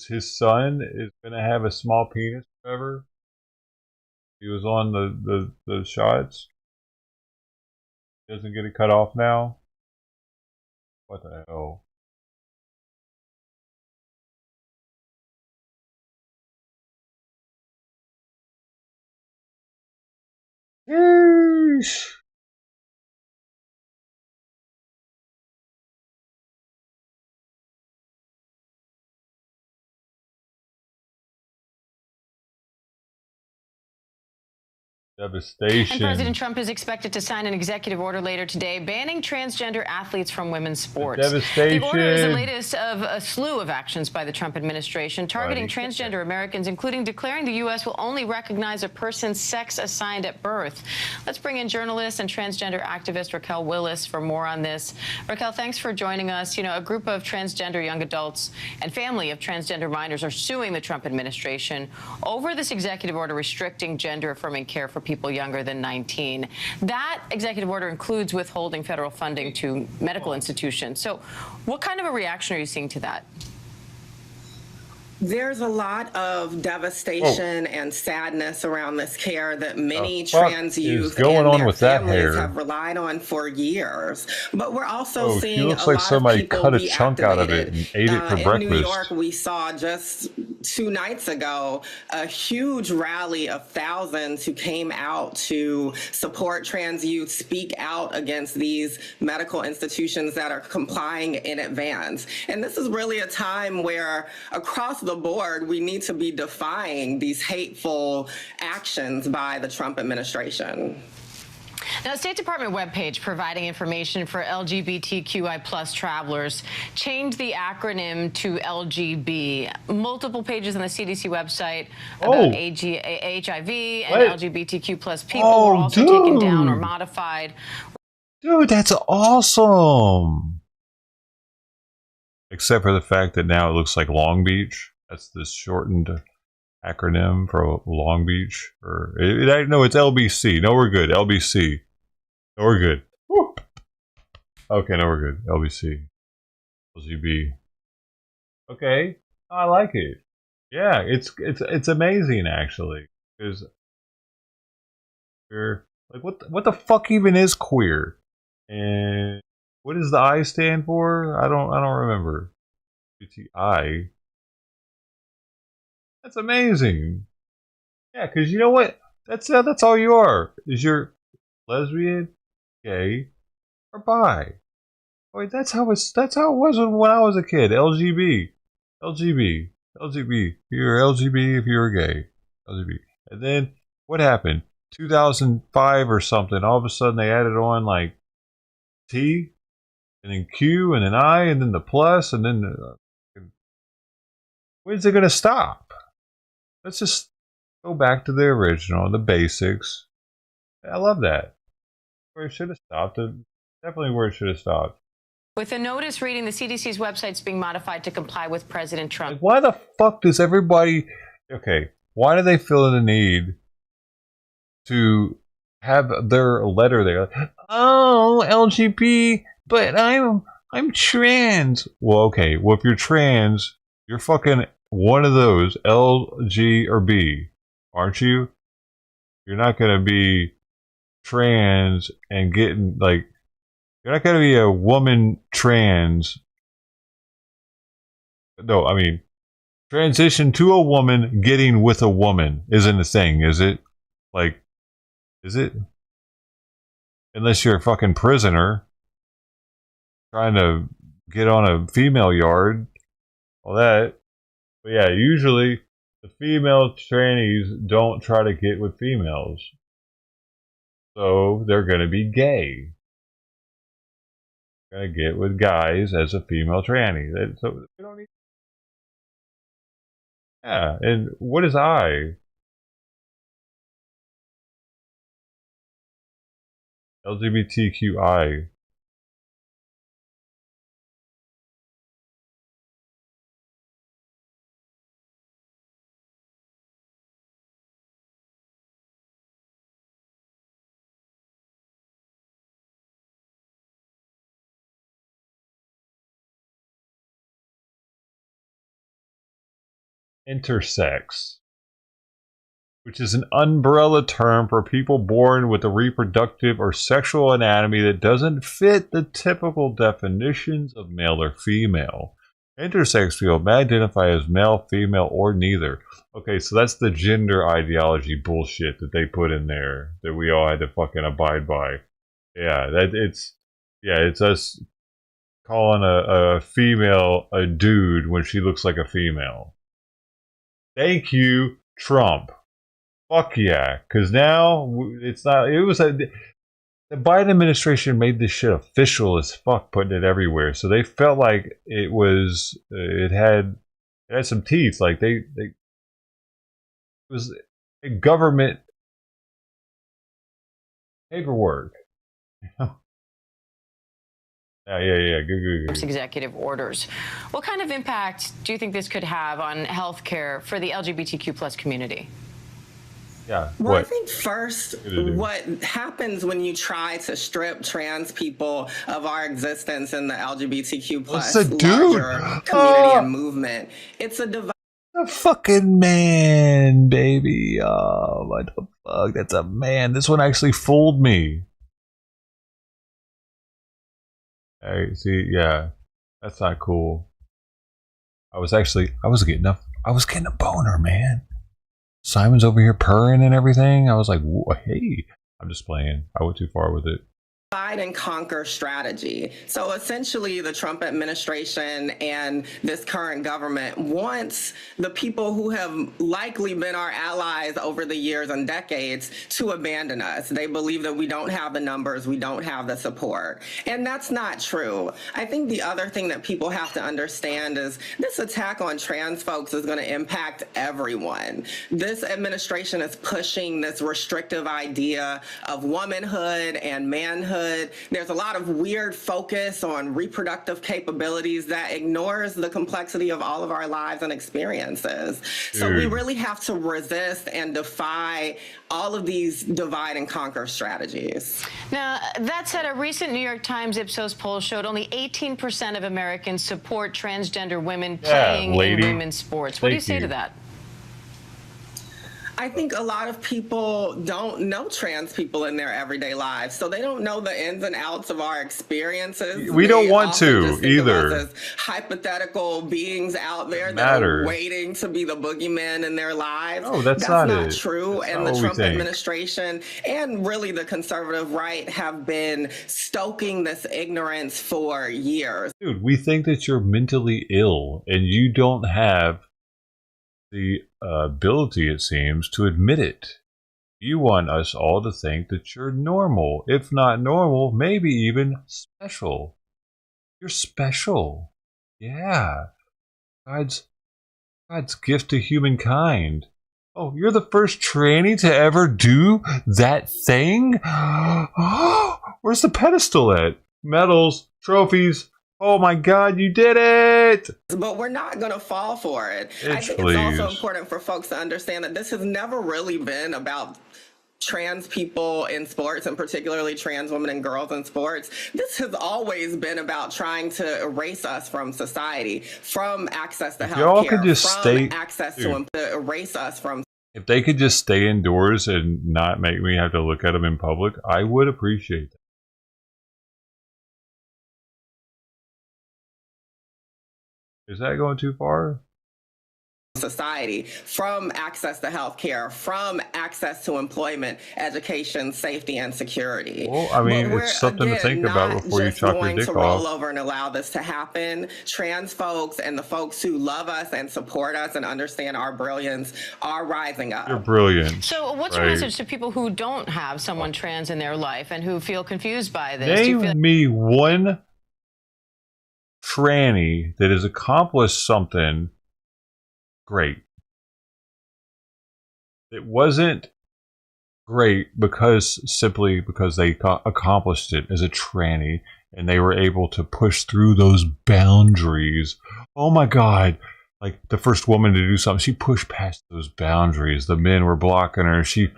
his son is gonna have a small penis forever? He was on the shots. He doesn't get it cut off now. What the hell? Yeesh. Devastation. And President Trump is expected to sign an executive order later today banning transgender athletes from women's sports. Devastation. The order is the latest of a slew of actions by the Trump administration targeting transgender Americans, including declaring the U.S. will only recognize a person's sex assigned at birth. Let's bring in journalist and transgender activist Raquel Willis for more on this. Raquel, thanks for joining us. You know, a group of transgender young adults and family of transgender minors are suing the Trump administration over this executive order restricting gender-affirming care for people younger than 19. That executive order includes withholding federal funding to medical institutions. So what kind of a reaction are you seeing to that? There's a lot of devastation and sadness around this care that many trans youth and their families have relied on for years. But we're also seeing a lot of people cut a chunk out of it and ate it for breakfast. In New York, we saw just 2 nights ago a huge rally of thousands who came out to support trans youth, speak out against these medical institutions that are complying in advance. And this is really a time where across the board, we need to be defying these hateful actions by the Trump administration. Now, the State Department webpage providing information for LGBTQI+ travelers changed the acronym to LGB. Multiple pages on the CDC website about HIV and LGBTQ+ people were also taken down or modified. Dude, that's awesome. Except for the fact that now it looks like Long Beach. That's the shortened acronym for Long Beach. No, it's LBC. No, we're good. LBC. No, we're good. Woo. Okay, no, we're good. LBC. LGB. Okay, I like it. Yeah, it's amazing actually, because we're like, what the fuck even is queer, and what does the I stand for? I don't remember. BTI. That's amazing. Yeah, because you know what? That's all you are. Is you're lesbian, gay, or bi. Wait, that's how it was when I was a kid. LGB. You're LGB if you're gay. LGB. And then what happened? 2005 or something. All of a sudden they added on like T, and then Q, and then I, and then the plus, and then when's it gonna stop? Let's just go back to the original, the basics. I love that. Where it should have stopped. Definitely where it should have stopped. With a notice reading the CDC's website's being modified to comply with President Trump. Like, why the fuck does everybody... Okay, why do they feel the need to have their letter there? Oh, LGBT, but I'm trans. Well, okay. Well, if you're trans, you're fucking one of those, L, G, or B, aren't you? You're not going to be trans and getting, like, you're not going to be a woman trans. No, I mean, transition to a woman getting with a woman isn't a thing, is it? Like, is it? Unless you're a fucking prisoner trying to get on a female yard, all that. But yeah, usually the female trannies don't try to get with females. So they're going to be gay. They're going to get with guys as a female tranny. So we don't need. Yeah, and what is I? LGBTQI. Intersex, which is an umbrella term for people born with a reproductive or sexual anatomy that doesn't fit the typical definitions of male or female. Intersex people may identify as male, female, or neither. Okay, so that's the gender ideology bullshit that they put in there that we all had to fucking abide by. Yeah, it's us calling a female a dude when she looks like a female. Thank you, Trump. Fuck yeah, because now it's not. It was the Biden administration made this shit official as fuck, putting it everywhere. So they felt like it was. It had some teeth. Like it was a government paperwork. Yeah. Good. Executive orders. What kind of impact do you think this could have on healthcare for the LGBTQ plus community? Yeah. Well, I think first, what happens when you try to strip trans people of our existence in the LGBTQ plus larger community and movement? It's a divide. A fucking man, baby. Oh, what the fuck? That's a man. This one actually fooled me. Hey, see, yeah, that's not cool. I was getting a boner, man. Simon's over here purring and everything. I was like, hey, I'm just playing. I went too far with it. Divide and conquer strategy. So essentially, the Trump administration and this current government wants the people who have likely been our allies over the years and decades to abandon us. They believe that we don't have the numbers, we don't have the support. And that's not true. I think the other thing that people have to understand is this attack on trans folks is going to impact everyone. This administration is pushing this restrictive idea of womanhood and manhood. There's a lot of weird focus on reproductive capabilities that ignores the complexity of all of our lives and experiences. So we really have to resist and defy all of these divide and conquer strategies. Now, that said, a recent New York Times Ipsos poll showed only 18% of Americans support transgender women playing in women's sports. What do you say to that? I think a lot of people don't know trans people in their everyday lives, so they don't know the ins and outs of our experiences. We don't want to either. As hypothetical beings out there that are waiting to be the boogeyman in their lives. Oh, that's not true. And the Trump administration and really the conservative right have been stoking this ignorance for years. Dude, we think that you're mentally ill and you don't have the ability, it seems, to admit it. You want us all to think that you're normal. If not normal, maybe even special. You're special. Yeah. God's gift to humankind. Oh, you're the first tranny to ever do that thing? Where's the pedestal at? Medals, trophies. Oh my God, you did it! But we're not going to fall for it. I think it's also important for folks to understand that this has never really been about trans people in sports, and particularly trans women and girls in sports. This has always been about trying to erase us from society, from access to health care, from access to erase us from. If they could just stay indoors and not make me have to look at them in public, I would appreciate that. Is that going too far? Society, from access to health care, from access to employment, education, safety, and security. Well, I mean, it's something to think about before you chop your dick off. Roll over and allow this to happen. Trans folks and the folks who love us and support us and understand our brilliance are rising up. You're brilliant. So what's your message to people who don't have someone trans in their life and who feel confused by this? Name me one tranny that has accomplished something great. It wasn't great simply because they accomplished it as a tranny and they were able to push through those boundaries. Oh my God. Like the first woman to do something, she pushed past those boundaries. The men were blocking her. She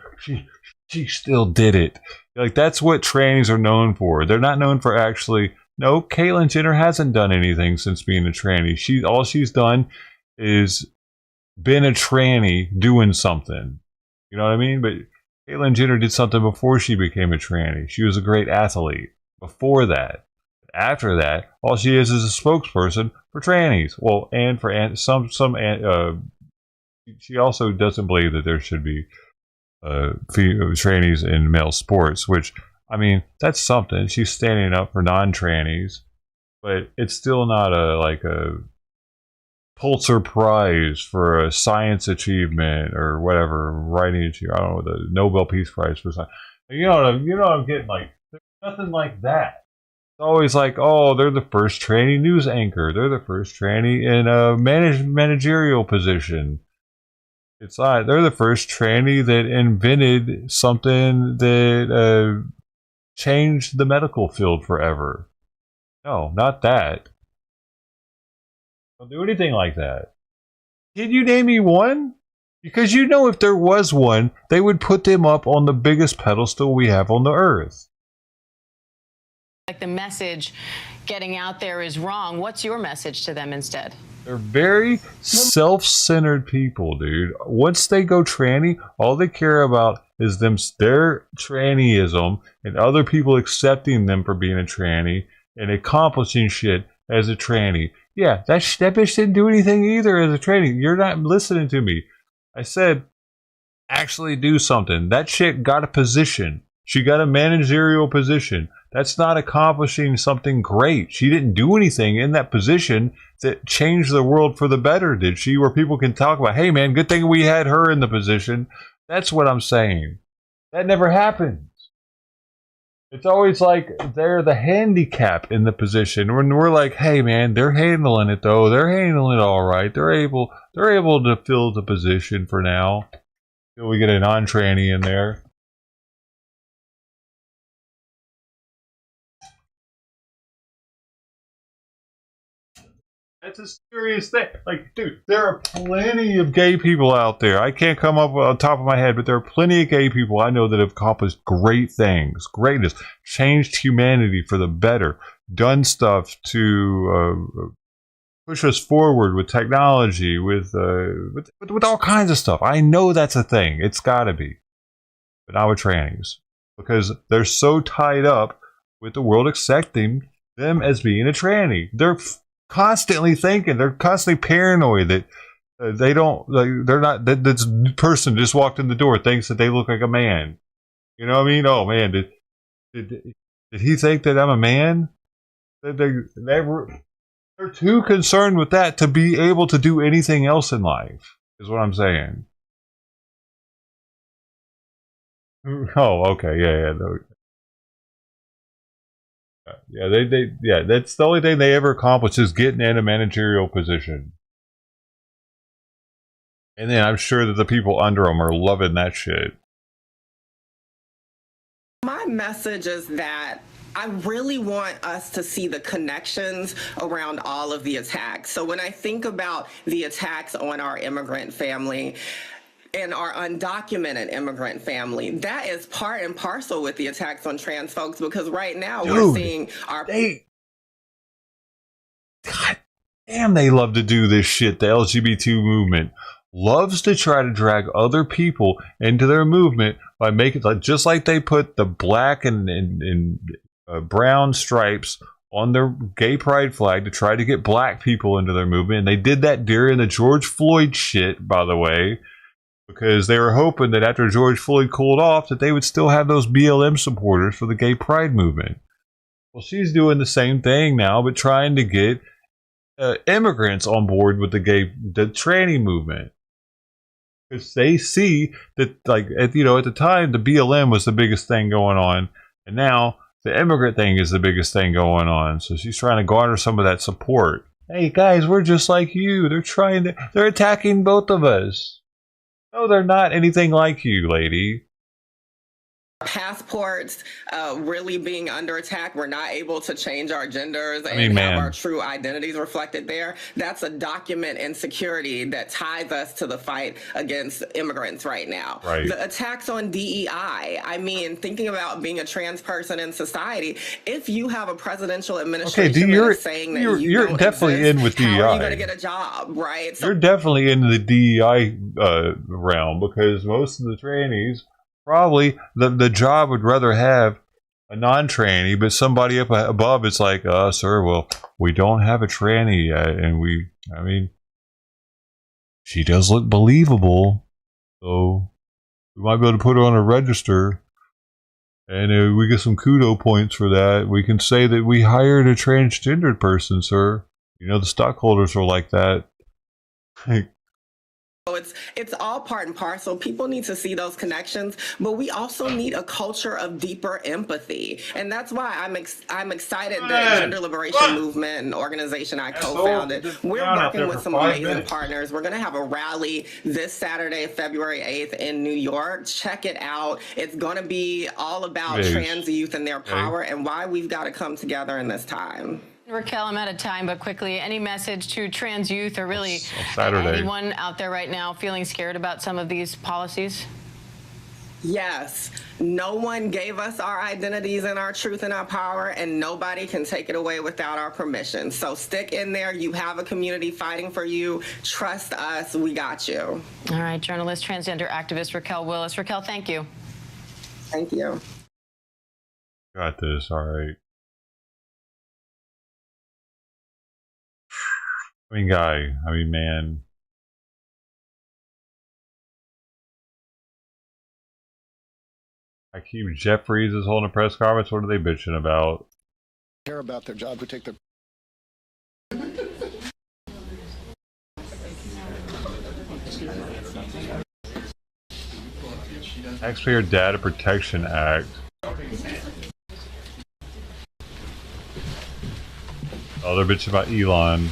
still did it. Like that's what trannies are known for. They're not known for actually. No, Caitlyn Jenner hasn't done anything since being a tranny. All she's done is been a tranny doing something. You know what I mean? But Caitlyn Jenner did something before she became a tranny. She was a great athlete before that. After that, all she is a spokesperson for trannies. Well, and for she also doesn't believe that there should be trannies in male sports, which, I mean, that's something. She's standing up for non-trannies, but it's still not a Pulitzer Prize for a science achievement or whatever, writing achievement. I don't know, the Nobel Peace Prize for science. You know what I'm getting, like, there's nothing like that. It's always like, oh, they're the first tranny news anchor. They're the first tranny in a managerial position. It's not. They're the first tranny that invented something that changed the medical field forever. No, not that. Don't do anything like that. Can you name me one? Because you know if there was one, they would put them up on the biggest pedestal we have on the earth. Like the message getting out there is wrong. What's your message to them instead? They're very self-centered people, dude. Once they go tranny, all they care about is their trannyism and other people accepting them for being a tranny and accomplishing shit as a tranny. Yeah, that bitch didn't do anything either as a tranny. You're not listening to me. I said, actually do something. That chick got a position. She got a managerial position. That's not accomplishing something great. She didn't do anything in that position that changed the world for the better, did she? Where people can talk about, hey man, good thing we had her in the position. That's what I'm saying. That never happens. It's always like they're the handicap in the position. When we're like, hey man, they're handling it though. They're handling it all right. They're able to fill the position for now. Till we get a non-tranny in there. That's a serious thing. Like, dude, there are plenty of gay people out there. I can't come up on top of my head, but there are plenty of gay people I know that have accomplished great things, greatness, changed humanity for the better, done stuff to push us forward with technology, with all kinds of stuff. I know that's a thing. It's got to be. But not with trannies. Because they're so tied up with the world accepting them as being a tranny. They're constantly thinking, they're constantly paranoid that they're not, that this person just walked in the door thinks that they look like a man. You know what I mean? Oh man, did he think that I'm a man? They're too concerned with that to be able to do anything else in life, is what I'm saying. Oh, okay, yeah. Yeah, that's the only thing they ever accomplished is getting in a managerial position. And then I'm sure that the people under them are loving that shit. My message is that I really want us to see the connections around all of the attacks. So when I think about the attacks on our immigrant family, and our undocumented immigrant family, that is part and parcel with the attacks on trans folks, because right now we're seeing our... God damn, they love to do this shit. The LGBT movement loves to try to drag other people into their movement by making, just like they put the black and brown stripes on their gay pride flag to try to get black people into their movement. And they did that during the George Floyd shit, by the way, because they were hoping that after George Floyd cooled off that they would still have those BLM supporters for the gay pride movement. Well, she's doing the same thing now, but trying to get immigrants on board with the tranny movement. Because they see that, like, at the time, the BLM was the biggest thing going on, and now the immigrant thing is the biggest thing going on. So she's trying to garner some of that support. Hey guys, we're just like you. They're attacking both of us. No, they're not anything like you, lady. passports really being under attack. We're not able to change our genders and have our true identities reflected there. That's a document insecurity that ties us to the fight against immigrants right now. Right. The attacks on DEI. I mean, thinking about being a trans person in society, if you have a presidential administration that is saying that you're definitely in with DEI. How are you going to get a job, right? So you're definitely in the DEI realm, because most of the trannies probably the job would rather have a non-tranny, but somebody up above, it's like, sir, well, we don't have a tranny yet, and I mean, she does look believable, so we might be able to put her on a register, and we get some kudo points for that. We can say that we hired a transgendered person, sir. You know, the stockholders are like that. It's all part and parcel. People need to see those connections, but we also need a culture of deeper empathy, and that's why I'm excited that Gender Liberation Movement, an organization I co-founded, we're working with some amazing partners. We're going to have a rally this Saturday, February 8th in New York. Check it out. It's going to be all about trans youth and their power and why we've got to come together in this time. Raquel, I'm out of time, but quickly, any message to trans youth or really anyone out there right now feeling scared about some of these policies? Yes. No one gave us our identities and our truth and our power, and nobody can take it away without our permission. So stick in there. You have a community fighting for you. Trust us. We got you. All right. Journalist, transgender activist Raquel Willis. Raquel, thank you. Thank you. Got this. All right. I mean, man. Hakeem Jeffries is holding a press conference. What are they bitching about? Care about their job, who take their. Taxpayer Data Protection Act. Oh, they're bitching about Elon.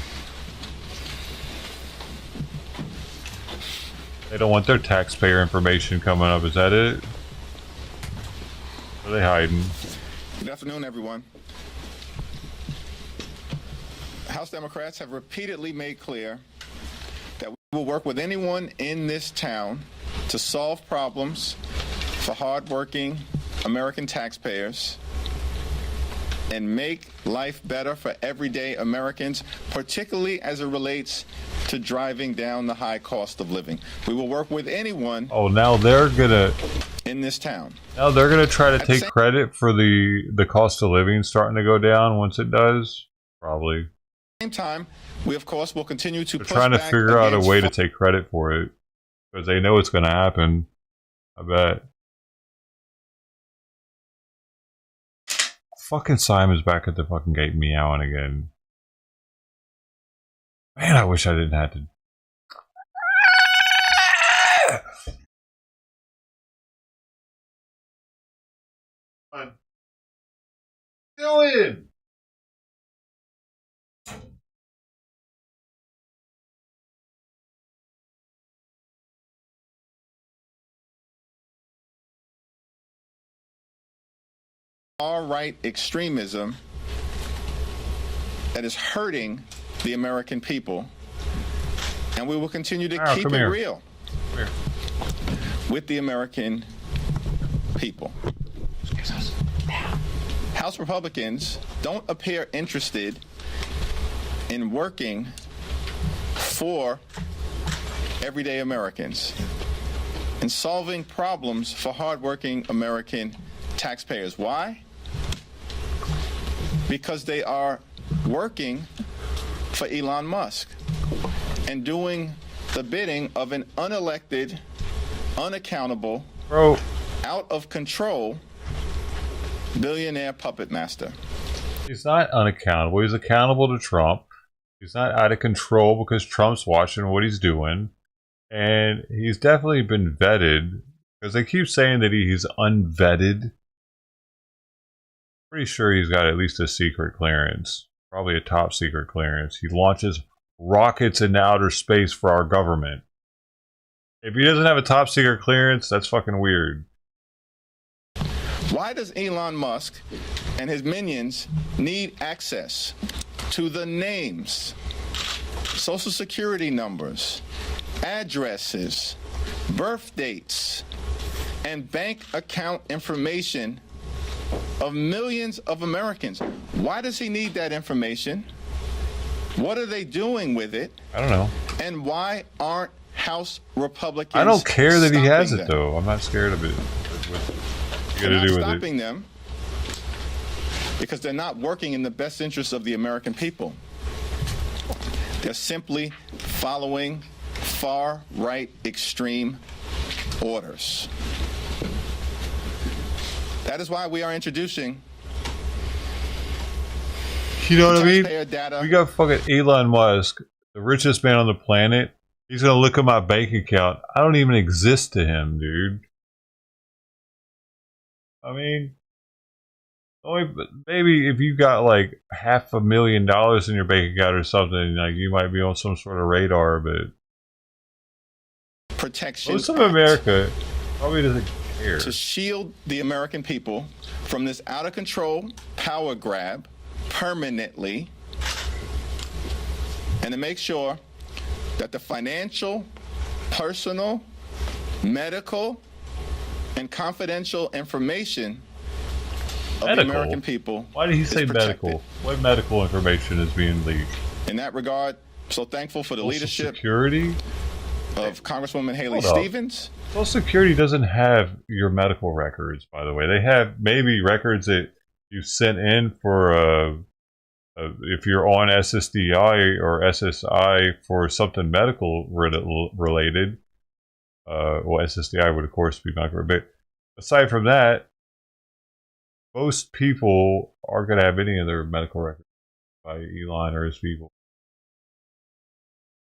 They don't want their taxpayer information coming up. Is that it? What are they hiding? Good afternoon, everyone. House Democrats have repeatedly made clear that we will work with anyone in this town to solve problems for hardworking American taxpayers and make life better for everyday Americans, particularly as it relates to driving down the high cost of living. We will work with anyone. Oh, now they're gonna in this town. Now they're gonna try to take credit for the cost of living starting to go down once it does. Probably. At the same time, we of course will continue to. They're trying to figure out a way to take credit for it because they know it's going to happen. I bet. Fucking Simon's back at the fucking gate meowing again. Man, I wish I didn't have to. What doing? Far-right extremism that is hurting the American people, and we will continue to keep it real with the American people. House Republicans don't appear interested in working for everyday Americans and solving problems for hardworking American taxpayers. Why? Because they are working for Elon Musk and doing the bidding of an unelected, unaccountable, out of control billionaire puppet master. He's not unaccountable. He's accountable to Trump. He's not out of control because Trump's watching what he's doing. And he's definitely been vetted because they keep saying that he's unvetted. Pretty sure he's got at least a secret clearance, probably a top secret clearance. He launches rockets into outer space for our government. If he doesn't have a top secret clearance, that's fucking weird. Why does Elon Musk and his minions need access to the names, social security numbers, addresses, birth dates, and bank account information of millions of Americans? Why does he need that information? What are they doing with it? I don't know. And why aren't House Republicans? I don't care that he has it them? though. I'm not scared of it. What you gotta do with stopping it? them because they're not working in the best interests of the American people. They're simply following far-right extreme orders. That is why we are introducing, You know what I mean? taxpayer data. We got fucking Elon Musk, the richest man on the planet. He's gonna look at my bank account. I don't even exist to him, dude. I mean, maybe if you got like $500,000 in your bank account or something, like you might be on some sort of radar, but Protection most of Act America probably doesn't care. to shield the American people from this out-of-control power grab permanently, and to make sure that the financial, personal, medical, and confidential information of the American people. Why did he say is protected. medical? What medical information is being leaked? In that regard, so thankful for the Social leadership Security of Congresswoman Haley Hold up. Stevens. Social Security doesn't have your medical records, by the way. They have maybe records that you sent in for if you're on SSDI or SSI for something medical related. Well, SSDI would of course be medical, but aside from that, most people aren't going to have any of their medical records by Elon or his people.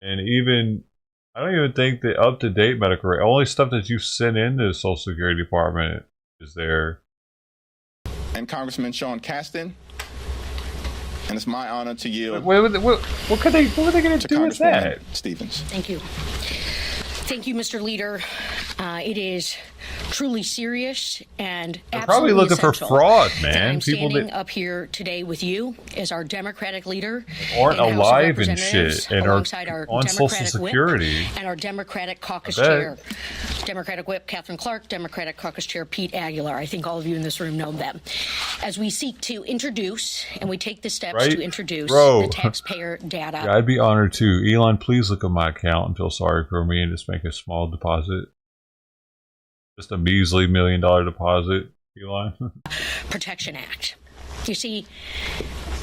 And even, I don't even think the up-to-date medical record, only stuff that you sent into the Social Security Department is there. And Congressman Sean Casten. And it's my honor to yield. What are they going to do with that? Stevens. Thank you. Thank you, Mr. Leader. It is truly serious and They're probably looking for fraud, man. I'm People standing that up here today with you as our Democratic leader aren't in the House of alive and Representatives, shit and are alongside our on Social Democratic whip Security. and our Democratic caucus I bet. chair, Democratic whip Catherine Clark, Democratic caucus chair Pete Aguilar. I think all of you in this room know them. As we seek to introduce and we take the steps Right? to introduce Bro. the taxpayer data. Yeah, I'd be honored too. Elon, please look at my account and feel sorry for me and just make a small deposit. Just a measly $1 million deposit, Elon. Protection Act. You see,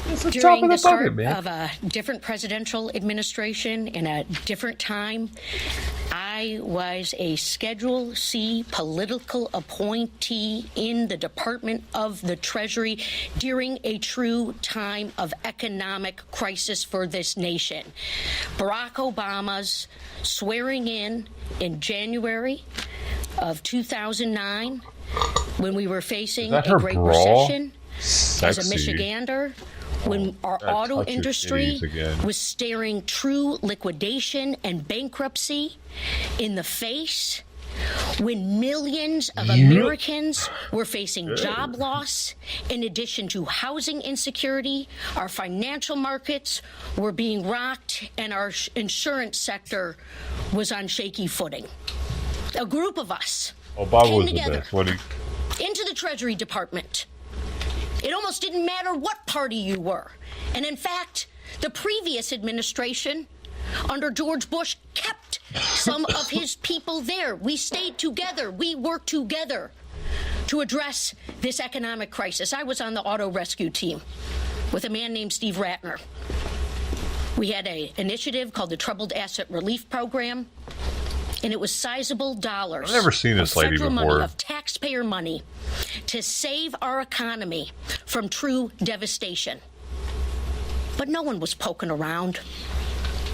the top during of the the start bucket, man. of a different presidential administration in a different time, I was a Schedule C political appointee in the Department of the Treasury during a true time of economic crisis for this nation. Barack Obama's swearing in January of 2009, when we were facing that a her great bra? recession, as a Sexy. Michigander, when our God, auto touch your industry titties again. was staring true liquidation and bankruptcy in the face, when millions of Americans were facing job loss, in addition to housing insecurity, our financial markets were being rocked, and our insurance sector was on shaky footing. A group of us Obama came was the together best. What into the Treasury Department. It almost didn't matter what party you were. And in fact, the previous administration under George Bush kept some of his people there. We stayed together. We worked together to address this economic crisis. I was on the auto rescue team with a man named Steve Ratner. We had an initiative called the Troubled Asset Relief Program, and it was sizable dollars. I've never seen this of lady federal before. money, of taxpayer money, to save our economy from true devastation. But no one was poking around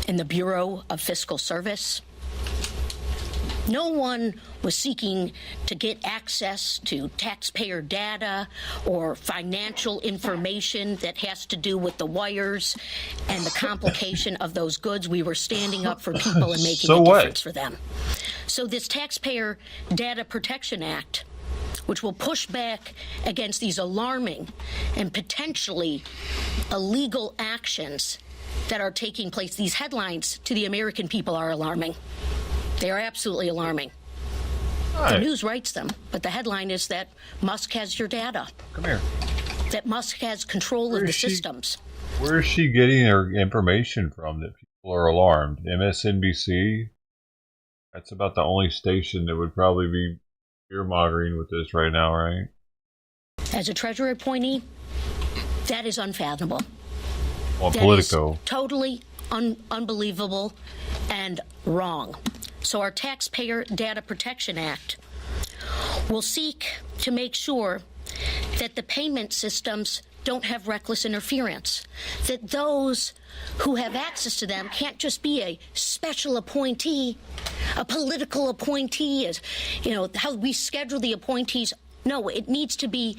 in the Bureau of Fiscal Service. No one was seeking to get access to taxpayer data or financial information that has to do with the wires and the complication of those goods. We were standing up for people and making So a what? difference for them. So this Taxpayer Data Protection Act which will push back against these alarming and potentially illegal actions that are taking place. These headlines to the American people are alarming. They are absolutely alarming. The news writes them, but the headline is that Musk has your data. Come here. That Musk has control of the systems. Where is she getting her information from that people are alarmed? MSNBC? That's about the only station that would probably be fear-mongering with this right now, right? As a Treasury appointee, that is unfathomable. Well, that Politico. is totally unbelievable and wrong. So our Taxpayer Data Protection Act will seek to make sure that the payment systems don't have reckless interference, that those who have access to them can't just be a special appointee, a political appointee, as you know, how we schedule the appointees. No, it needs to be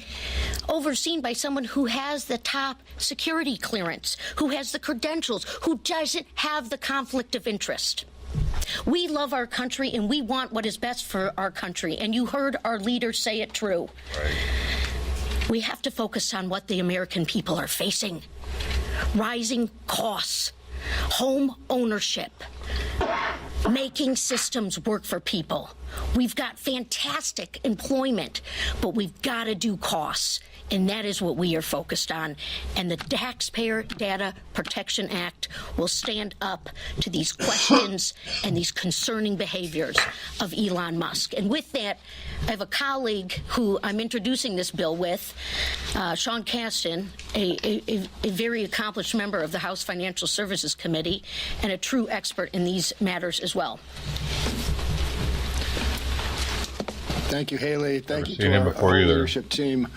overseen by someone who has the top security clearance, who has the credentials, who doesn't have the conflict of interest. We love our country and we want what is best for our country, and you heard our leader say it true. Right. We have to focus on what the American people are facing. Rising costs, home ownership, making systems work for people. We've got fantastic employment, but we've got to do costs. And that is what we are focused on. And the Taxpayer Data Protection Act will stand up to these questions and these concerning behaviors of Elon Musk. And with that, I have a colleague who I'm introducing this bill with, Sean Casten, a very accomplished member of the House Financial Services Committee and a true expert in these matters as well. Thank you, Haley. Thank you to our leadership team.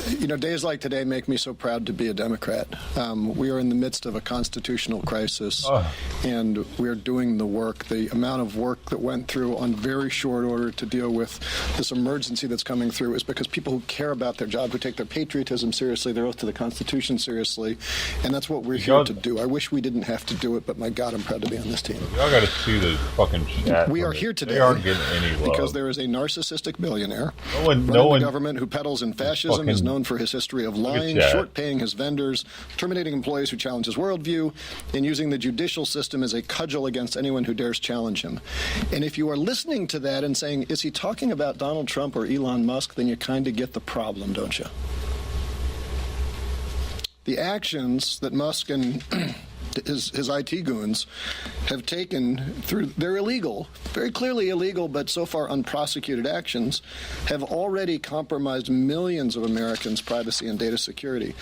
You know, days like today make me so proud to be a Democrat. We are in the midst of a constitutional crisis, and we are doing the work. The amount of work that went through on very short order to deal with this emergency that's coming through is because people who care about their job, who take their patriotism seriously, their oath to the Constitution seriously, and that's what we're here to do. I wish we didn't have to do it, but my God, I'm proud to be on this team. Y'all got to see the fucking chat. We are here today. They aren't getting any love. Because there is a narcissistic billionaire running the government who peddles in fascism, is known for his history of lying, short-paying his vendors, terminating employees who challenge his worldview, and using the judicial system as a cudgel against anyone who dares challenge him. And if you are listening to that and saying, is he talking about Donald Trump or Elon Musk, then you kind of get the problem, don't you? The actions that Musk and his IT goons have taken through their illegal, very clearly illegal, but so far unprosecuted actions have already compromised millions of Americans' privacy and data security.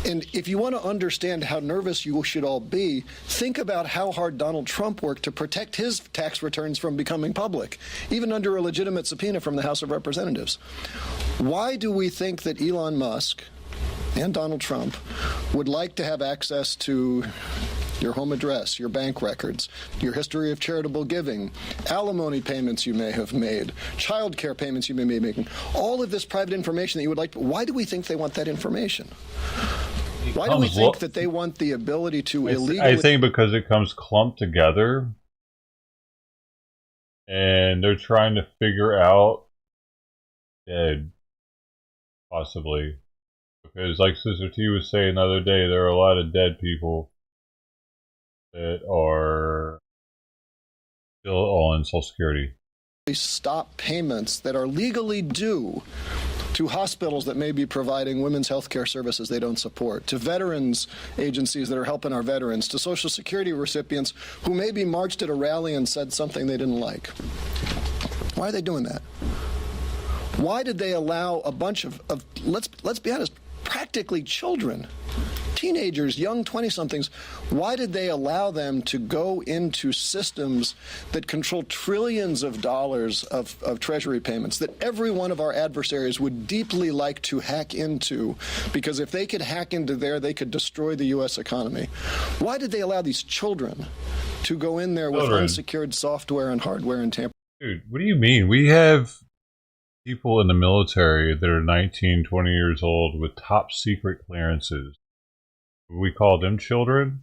And if you want to understand how nervous you should all be, think about how hard Donald Trump worked to protect his tax returns from becoming public, even under a legitimate subpoena from the House of Representatives. Why do we think that Elon Musk and Donald Trump would like to have access to your home address, your bank records, your history of charitable giving, alimony payments you may have made, child care payments you may be making, all of this private information that you would like? Why do we think they want that information? Why do we think that they want the ability to illegally... I think because it comes clumped together and they're trying to figure out possibly. Because like Sister T was saying the other day, there are a lot of dead people that are still on Social Security. Stop payments that are legally due to hospitals that may be providing women's health care services they don't support, to veterans agencies that are helping our veterans, to Social Security recipients who maybe marched at a rally and said something they didn't like. Why are they doing that? Why did they allow a bunch of let's be honest, practically children, teenagers, young 20-somethings, why did they allow them to go into systems that control trillions of dollars of Treasury payments that every one of our adversaries would deeply like to hack into? Because if they could hack into there, they could destroy the U.S. economy. Why did they allow these children to go in there with unsecured software and hardware and tamper? Dude, what do you mean? We have people in the military that are 19, 20 years old with top secret clearances. We call them children.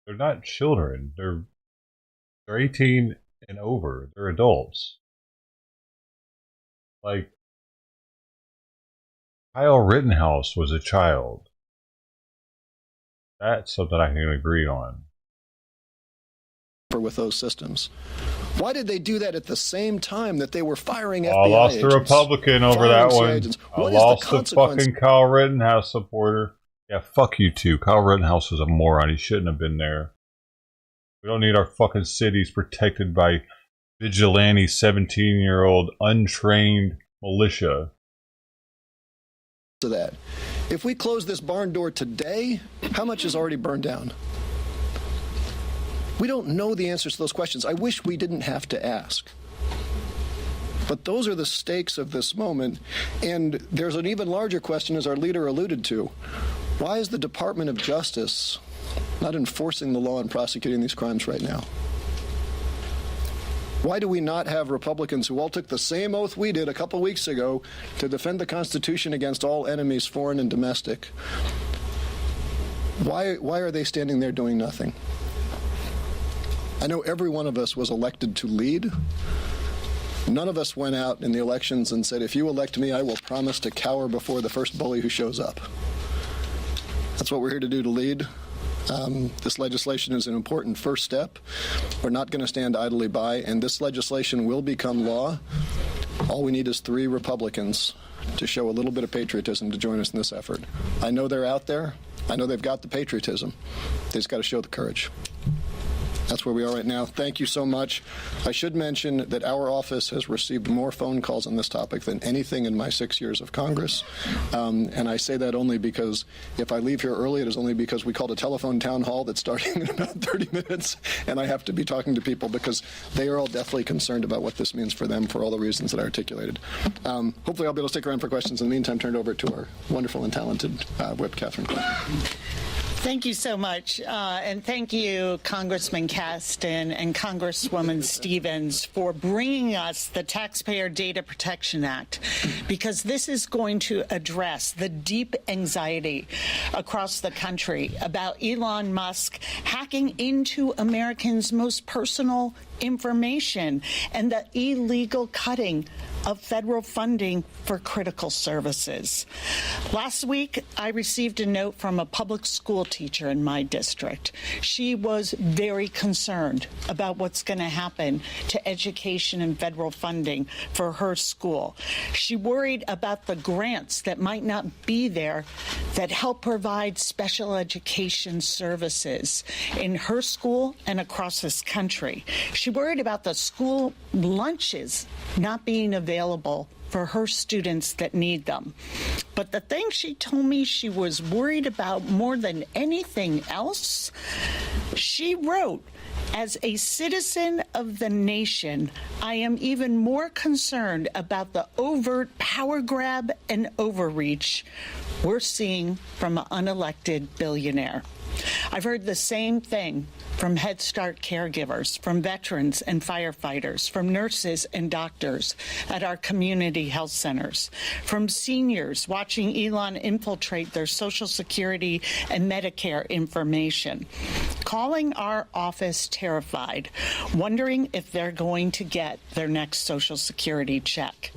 They're not children. They're 18 and over. They're adults. Like, Kyle Rittenhouse was a child. That's something I can agree on. With those systems. Why did they do that at the same time that they were firing FBI I lost agents, the Republican over that one. I lost the fucking Kyle Rittenhouse supporter. Yeah, fuck you too. Kyle Rittenhouse was a moron. He shouldn't have been there. We don't need our fucking cities protected by vigilante 17-year-old untrained militia. To that. If we close this barn door today, how much is already burned down? We don't know the answers to those questions. I wish we didn't have to ask. But those are the stakes of this moment. And there's an even larger question, as our leader alluded to. Why is the Department of Justice not enforcing the law and prosecuting these crimes right now? Why do we not have Republicans who all took the same oath we did a couple weeks ago to defend the Constitution against all enemies, foreign and domestic? Why are they standing there doing nothing? I know every one of us was elected to lead. None of us went out in the elections and said, if you elect me, I will promise to cower before the first bully who shows up. That's what we're here to do, to lead. This legislation is an important first step. We're not going to stand idly by, and this legislation will become law. All we need is 3 Republicans to show a little bit of patriotism to join us in this effort. I know they're out there. I know they've got the patriotism. They just got to show the courage. That's where we are right now. Thank you so much. I should mention that our office has received more phone calls on this topic than anything in my 6 years of Congress. And I say that only because if I leave here early, it is only because we called a telephone town hall that's starting in about 30 minutes, and I have to be talking to people because they are all deathly concerned about what this means for them for all the reasons that I articulated. Hopefully I'll be able to stick around for questions. In the meantime, turn it over to our wonderful and talented Whip, Catherine Clark. Thank you so much. And thank you, Congressman Caston and Congresswoman Stevens, for bringing us the Taxpayer Data Protection Act, because this is going to address the deep anxiety across the country about Elon Musk hacking into Americans' most personal information and the illegal cutting of federal funding for critical services. Last week, I received a note from a public school teacher in my district. She was very concerned about what's going to happen to education and federal funding for her school. She worried about the grants that might not be there that help provide special education services in her school and across this country. She worried about the school lunches not being available for her students that need them. But the thing she told me she was worried about more than anything else, she wrote, "As a citizen of the nation, I am even more concerned about the overt power grab and overreach we're seeing from an unelected billionaire." I've heard the same thing from Head Start caregivers, from veterans and firefighters, from nurses and doctors at our community health centers, from seniors watching Elon infiltrate their Social Security and Medicare information, calling our office terrified, wondering if they're going to get their next Social Security check.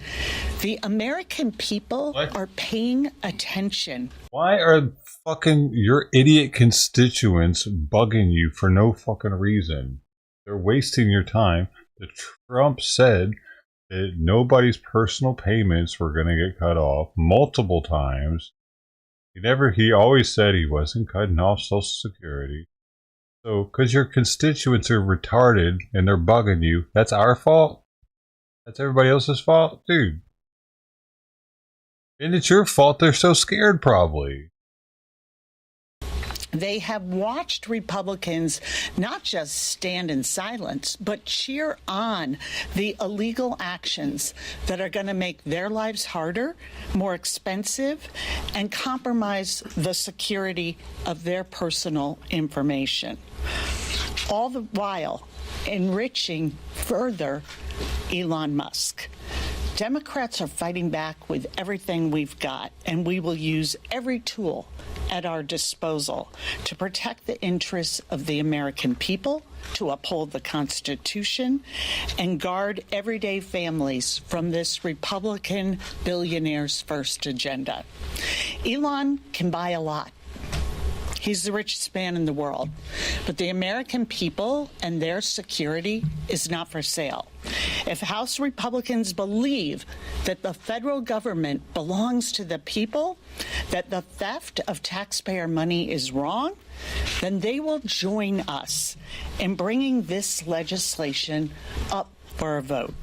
The American people are paying attention. Why are fucking your idiot constituents bugging you for no fucking reason? They're wasting your time. The Trump said that nobody's personal payments were going to get cut off multiple times. He always said he wasn't cutting off Social Security. So, because your constituents are retarded and they're bugging you, that's our fault? That's everybody else's fault? Dude. And it's your fault they're so scared, probably. They have watched Republicans not just stand in silence, but cheer on the illegal actions that are going to make their lives harder, more expensive, and compromise the security of their personal information. All the while enriching further Elon Musk. Democrats are fighting back with everything we've got, and we will use every tool at our disposal to protect the interests of the American people, to uphold the Constitution, and guard everyday families from this Republican billionaire's first agenda. Elon can buy a lot. He's the richest man in the world. But the American people and their security is not for sale. If House Republicans believe that the federal government belongs to the people, that the theft of taxpayer money is wrong, then they will join us in bringing this legislation up for a vote.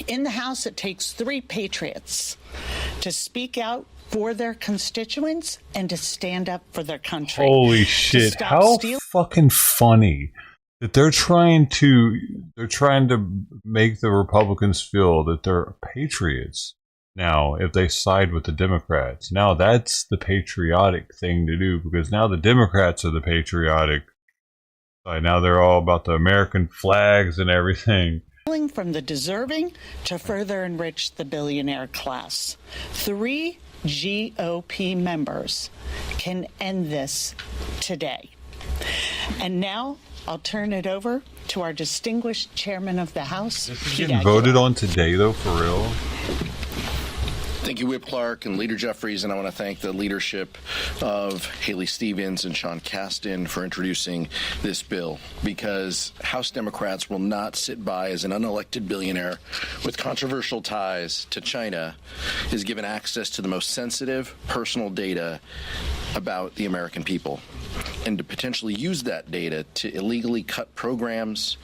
In the House, it takes 3 patriots to speak out for their constituents and to stand up for their country. Holy shit. How fucking funny that they're trying to make the Republicans feel that they're patriots now if they side with the Democrats. Now that's the patriotic thing to do, because now the Democrats are the patriotic side. Now they're all about the American flags and everything. From the deserving to further enrich the billionaire class. 3 GOP members can end this today. And now I'll turn it over to our distinguished chairman of the House. This is getting voted on today, though, for real? Thank you, Whip Clark and Leader Jeffries, and I want to thank the leadership of Haley Stevens and Sean Casten for introducing this bill, because House Democrats will not sit by as an unelected billionaire with controversial ties to China is given access to the most sensitive personal data about the American people, and to potentially use that data to illegally cut programs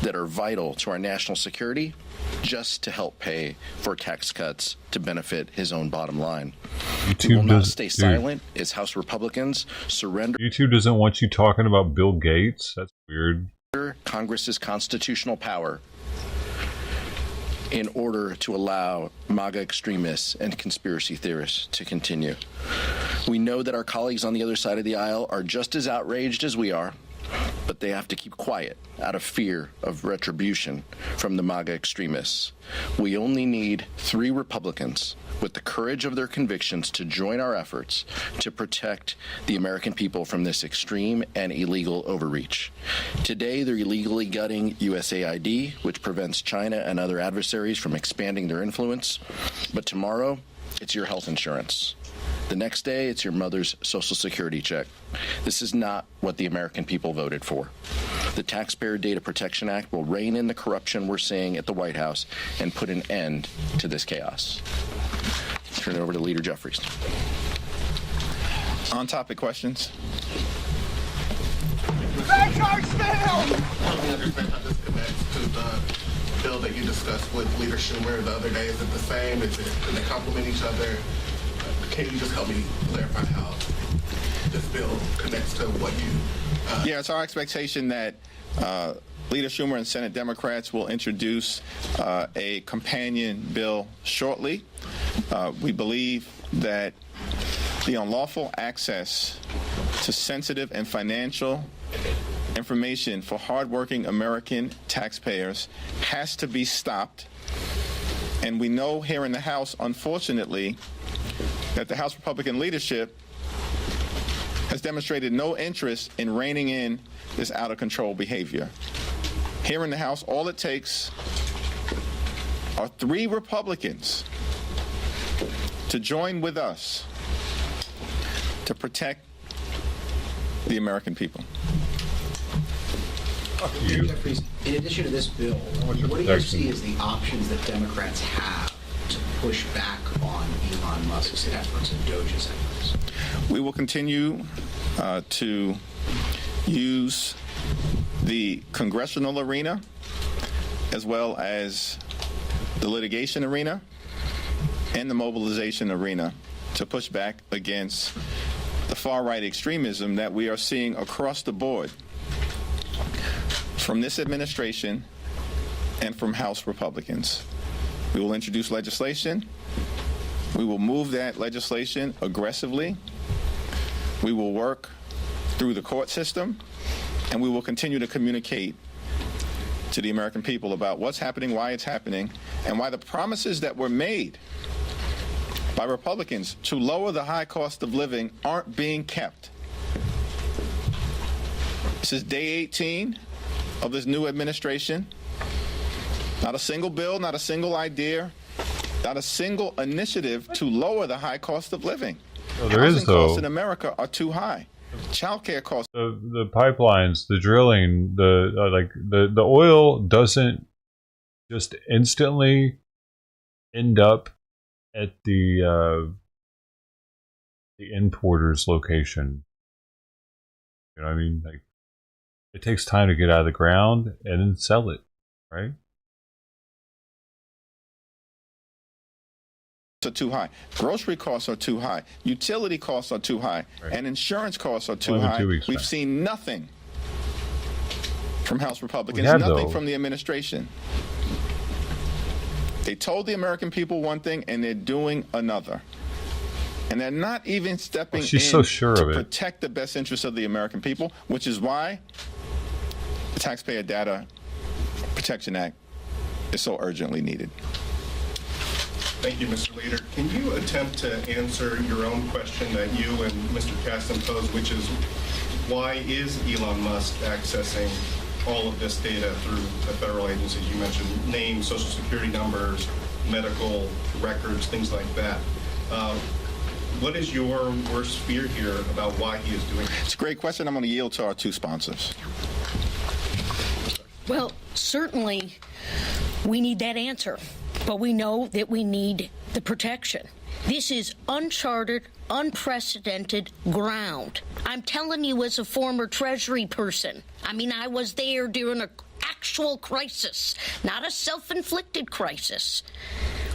that are vital to our national security just to help pay for tax cuts to benefit his own bottom line. YouTube we will not stay silent as House Republicans surrender. YouTube doesn't want you talking about Bill Gates. That's weird. Congress's constitutional power in order to allow MAGA extremists and conspiracy theorists to continue. We know that our colleagues on the other side of the aisle are just as outraged as we are, but they have to keep quiet out of fear of retribution from the MAGA extremists. We only need 3 Republicans with the courage of their convictions to join our efforts to protect the American people from this extreme and illegal overreach. Today, they're illegally gutting USAID, which prevents China and other adversaries from expanding their influence. But tomorrow, it's your health insurance. The next day, it's your mother's Social Security check. This is not what the American people voted for. The Taxpayer Data Protection Act will rein in the corruption we're seeing at the White House and put an end to this chaos. Turn it over to Leader Jeffries. On-topic questions. That charge failed! Help me understand how this connects to the bill that you discussed with Leader Schumer the other day. Is it the same? Do they complement each other? Can you just help me clarify how this bill connects to what you... Yeah, it's our expectation that Leader Schumer and Senate Democrats will introduce a companion bill shortly. We believe that the unlawful access to sensitive and financial information for hardworking American taxpayers has to be stopped. And we know here in the House, unfortunately, that the House Republican leadership has demonstrated no interest in reining in this out-of-control behavior. Here in the House, all it takes are 3 Republicans to join with us to protect the American people. Jeffries, in addition to this bill, what do you see as the options that Democrats have to push back on Elon Musk's efforts and Doge's efforts? We will continue to use the congressional arena as well as the litigation arena and the mobilization arena to push back against the far-right extremism that we are seeing across the board from this administration and from House Republicans. We will introduce legislation. We will move that legislation aggressively. We will work through the court system, and we will continue to communicate to the American people about what's happening, why it's happening, and why the promises that were made by Republicans to lower the high cost of living aren't being kept. This is day 18 of this new administration. Not a single bill, not a single idea, not a single initiative to lower the high cost of living. Well, there is, though. Costs in America are too high. Childcare costs. The pipelines, the drilling, the oil doesn't just instantly end up at the importer's location. You know what I mean? Like, it takes time to get out of the ground and then sell it, right? Are too high. Grocery costs are too high. Utility costs are too high. Right. And insurance costs are too high. We've seen nothing from House Republicans, nothing from the administration. They told the American people one thing and they're doing another. And they're not even stepping in to protect the best interests of the American people, which is why the Taxpayer Data Protection Act is so urgently needed. Thank you, Mr. Leader. Can you attempt to answer your own question that you and Mr. Kasten posed, which is why is Elon Musk accessing all of this data through the federal agencies? You mentioned names, social security numbers, medical records, things like that. What is your worst fear here about why he is doing it? It's a great question. I'm going to yield to our two sponsors. Well, certainly we need that answer, but we know that we need the protection. This is uncharted, unprecedented ground. I'm telling you as a former Treasury person. I mean, I was there during an actual crisis, not a self-inflicted crisis.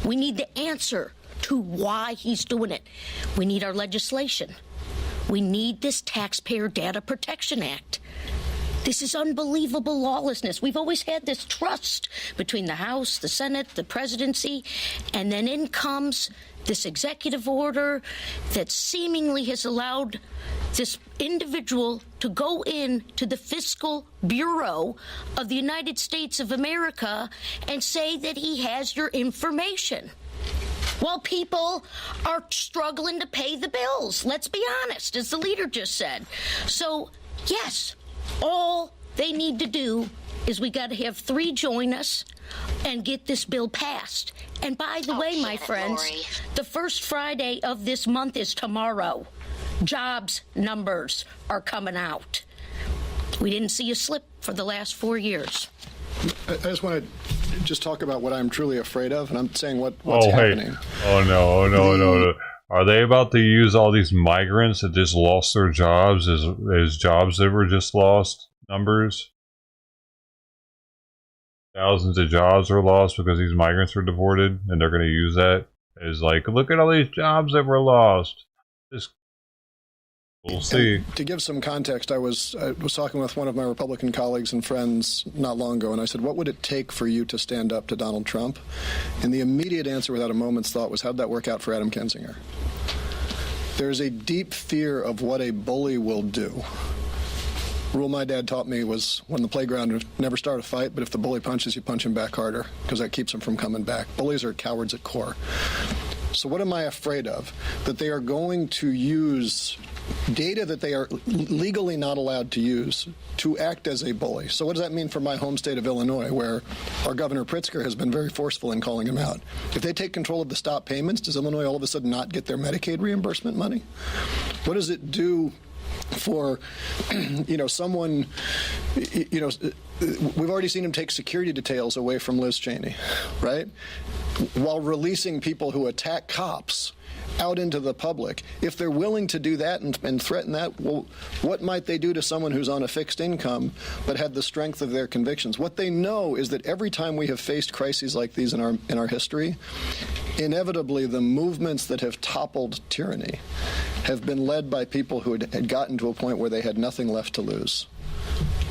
We need the answer to why he's doing it. We need our legislation. We need this Taxpayer Data Protection Act. This is unbelievable lawlessness. We've always had this trust between the House, the Senate, the presidency, and then in comes this executive order that seemingly has allowed this individual to go in to the Fiscal Bureau of the United States of America and say that he has your information. While people are struggling to pay the bills, let's be honest, as the leader just said. So, yes, all they need to do is we got to have 3 join us and get this bill passed. And by the way, my friends, the first Friday of this month is tomorrow. Jobs numbers are coming out. We didn't see a slip for the last 4 years. I just want to just talk about what I'm truly afraid of, and I'm saying what's happening. Oh, no. Are they about to use all these migrants that just lost their jobs as jobs that were just lost numbers? Thousands of jobs were lost because these migrants were deported, and they're going to use that as like, look at all these jobs that were lost. We'll see. And to give some context, I was talking with one of my Republican colleagues and friends not long ago, and I said, what would it take for you to stand up to Donald Trump? And the immediate answer without a moment's thought was, how'd that work out for Adam Kinzinger? There's a deep fear of what a bully will do. Rule my dad taught me was when the playground, never start a fight, but if the bully punches, you punch him back harder, because that keeps him from coming back. Bullies are cowards at core. So what am I afraid of? That they are going to use data that they are legally not allowed to use to act as a bully. So what does that mean for my home state of Illinois, where our Governor Pritzker has been very forceful in calling him out? If they take control of the stop payments, does Illinois all of a sudden not get their Medicaid reimbursement money? What does it do for, someone, we've already seen him take security details away from Liz Cheney, right? While releasing people who attack cops out into the public. If they're willing to do that and threaten that, well, what might they do to someone who's on a fixed income but had the strength of their convictions? What they know is that every time we have faced crises like these in our history, inevitably the movements that have toppled tyranny have been led by people who had gotten to a point where they had nothing left to lose.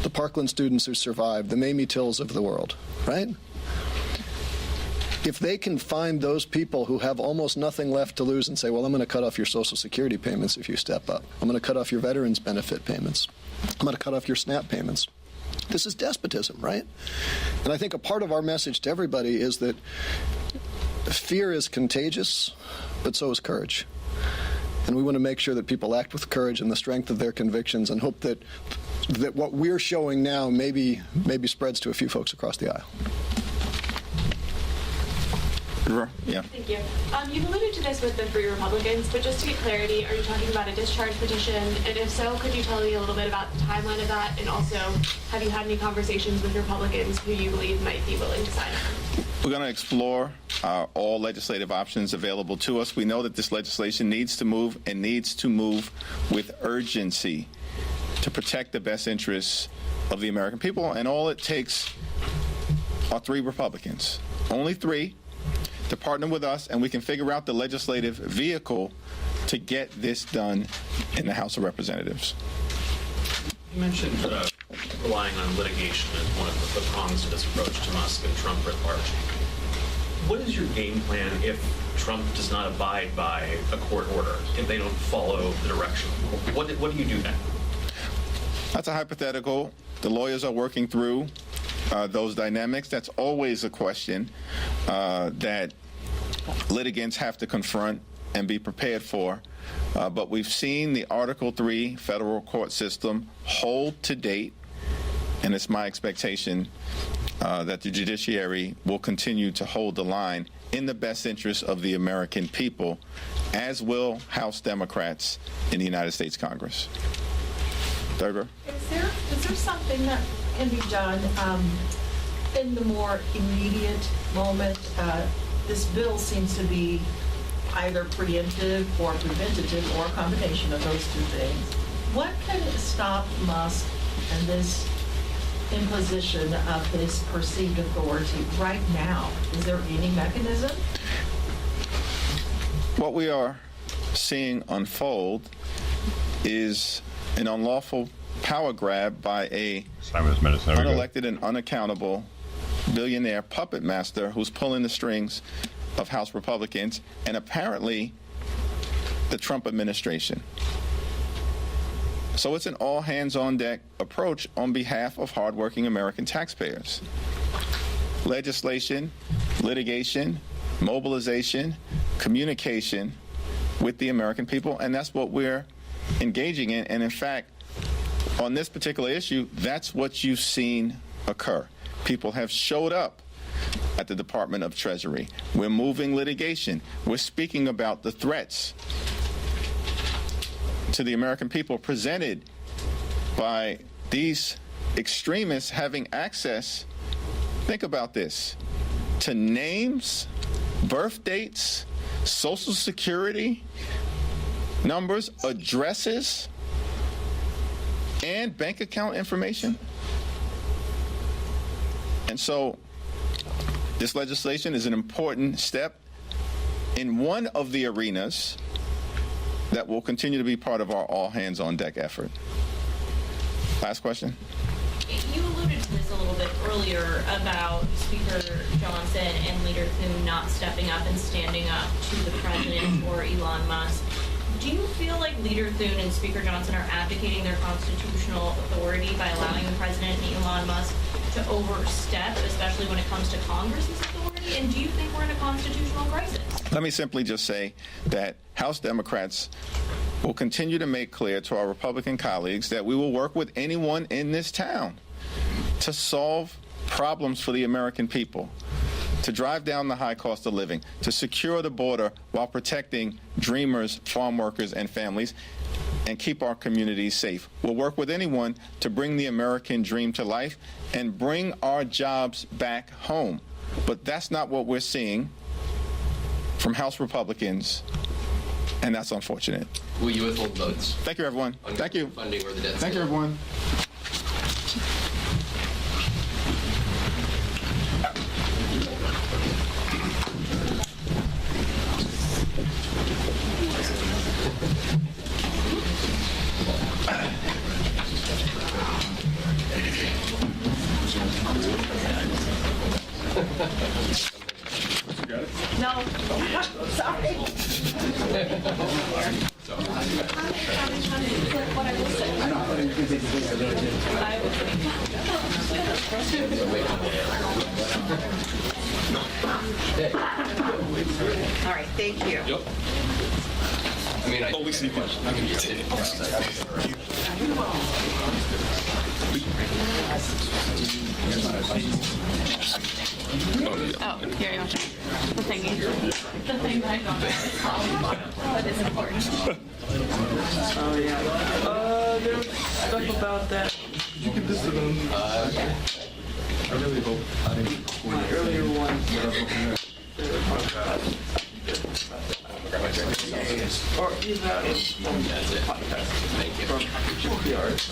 The Parkland students who survived, the Mamie Tills of the world, right? If they can find those people who have almost nothing left to lose and say, well, I'm going to cut off your Social Security payments if you step up. I'm going to cut off your veterans benefit payments. I'm going to cut off your SNAP payments. This is despotism, right? And I think a part of our message to everybody is that fear is contagious, but so is courage. And we want to make sure that people act with courage and the strength of their convictions, and hope that what we're showing now maybe spreads to a few folks across the aisle. Yeah. Thank you. You've alluded to this with the 3 Republicans, but just to get clarity, are you talking about a discharge petition? And if so, could you tell me a little bit about the timeline of that? And also, have you had any conversations with Republicans who you believe might be willing to sign up? We're going to explore all legislative options available to us. We know that this legislation needs to move, and needs to move with urgency to protect the best interests of the American people. And all it takes are 3 Republicans, only 3, to partner with us, and we can figure out the legislative vehicle to get this done in the House of Representatives. You mentioned relying on litigation as one of the prongs to this approach to Musk and Trump writ large. What is your game plan if Trump does not abide by a court order, if they don't follow the direction of the court? What do you do then? That's a hypothetical. The lawyers are working through those dynamics. That's always a question that litigants have to confront and be prepared for. But we've seen the Article 3 federal court system hold to date, and it's my expectation that the judiciary will continue to hold the line in the best interest of the American people, as will House Democrats in the United States Congress. Thurber? Is there something that can be done in the more immediate moment? This bill seems to be either preemptive or preventative, or a combination of those 2 things. What can stop Musk and this imposition of his perceived authority right now? Is there any mechanism? What we are seeing unfold is an unlawful power grab by a unelected and unaccountable billionaire puppet master who's pulling the strings of House Republicans and apparently the Trump administration. So it's an all-hands-on-deck approach on behalf of hardworking American taxpayers. Legislation, litigation, mobilization, communication with the American people, and that's what we're engaging in. And in fact, on this particular issue, that's what you've seen occur. People have showed up at the Department of Treasury. We're moving litigation. We're speaking about the threats to the American people presented by these extremists having access, think about this, to names, birth dates, Social Security numbers, addresses, and bank account information. And so this legislation is an important step in one of the arenas that will continue to be part of our all-hands-on-deck effort. Last question. You alluded to this a little bit earlier about Speaker Johnson and Leader Thune not stepping up and standing up to the president or Elon Musk. Do you feel like Leader Thune and Speaker Johnson are abdicating their constitutional authority by allowing the president and Elon Musk to overstep, especially when it comes to Congress's authority? And do you think we're in a constitutional crisis? Let me simply just say that House Democrats will continue to make clear to our Republican colleagues that we will work with anyone in this town to solve problems for the American people, to drive down the high cost of living, to secure the border while protecting dreamers, farm workers, and families, and keep our communities safe. We'll work with anyone to bring the American dream to life and bring our jobs back home. But that's not what we're seeing from House Republicans, and that's unfortunate. Will you withhold votes? Thank you, everyone. Thank you. Funding or the debt Thank you, everyone. No. Sorry. All right, thank you. Yep. I mean, I always see questions. I can get it. Oh, here you go. The thingy. The thing that I don't know. But it's important. Oh, yeah. There's stuff about that. You can listen to them. I really hope my earlier ones or even out in podcast from PRs.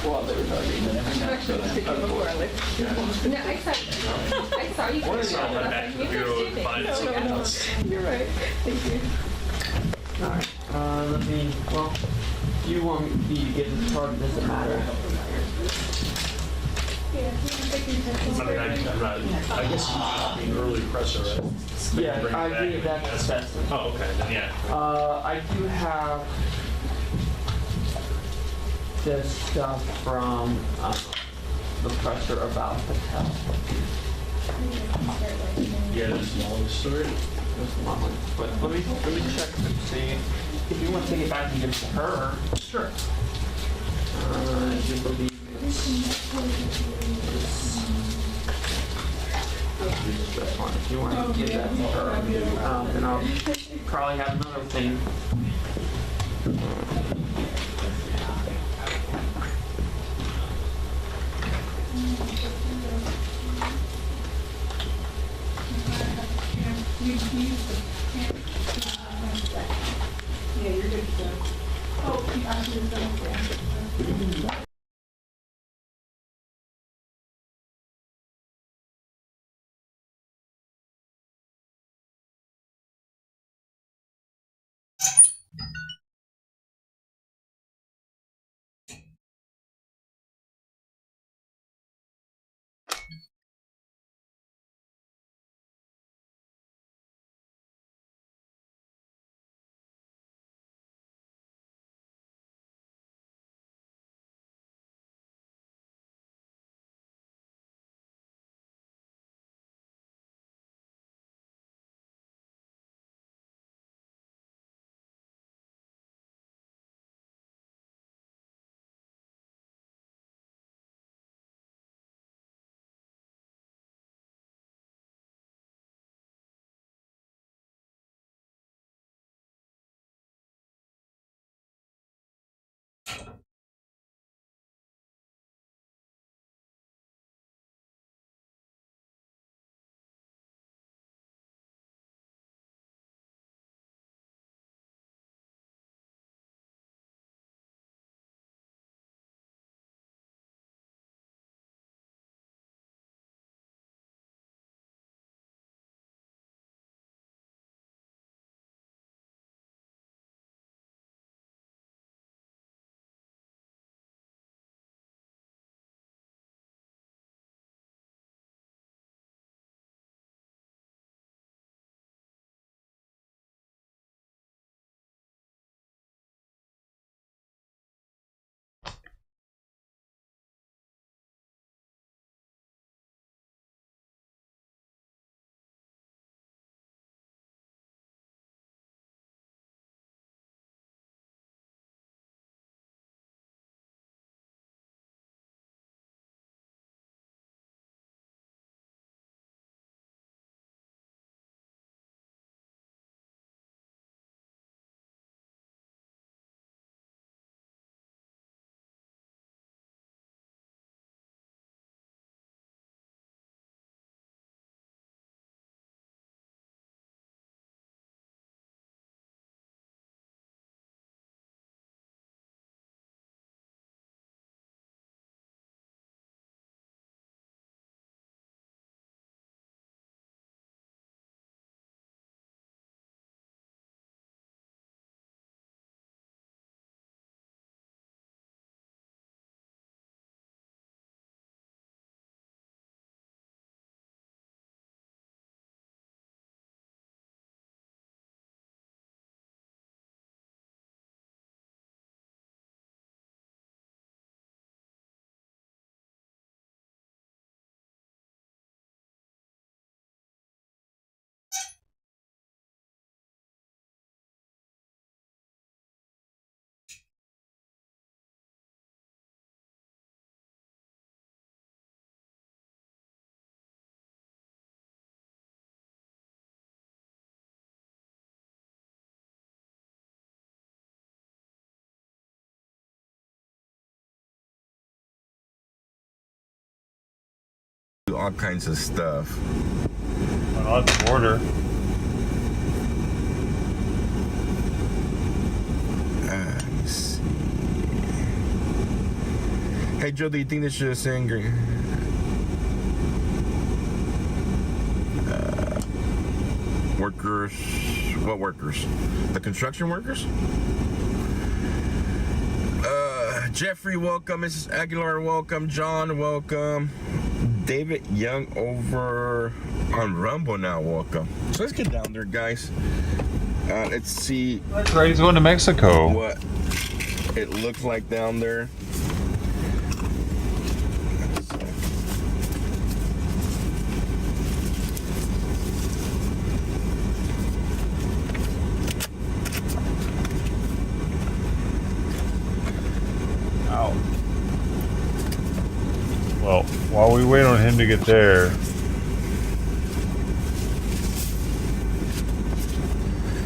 While they were talking. No, I saw you. One of the You're right. Thank you. All right. Let me. Well, you want me to get this part? It doesn't matter. I guess you should be early presser, right? Yeah, I agree that's best. Oh, okay, then yeah. I do have this stuff from the presser about Patel. Yeah, there's a long story. There's a long one. But let me check and see. If you want to take it back and give it to her. Sure. You believe this one. If you want to give that to her, then I'll probably have another thing. Yeah, you're good to go. Oh, you actually done. all kinds of stuff. On the border. Let me see. Hey Joe, do you think they should have sent green? Workers, what workers? The construction workers? Jeffrey, welcome. Mrs. Aguilar, welcome. John, welcome. David Young over on Rumble now, welcome. So let's get down there, guys. Let's see. That's right, he's going to Mexico. What it looks like down there. Well, while we wait on him to get there.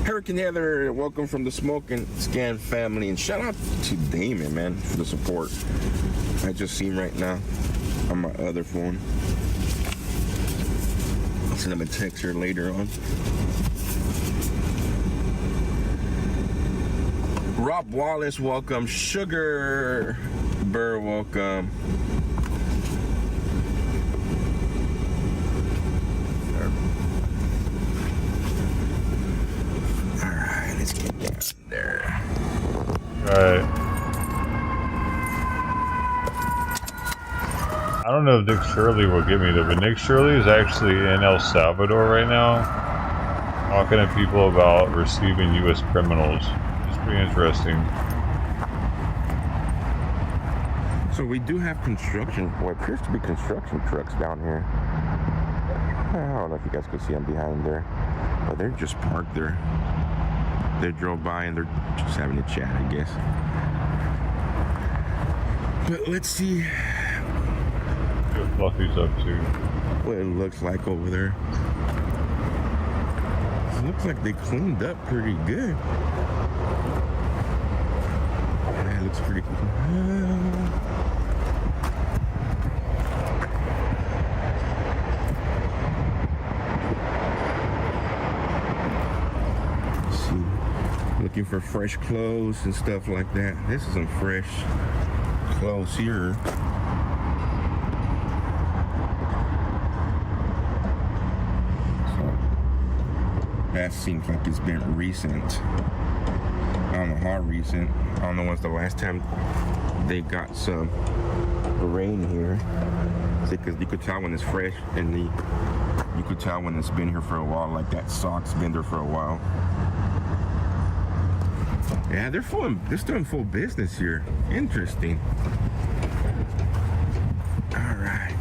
Hurricane Heather, welcome from the Smoke and Scan family. And shout out to Damon, man, for the support. I just see him right now on my other phone. I'll send him a text here later on. Rob Wallace, welcome. Sugar Burr, welcome. Let's get down there. Alright. I don't know if Nick Shirley will get me there, but Nick Shirley is actually in El Salvador right now, talking to people about receiving U.S. criminals. It's pretty interesting. So we do have construction, what appears to be construction trucks down here. I don't know if you guys can see them behind there, but they're just parked there. They drove by and they're just having a chat, I guess. But let's see what Fluffy's up to. What it looks like over there. It looks like they cleaned up pretty good. Yeah, it looks pretty cool. Looking for fresh clothes and stuff like that. This is some fresh clothes here. So that seems like it's been recent. I don't know how recent. I don't know when's the last time they got some rain here. Because you could tell when it's fresh, and you could tell when it's been here for a while. Like that sock's been there for a while. Yeah, they're still in full business here. Interesting. All right.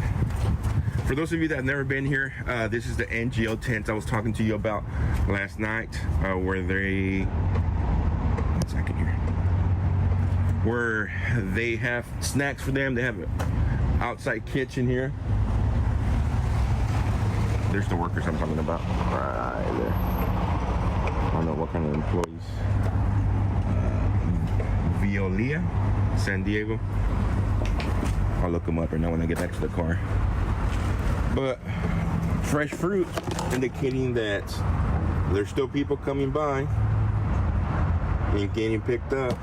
For those of you that have never been here, this is the NGO tent I was talking to you about last night, where they, one second here, where they have snacks for them. They have an outside kitchen here. There's the workers I'm talking about. Right there. I don't know what kind of employees. Violia, San Diego. I'll look them up right now when I get back to the car. But fresh fruit, indicating that there's still people coming by and getting picked up.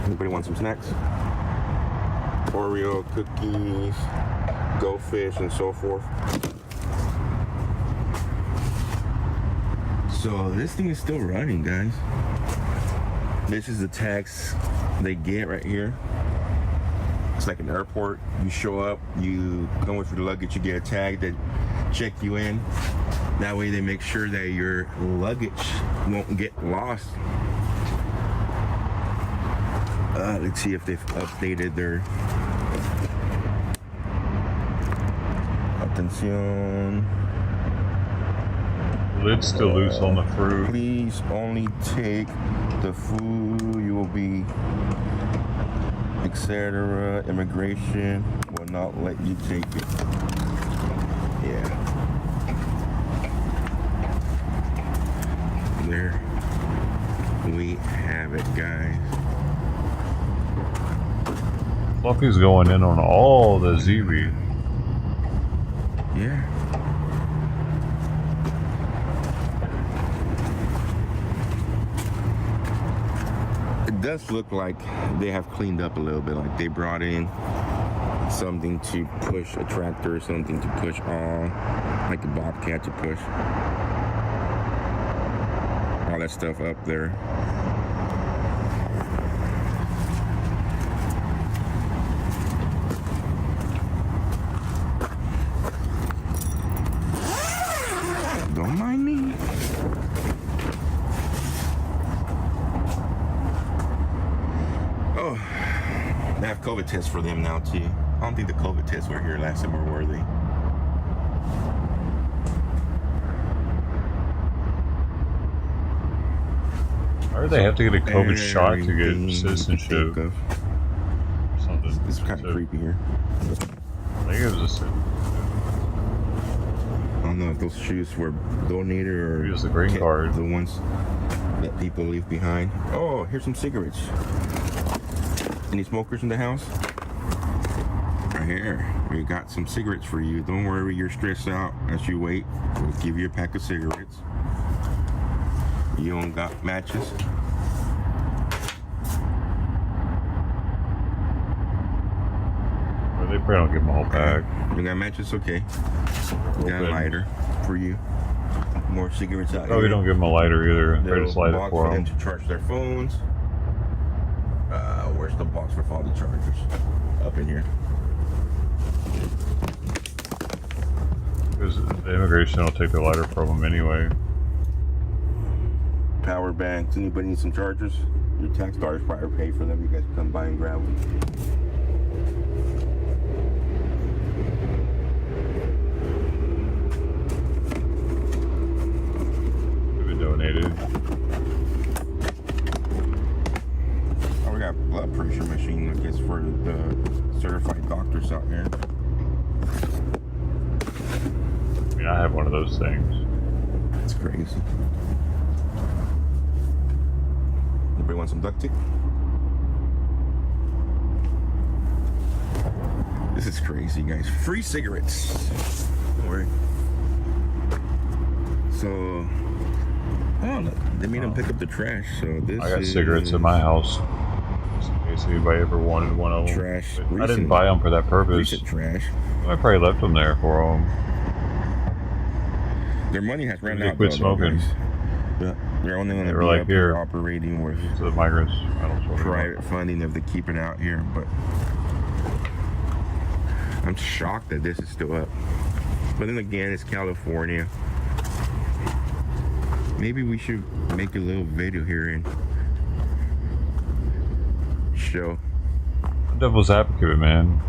Anybody want some snacks? Oreo cookies, goldfish, and so forth. So this thing is still running, guys. This is the tax they get right here. It's like an airport. You show up, you come with your luggage, you get a tag that check you in. That way they make sure that your luggage won't get lost. Let's see if they've updated their Atención. Lid's still loose on the fruit. Please only take the food. You will be, etc. Immigration will not let you take it. Yeah. There we have it, guys. Fluffy's going in on all the ZB. Yeah. It does look like they have cleaned up a little bit. Like they brought in something to push a tractor, something to push all, like a bobcat to push all that stuff up there. Don't mind me. Oh, they have COVID tests for them now too. I don't think the COVID tests were here last summer, were they? Or they have to get a COVID shot to get citizenship. Or something. It's kind of creepy here. I think it was a I don't know if those shoes were donated or just the green card. The ones that people leave behind. Oh, here's some cigarettes. Any smokers in the house? Right here. We got some cigarettes for you. Don't worry, you're stressed out as you wait. We'll give you a pack of cigarettes. You don't got matches? Well, they probably don't give them a whole pack. You got matches? Okay. Got a lighter for you. More cigarettes out here. Oh, we don't give them a lighter either. They just light it for them. To charge their phones. Where's the box for all the chargers? Up in here. Because the immigration will take the lighter from them anyway. Power banks. Anybody need some chargers? Your tax dollars probably pay for them. You guys come by and grab them. Donated. Oh, we got blood pressure machine, I guess, for the certified doctors out here. I mean, I have one of those things. That's crazy. Anybody want some duct tape? This is crazy, guys. Free cigarettes. Don't worry. So, oh, look, they made them pick up the trash. So this I got cigarettes in my house. Just in case anybody ever wanted one of them. Trash. I didn't buy them for that purpose. Trash. I probably left them there for them. Their money has run out. They quit smoking. Yeah, they're only going to be like up here operating with the migrants. I don't smoke private funding if they keep it out here. But I'm shocked that this is still up. But then again, it's California. Maybe we should make a little video here and show. Devil's advocate, man.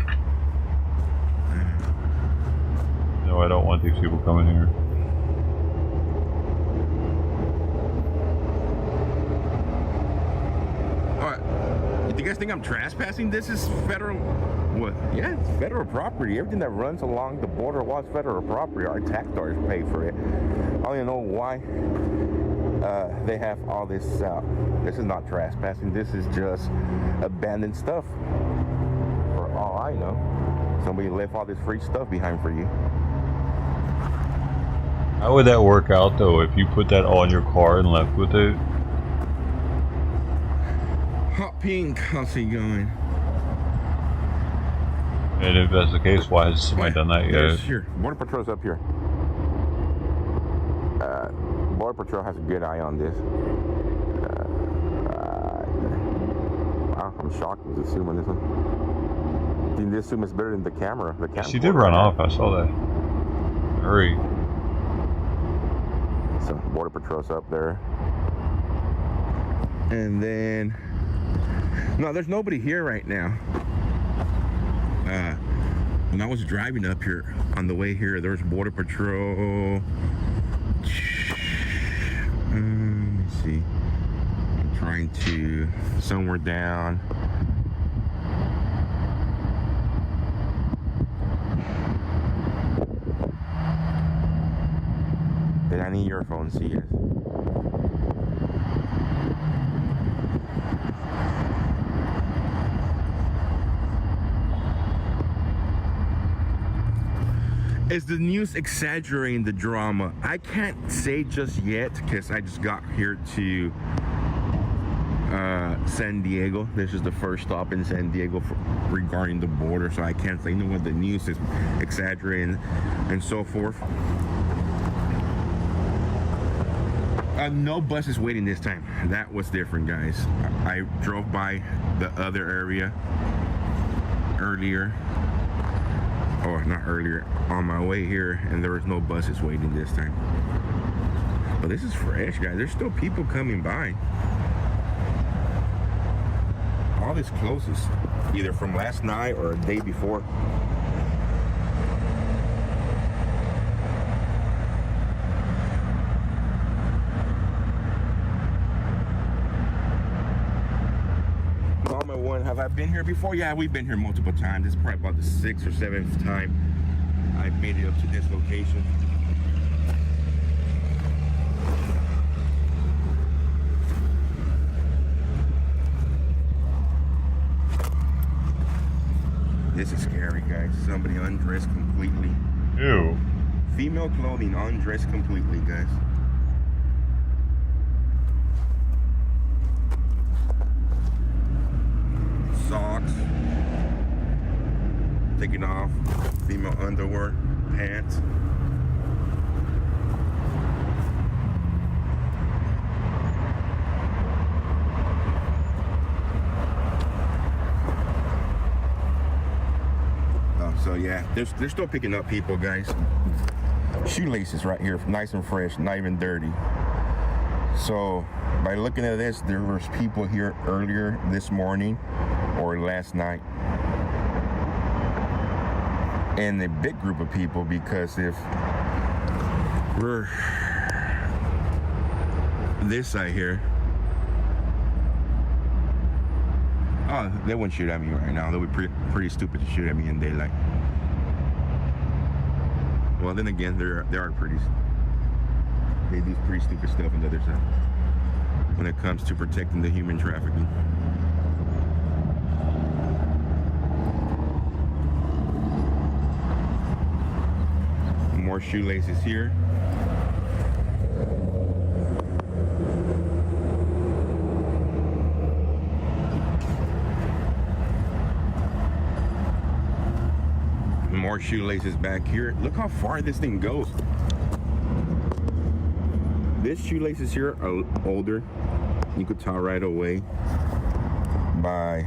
No, I don't want these people coming here. What? You guys think I'm trespassing? This is federal. What? Yeah, it's federal property. Everything that runs along the border was federal property. Our tax dollars pay for it. I don't even know why they have all this out. This is not trespassing. This is just abandoned stuff. For all I know, somebody left all this free stuff behind for you. How would that work out though if you put that all in your car and left with it? Hot pink, how's he going? And if that's the case, why has somebody done that yet? Here, Border Patrol's up here. Border Patrol has a good eye on this. I'm shocked with the zoom on this one. I think this zoom is better than the camera. She did run off, I saw that. Hurry. So, Border Patrol's up there. And then... No, there's nobody here right now. When I was driving up here, on the way here, there was Border Patrol. Let me see. I'm trying to... Somewhere down. Did I need your phone? See it. Is the news exaggerating the drama? I can't say just yet because I just got here to San Diego. This is the first stop in San Diego regarding the border, so I can't say, you know what, the news is exaggerating and so forth. No buses waiting this time. That was different, guys. I drove by the other area earlier, or not earlier, on my way here, and there was no buses waiting this time. But this is fresh, guys. There's still people coming by. All this closes either from last night or a day before. Mama one, have I been here before? Yeah, we've been here multiple times. It's probably about the 6th or 7th time I've made it up to this location. This is scary, guys. Somebody undressed completely. Ew. Female clothing undressed completely, guys. Socks. Taking off. Female underwear. Pants. So yeah, they're still picking up people, guys. Shoelaces right here, nice and fresh, not even dirty. So by looking at this, there was people here earlier this morning or last night. And a big group of people, because if we're this side here, oh, they wouldn't shoot at me right now. They would be pretty stupid to shoot at me in daylight. Well, then again, they are pretty. They do pretty stupid stuff on the other side when it comes to protecting the human trafficking. More shoelaces here. More shoelaces back here. Look how far this thing goes. These shoelaces here are older. You could tell right away by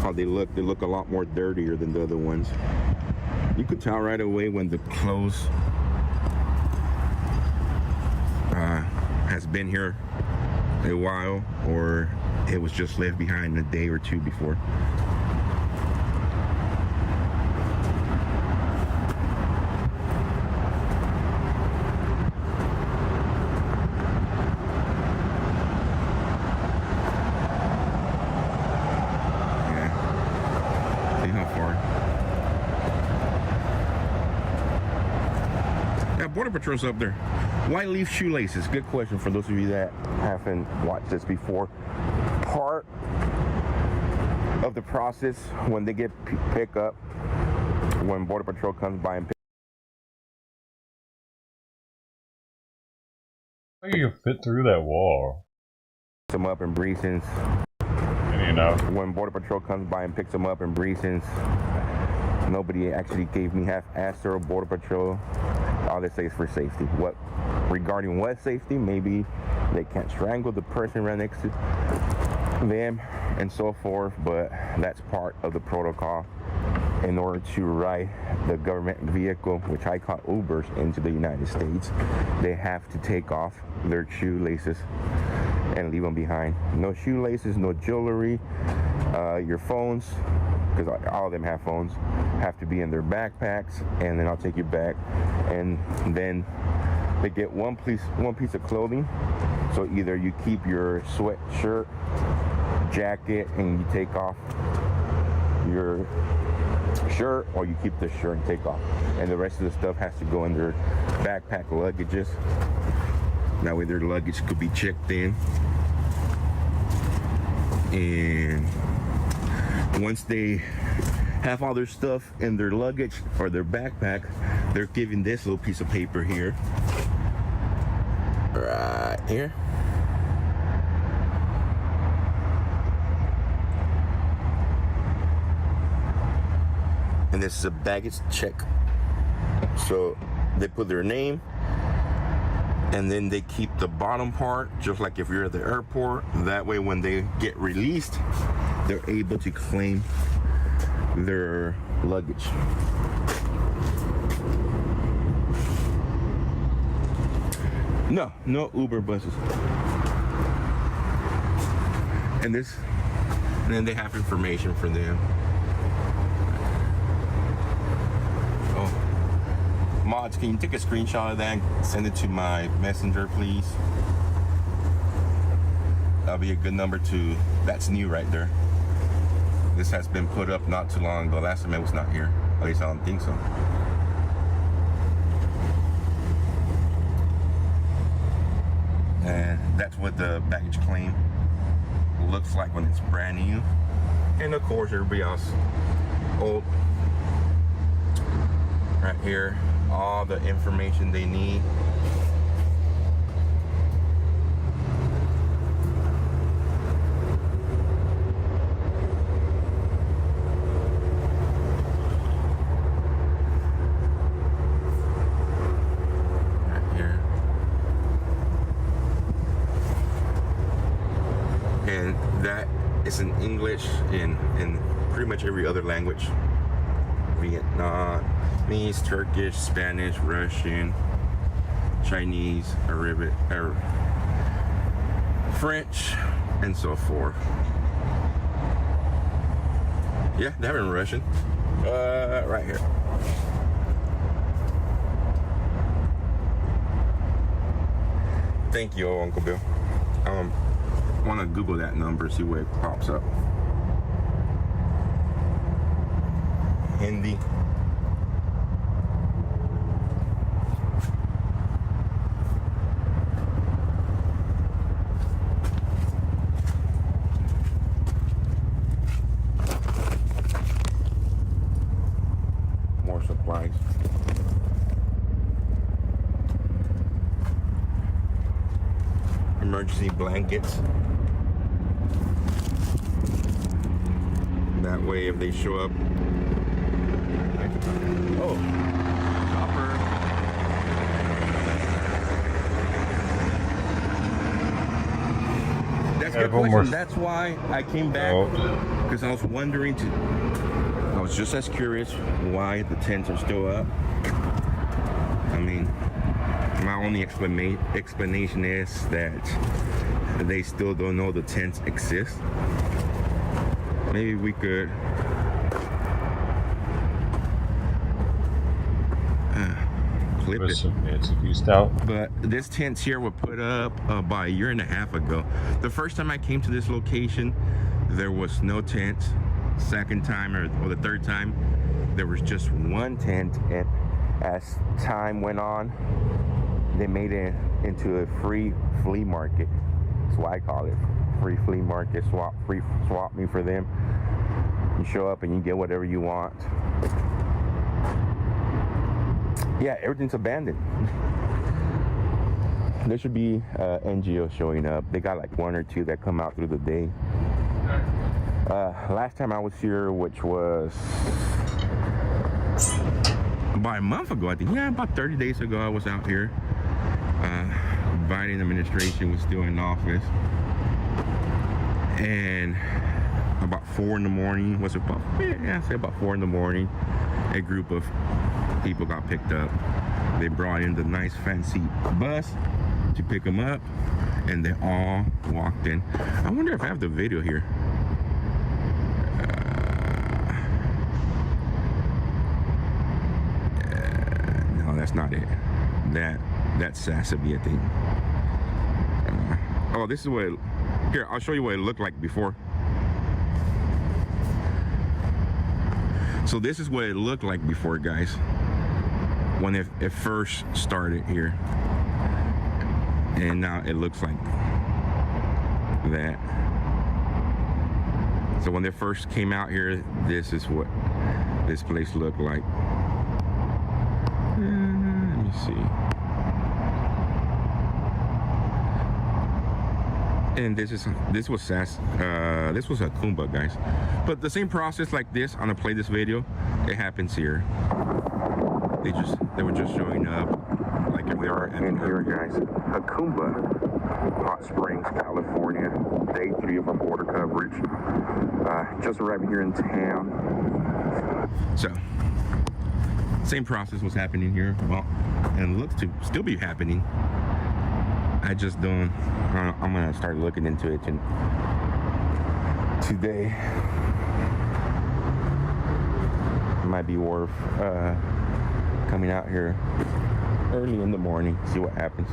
how they look. They look a lot more dirtier than the other ones. You could tell right away when the clothes has been here a while, or it was just left behind a day or two before. Border Patrol's up there. Why leave shoelaces? Good question for those of you that haven't watched this before. Part of the process when they get picked up, when Border Patrol comes by and How do you fit through that wall? picks them up in Breeson's. And you know, when Border Patrol comes by and picks them up in Breeson's, nobody actually gave me half-assed or Border Patrol. All they say is for safety. What regarding what safety? Maybe they can't strangle the person right next to them and so forth, but that's part of the protocol in order to ride the government vehicle, which I call Ubers, into the United States. They have to take off their shoelaces and leave them behind. No shoelaces, no jewelry, your phones, because all of them have phones, have to be in their backpacks, and then I'll take you back. And then they get one piece of clothing. So either you keep your sweatshirt, jacket, and you take off your shirt, or you keep the shirt and take off. And the rest of the stuff has to go in their backpack luggages. That way their luggage could be checked in. And once they have all their stuff in their luggage or their backpack, they're giving this little piece of paper here. Right here. And this is a baggage check. So they put their name, and then they keep the bottom part, just like if you're at the airport. That way when they get released, they're able to claim their luggage. No Uber buses. And then they have information for them. Mods, can you take a screenshot of that and send it to my messenger, please? That'll be a good number to, that's new right there. This has been put up not too long ago. Last time it was not here. At least I don't think so. And that's what the baggage claim looks like when it's brand new. And of course, everybody else old. Right here, all the information they need. Right here. And that is in English and in pretty much every other language. Vietnamese, Turkish, Spanish, Russian, Chinese, Arabic, French, and so forth. Yeah, they have it in Russian. Right here. Thank you, Uncle Bill. Want to Google that number, see where it pops up. Hindi. More supplies. Emergency blankets. That way if they show up. Oh, chopper. That's a good question. That's why I came back, because I was wondering I was just as curious why the tents are still up. I mean, my only explanation is that they still don't know the tents exist. Maybe we could clip it. But this tents here were put up about 1.5 years ago. The first time I came to this location, there was no tent. Second time or the third time, there was just one tent. And as time went on, they made it into a free flea market. That's why I call it free flea market. Swap me for them. You show up and you get whatever you want. Yeah, everything's abandoned. There should be NGO showing up. They got like 1 or 2 that come out through the day. Last time I was here, which was about a month ago, I think. Yeah, about 30 days ago, I was out here. Biden administration was still in office. And about 4 in the morning, was it about, yeah, I say about 4 in the morning, a group of people got picked up. They brought in the nice fancy bus to pick them up, and they all walked in. I wonder if I have the video here. No, that's not it. That's Sassabee, I think. Oh, this is what it, here, I'll show you what it looked like before. So this is what it looked like before, guys, when it first started here. And now it looks like that. So when they first came out here, this is what this place looked like. Let me see. And this was a Kumba, guys. But the same process like this on a play this video, it happens here. They were just showing up like if they are. And here, guys, Kumba, Hot Springs, California. Day 3 of our border coverage. Just arriving here in town. So, same process was happening here. Well, and looks to still be happening. I just don't. I'm gonna start looking into it today. It might be worth coming out here early in the morning, see what happens.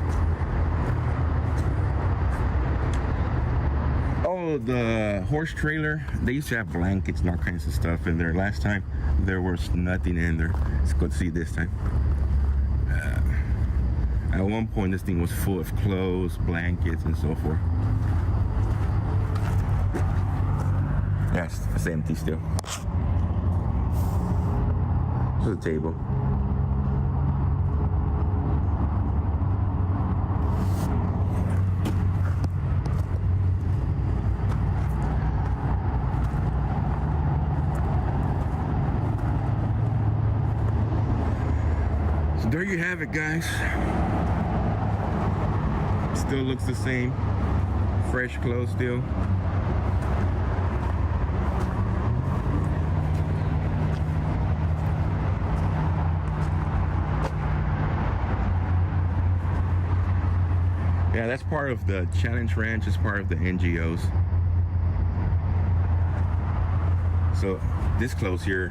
Oh, the horse trailer, they used to have blankets and all kinds of stuff in there. Last time there was nothing in there. Let's go see this time. At one point this thing was full of clothes, blankets, and so forth. Yeah, it's empty still. There's a table. So there you have it, guys. Still looks the same. Fresh clothes still. Yeah, that's part of the Challenge Ranch, it's part of the NGOs. So this clothes here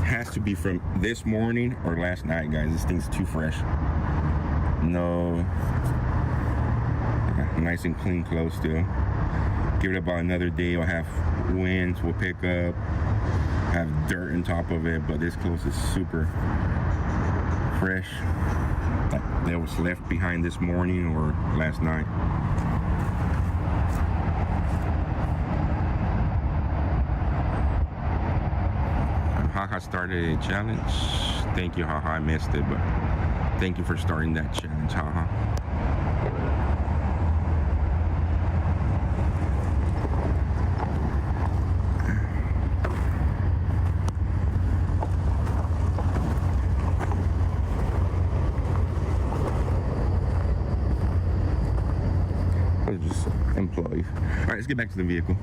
has to be from this morning or last night, guys. This thing's too fresh. No. Nice and clean clothes still. Give it about another day, we'll have winds, we'll pick up, have dirt on top of it, but this clothes is super fresh. Like that was left behind this morning or last night. Haha started a challenge. Thank you, Haha. I missed it, but thank you for starting that challenge, Haha. Just employees. All right, let's get back to the vehicle.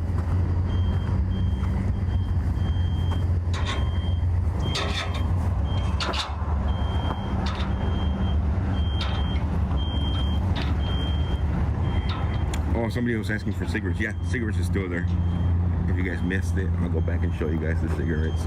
Oh, somebody was asking for cigarettes. Yeah, cigarettes is still there. If you guys missed it, I'll go back and show you guys the cigarettes.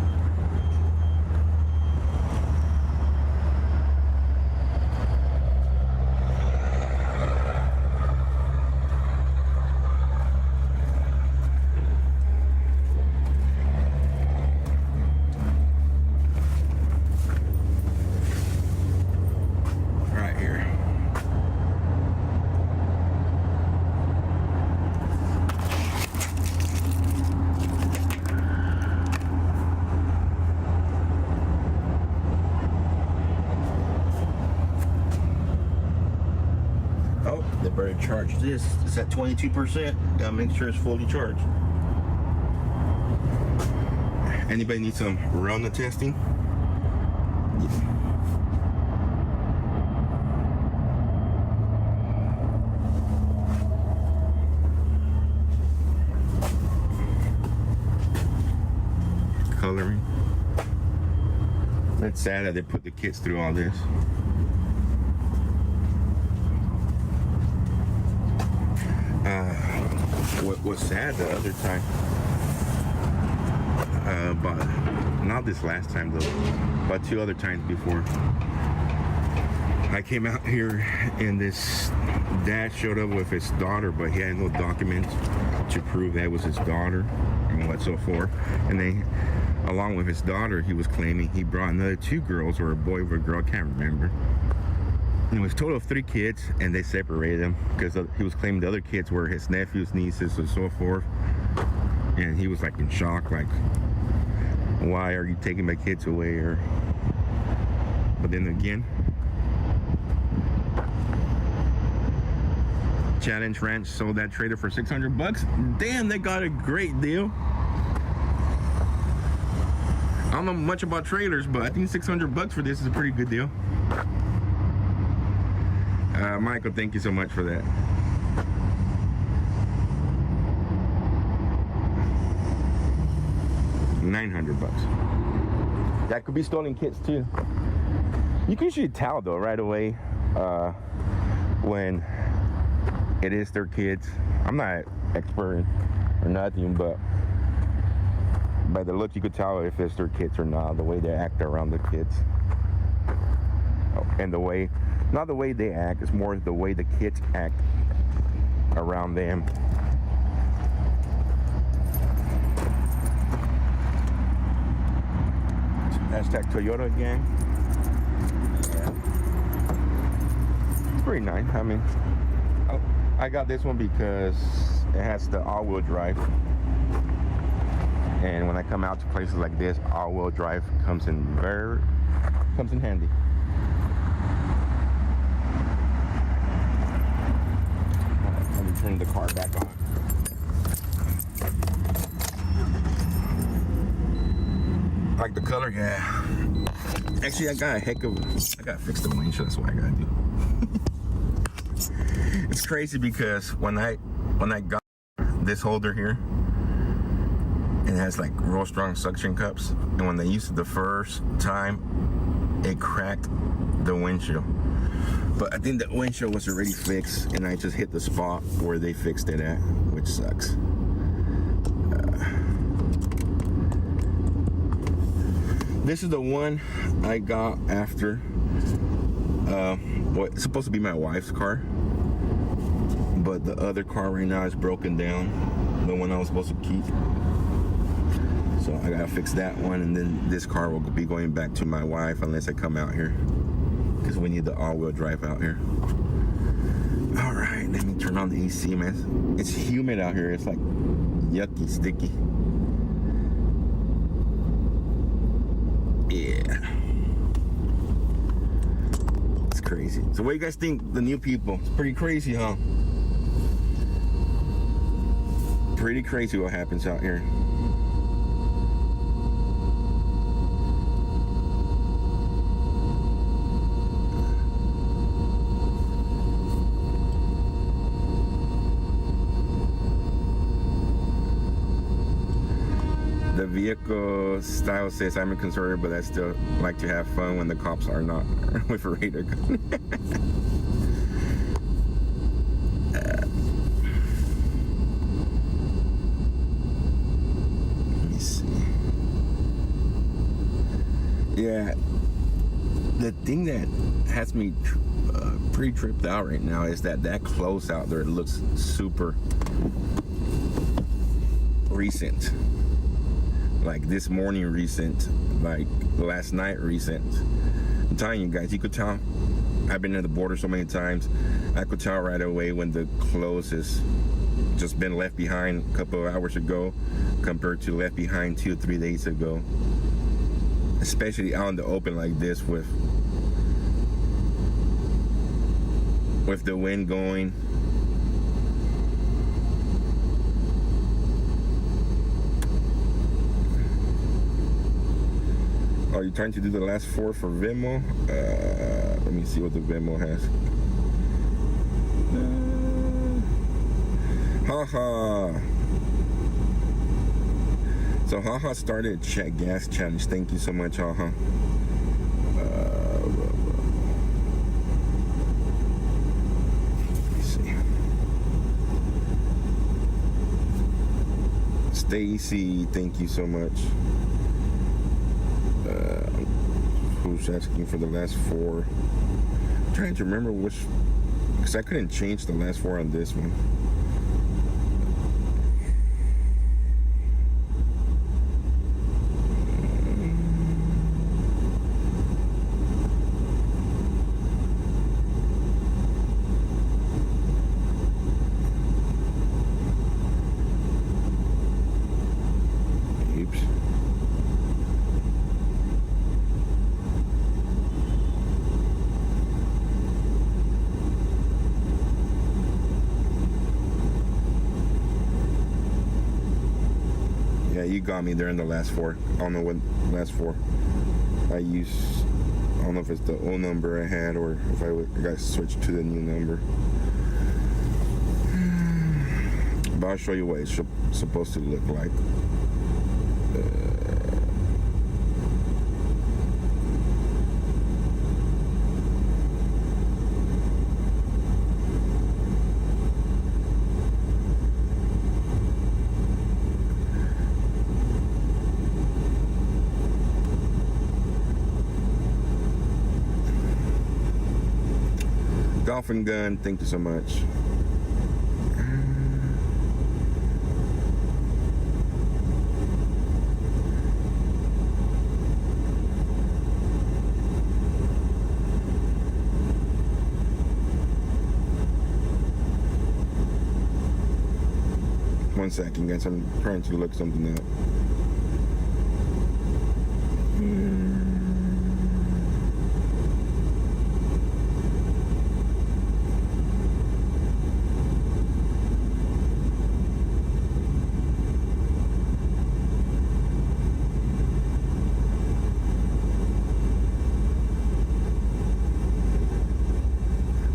Charge this. It's at 22%. Gotta make sure it's fully charged. Anybody need some Rona testing? Coloring. It's sad that they put the kids through all this. What was sad the other time, but not this last time though, but 2 other times before, I came out here and this dad showed up with his daughter, but he had no documents to prove that was his daughter and what so forth. And they, along with his daughter, he was claiming he brought another 2 girls or a boy or a girl, I can't remember. And it was a total of 3 kids, and they separated them because he was claiming the other kids were his nephews, nieces, and so forth. And he was like in shock, like, why are you taking my kids away? But then again, Challenge Ranch sold that trailer for $600. Damn, they got a great deal. I don't know much about trailers, but I think $600 for this is a pretty good deal. Michael, thank you so much for that. $900. That could be stolen kits too. You can usually tell though right away when it is their kids. I'm not expert or nothing, but by the look you could tell if it's their kids or not, the way they act around the kids. And the way, not the way they act, it's more the way the kids act around them. Hashtag Toyota gang. Yeah. It's pretty nice. I mean, I got this one because it has the all-wheel drive. And when I come out to places like this, all-wheel drive comes in handy. Let me turn the car back on. Like the color, yeah. Actually, I gotta fix the windshield. That's what I gotta do. It's crazy because when I got this holder here, it has like real strong suction cups, and when they used it the first time, it cracked the windshield. But I think the windshield was already fixed, and I just hit the spot where they fixed it at, which sucks. This is the one I got after what's supposed to be my wife's car, but the other car right now is broken down, the one I was supposed to keep. So I gotta fix that one, and then this car will be going back to my wife unless I come out here, because we need the all-wheel drive out here. All right, let me turn on the AC, man. It's humid out here. It's like yucky, sticky. Yeah. It's crazy. So what do you guys think, the new people? It's pretty crazy, huh? Pretty crazy what happens out here. The vehicle style says I'm a conservative, but I still like to have fun when the cops are not with a radar gun. Let me see. Yeah, the thing that has me pretty tripped out right now is that close out there looks super recent. Like this morning recent, like last night recent. I'm telling you guys, you could tell. I've been at the border so many times. I could tell right away when the clothes has just been left behind a couple of hours ago compared to left behind 2 or 3 days ago. Especially out in the open like this with the wind going. Are you trying to do the last 4 for Venmo? Let me see what the Venmo has. Haha. So Haha started gas challenge. Thank you so much, Haha. Let me see. Stacy, thank you so much. Who's asking for the last 4? I'm trying to remember which, because I couldn't change the last 4 on this one. Yeah, you got me there in the last four. I don't know what last four. I don't know if it's the old number I had or if I got switched to the new number. But I'll show you what it's supposed to look like. Dolphin gun, thank you so much. One second, guys. I'm trying to look something up.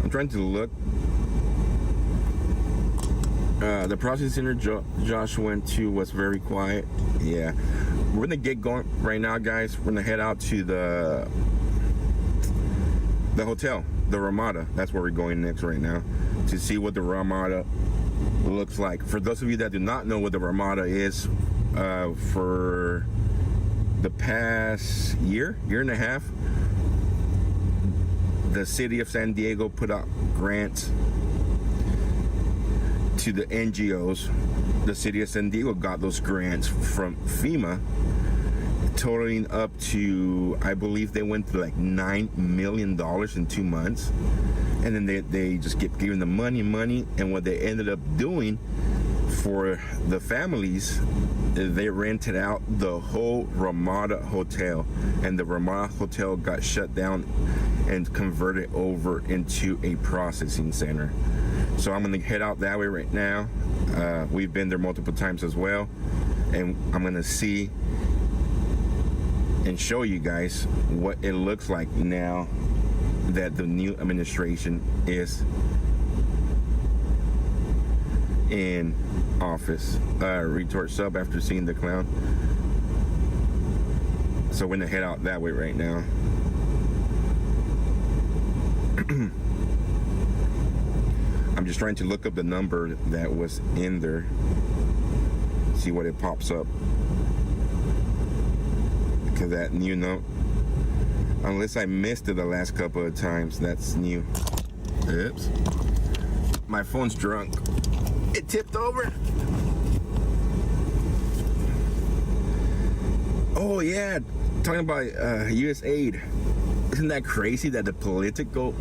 I'm trying to look. The processing center Josh went to was very quiet. Yeah, we're gonna get going right now, guys. We're gonna head out to the hotel, the Ramada. That's where we're going next right now, to see what the Ramada looks like. For those of you that do not know what the Ramada is, for the past year and a half, the city of San Diego put out grants to the NGOs. The city of San Diego got those grants from FEMA, totaling up to, I believe they went to like $9 million in 2 months. And then they just kept giving them money. And what they ended up doing for the families, they rented out the whole Ramada Hotel. And the Ramada Hotel got shut down and converted over into a processing center. So I'm gonna head out that way right now. We've been there multiple times as well, and I'm gonna see and show you guys what it looks like now that the new administration is in office. Retort sub after seeing the clown. So we're gonna head out that way right now. I'm just trying to look up the number that was in there, see what it pops up. Because that new note, unless I missed it the last couple of times, that's new. Oops. My phone's drunk. It tipped over. Oh yeah, talking about U.S. aid. Isn't that crazy that the Politico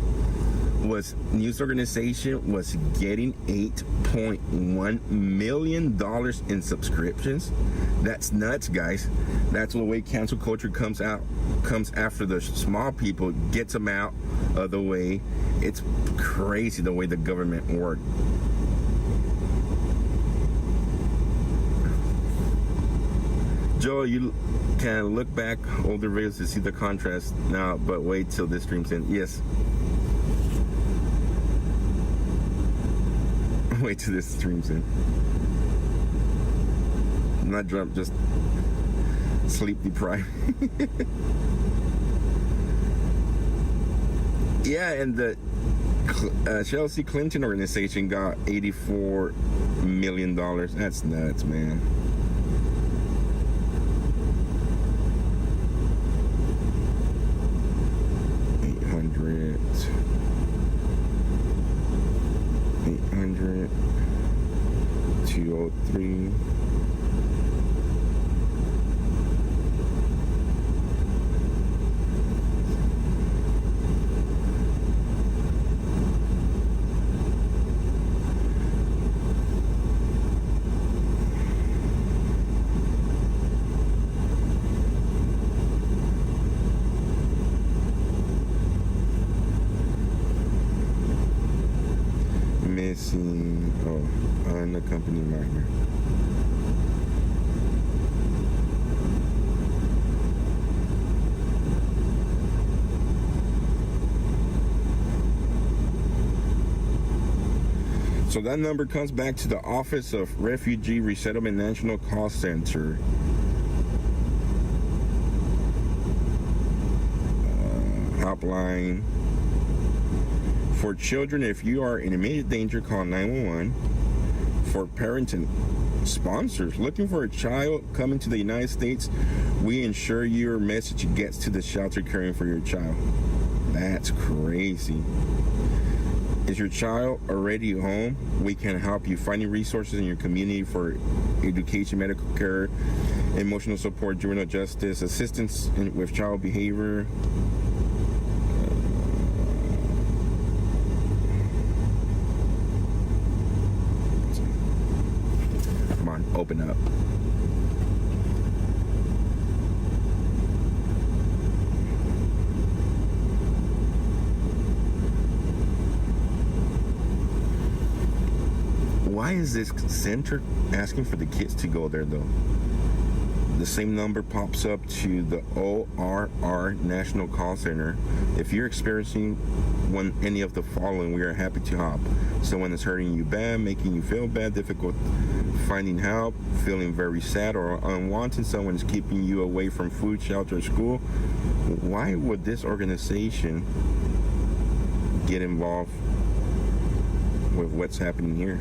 news organization was getting $8.1 million in subscriptions? That's nuts, guys. That's the way cancel culture comes after the small people, gets them out of the way. It's crazy the way the government works. Joe, you can look back older videos to see the contrast now, but wait till this stream's in. Yes. Wait till this stream's in. Not drunk, just sleep deprived. Yeah, and the Chelsea Clinton organization got $84 million. That's nuts, man. $800, 203. Missing, unaccompanied minor. So that number comes back to the Office of Refugee Resettlement National Call Center. Hotline. For children, if you are in immediate danger, call 911. For parents and sponsors looking for a child coming to the United States, we ensure your message gets to the shelter caring for your child. That's crazy. Is your child already home? We can help you finding resources in your community for education, medical care, emotional support, juvenile justice, assistance with child behavior. Come on, open up. Why is this center asking for the kids to go there though? The same number pops up to the ORR National Call Center. If you're experiencing any of the following, we are happy to help. Someone is hurting you bad, making you feel bad, difficult finding help, feeling very sad or unwanted, someone is keeping you away from food, shelter, school. Why would this organization get involved with what's happening here?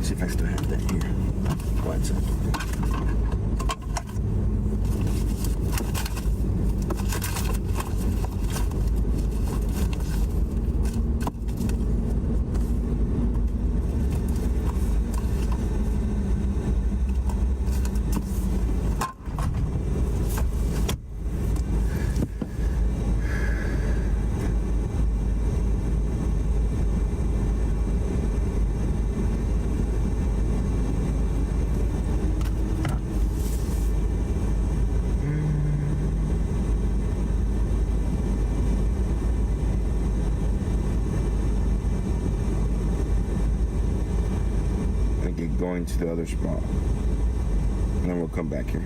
See if I still have that here. One second. Going to the other spot, and then we'll come back here.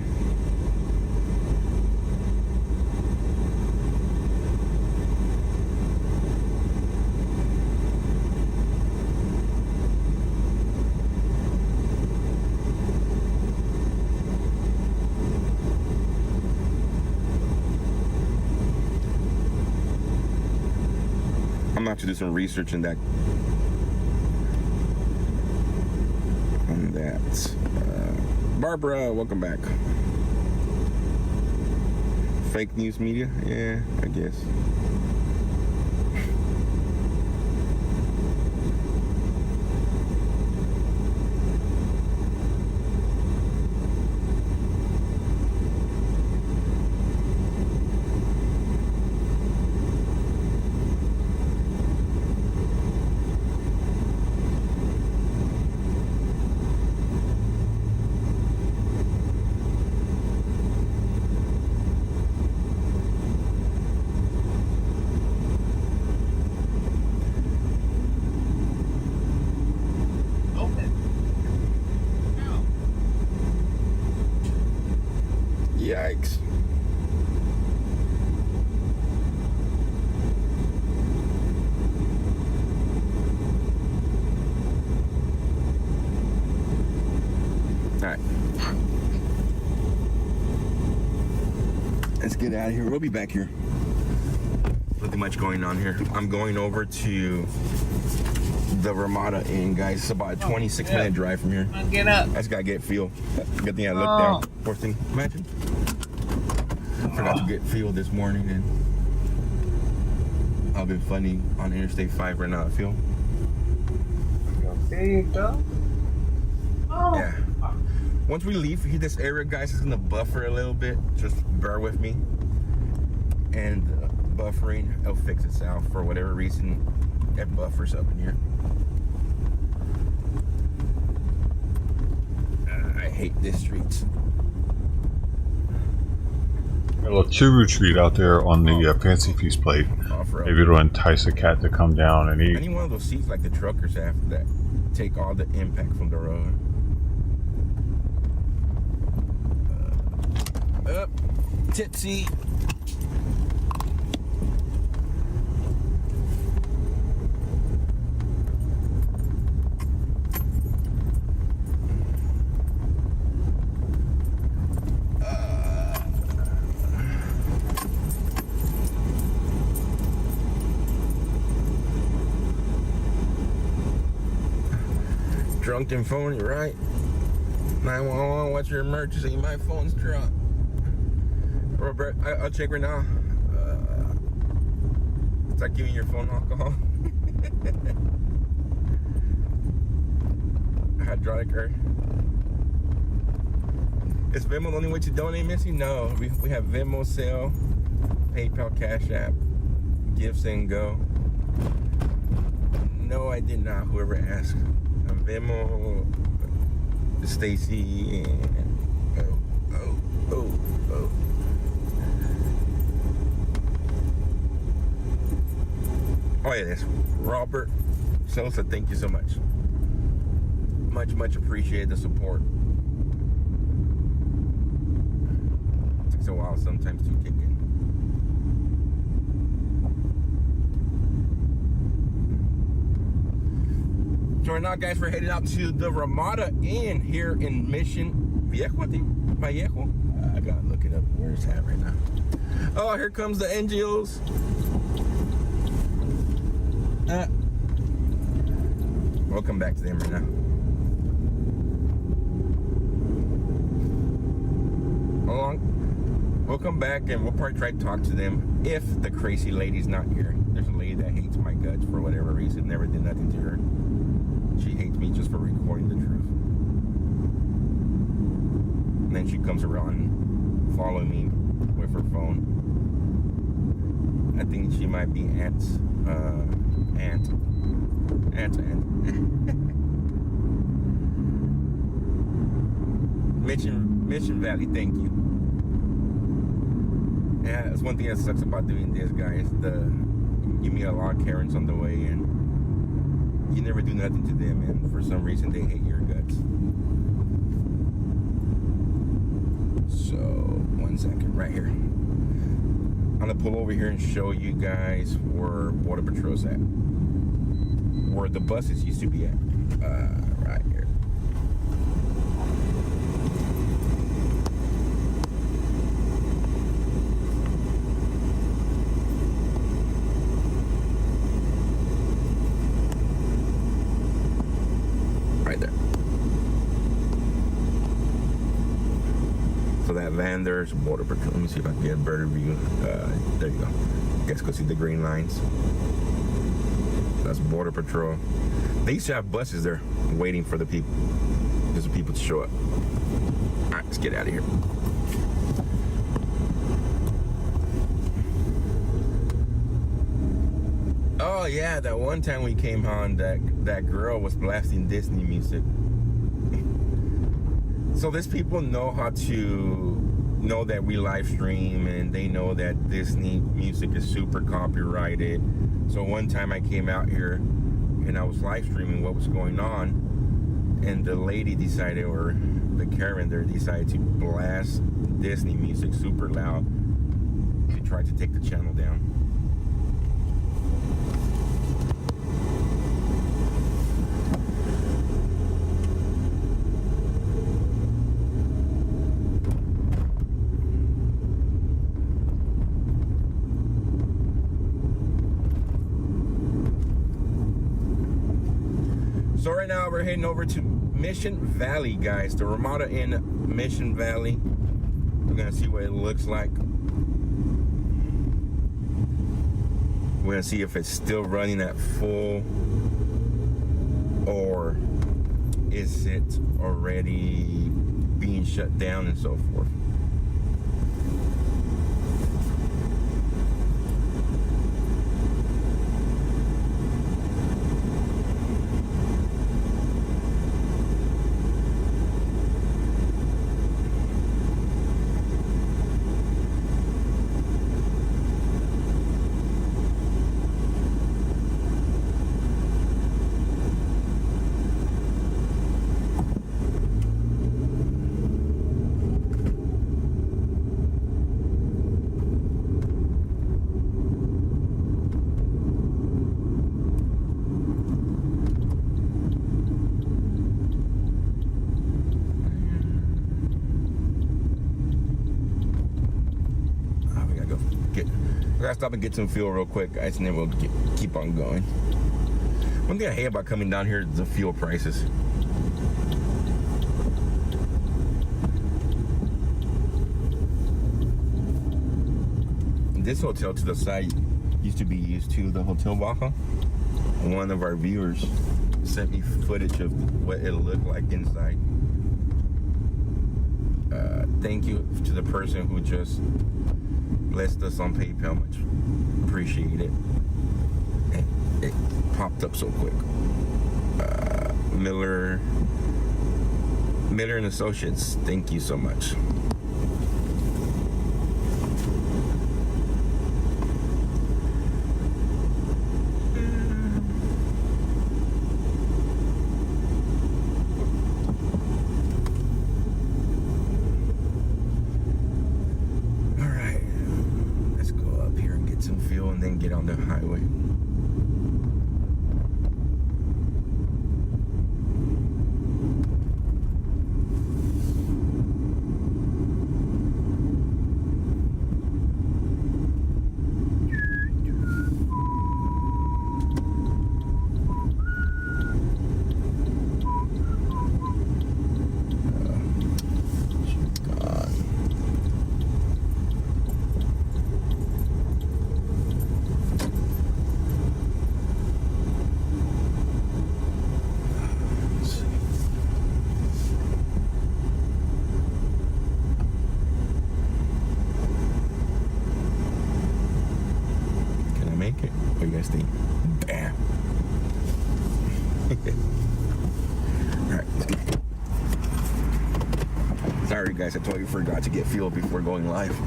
I'm gonna have to do some research in that. Barbara, welcome back. Fake news media? Yeah, I guess. Yikes. All right. Let's get out of here. We'll be back here. Nothing much going on here. I'm going over to the Ramada Inn, guys. It's about a 26-minute drive from here. Get up. I just gotta get fuel. Good thing I looked down. Poor thing. Imagine. I forgot to get fuel this morning, and I've been funny on Interstate 5 right now. Fuel. There you go. Oh. Yeah. Once we leave this area, guys, it's gonna buffer a little bit. Just bear with me. and buffering, it'll fix itself. For whatever reason, it buffers up in here. I hate this street. Got a little chew treat out there on the fancy feast plate. Maybe it'll entice a cat to come down and eat. I need one of those seats like the truckers have that take all the impact from the road. Up, tipsy. Drunken phone, you're right. 911, what's your emergency? My phone's drunk. Robert, I'll check right now. It's like giving your phone alcohol. Hydraulic earth. Is Venmo the only way to donate, Missy? No, we have Venmo, Sale, PayPal, Cash App, Give, Send, Go. No, I did not. Whoever asked. Venmo, Stacy, and oh. Oh yeah, that's Robert Sosa. Thank you so much. Much appreciate the support. Takes a while sometimes to kick in. So right now, guys, we're heading out to the Ramada Inn here in Mission Viejo, I think. Vallejo. I gotta look it up. Where's that right now? Oh, here comes the NGOs. Welcome back to them right now. Hold on. We'll come back and we'll probably try to talk to them if the crazy lady's not here. There's a lady that hates my guts for whatever reason. Never did nothing to her. She hates me just for recording the truth. And then she comes around following me with her phone. I think she might be Aunt. Mission Valley, thank you. Yeah, that's one thing that sucks about doing this, guys. You meet a lot of Karens on the way, and you never do nothing to them, and for some reason they hate your guts. So, 1 second, right here. I'm gonna pull over here and show you guys where Border Patrol's at. Where the buses used to be at. Right here. Right there. So that van there's Border Patrol. Let me see if I can get a better view. There you go. You guys can see the green lines. That's Border Patrol. They used to have buses there waiting for the people. Just the people to show up. Alright, let's get out of here. Oh yeah, that one time we came on, that girl was blasting Disney music. So these people know how to know that we live stream, and they know that Disney music is super copyrighted. So one time I came out here and I was live streaming what was going on, and the lady decided, or the Karen there decided to blast Disney music super loud to try to take the channel down. So right now we're heading over to Mission Valley, guys. The Ramada Inn, Mission Valley. We're gonna see what it looks like. We're gonna see if it's still running at full, or is it already being shut down and so forth. gotta stop and get some fuel real quick, guys, and then we'll keep on going. One thing I hate about coming down here is the fuel prices. This hotel to the side used to be used to the Hotel Baja. One of our viewers sent me footage of what it'll look like inside. Thank you to the person who just blessed us on PayPal. Much appreciate it. It popped up so quick. Miller and Associates, thank you so much. Get on the highway. What do you guys think? Bam. Alright, let's go. Sorry guys, I totally forgot to get fuel before going live.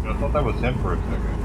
I thought that was him for a second.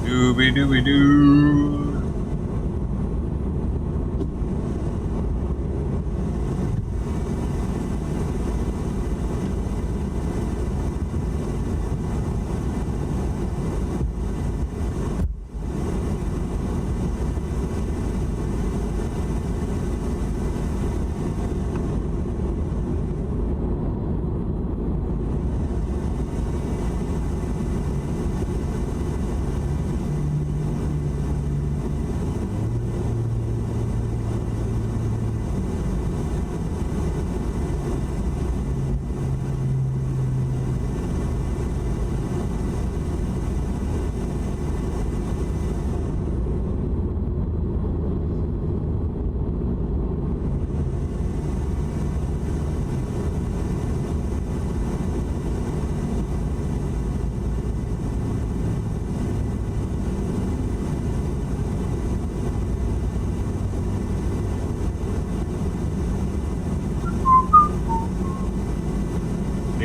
Dooby-dooby-doo.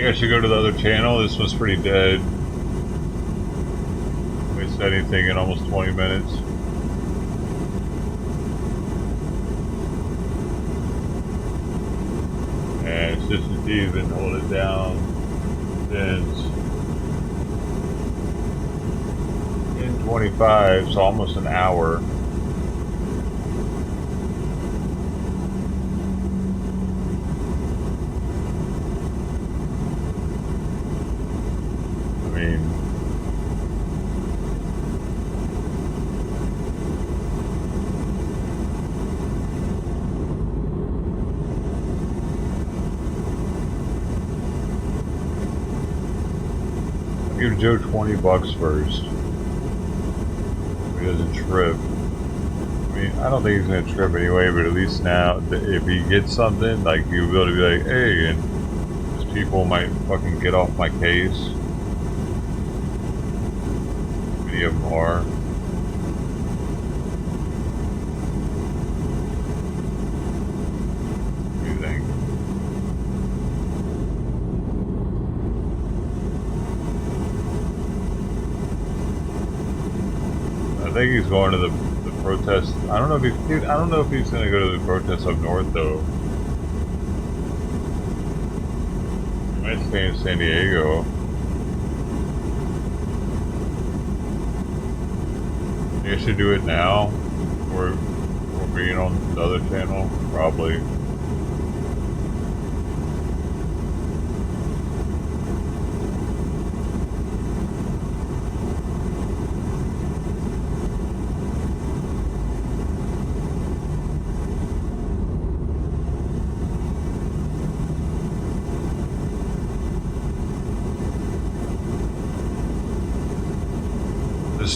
think I should go to the other channel. This one's pretty dead. Waste anything in almost 20 minutes. And Sister T's been holding it down since 10:25, so almost an hour. Give Joe $20 first. He doesn't trip. I mean, I don't think he's gonna trip anyway, but at least now, if he gets something, like, he'll be able to be like, hey, and these people might fucking get off my case. Many of them are. What do you think? I think he's going to the protest. I don't know if he's gonna go to the protest up north though. He might stay in San Diego. I think I should do it now, or being on the other channel, probably.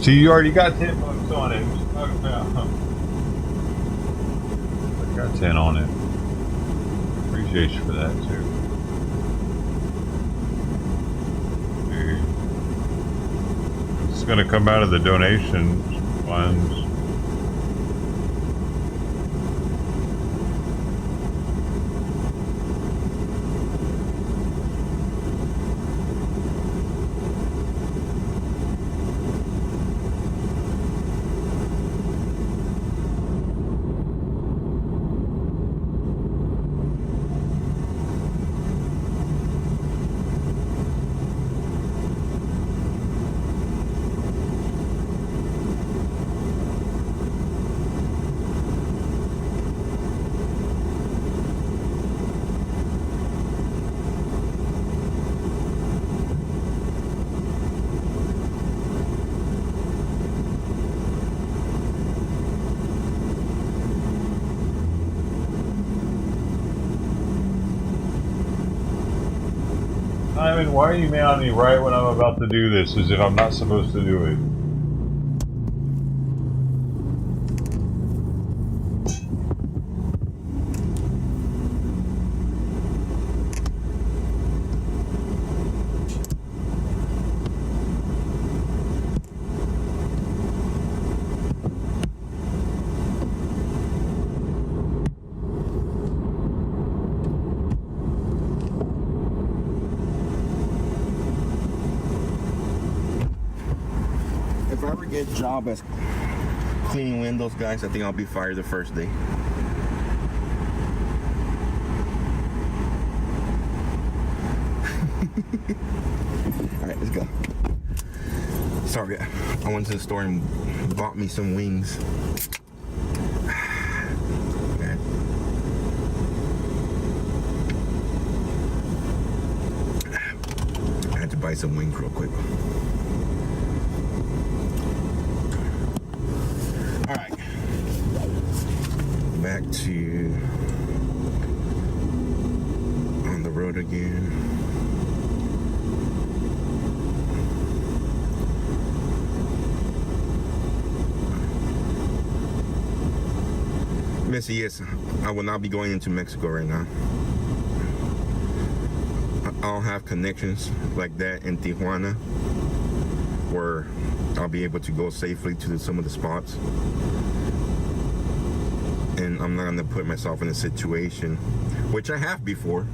T, you already got $10 on it. What you talking about? I got 10 on it. Appreciate you for that too. Dude. It's gonna come out of the donation funds. Simon, why are you mad me right when I'm about to do this, as if I'm not supposed to do it? If I ever get a job as cleaning windows, guys, I think I'll be fired the first day. Alright, let's go. Sorry, I went to the store and bought me some wings. Okay. I had to buy some wings real quick. Alright. Back to on the road again. Missy, yes, I will not be going into Mexico right now. I'll have connections like that in Tijuana where I'll be able to go safely to some of the spots. And I'm not going to put myself in a situation, which I have before,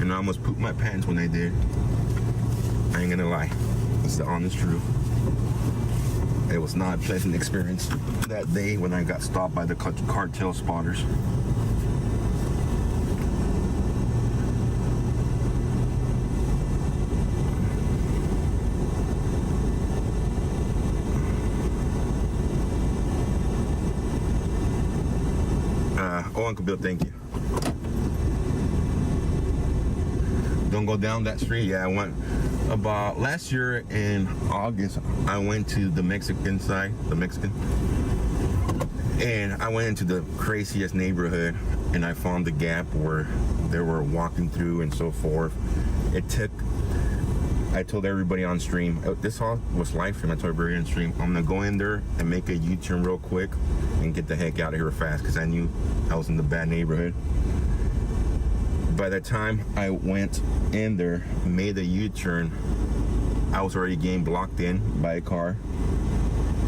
And I almost pooped my pants when I did. I ain't gonna lie. It's the honest truth. It was not a pleasant experience that day when I got stopped by the cartel spotters. Uncle Bill, thank you. Don't go down that street. Yeah, I went about last year in August. I went to the Mexican side, and I went into the craziest neighborhood, and I found the gap where they were walking through and so forth. I told everybody on stream, this all was live stream. I told everybody on stream, I'm gonna go in there and make a U-turn real quick and get the heck out of here fast, because I knew I was in the bad neighborhood. By the time I went in there, made a U-turn, I was already getting blocked in by a car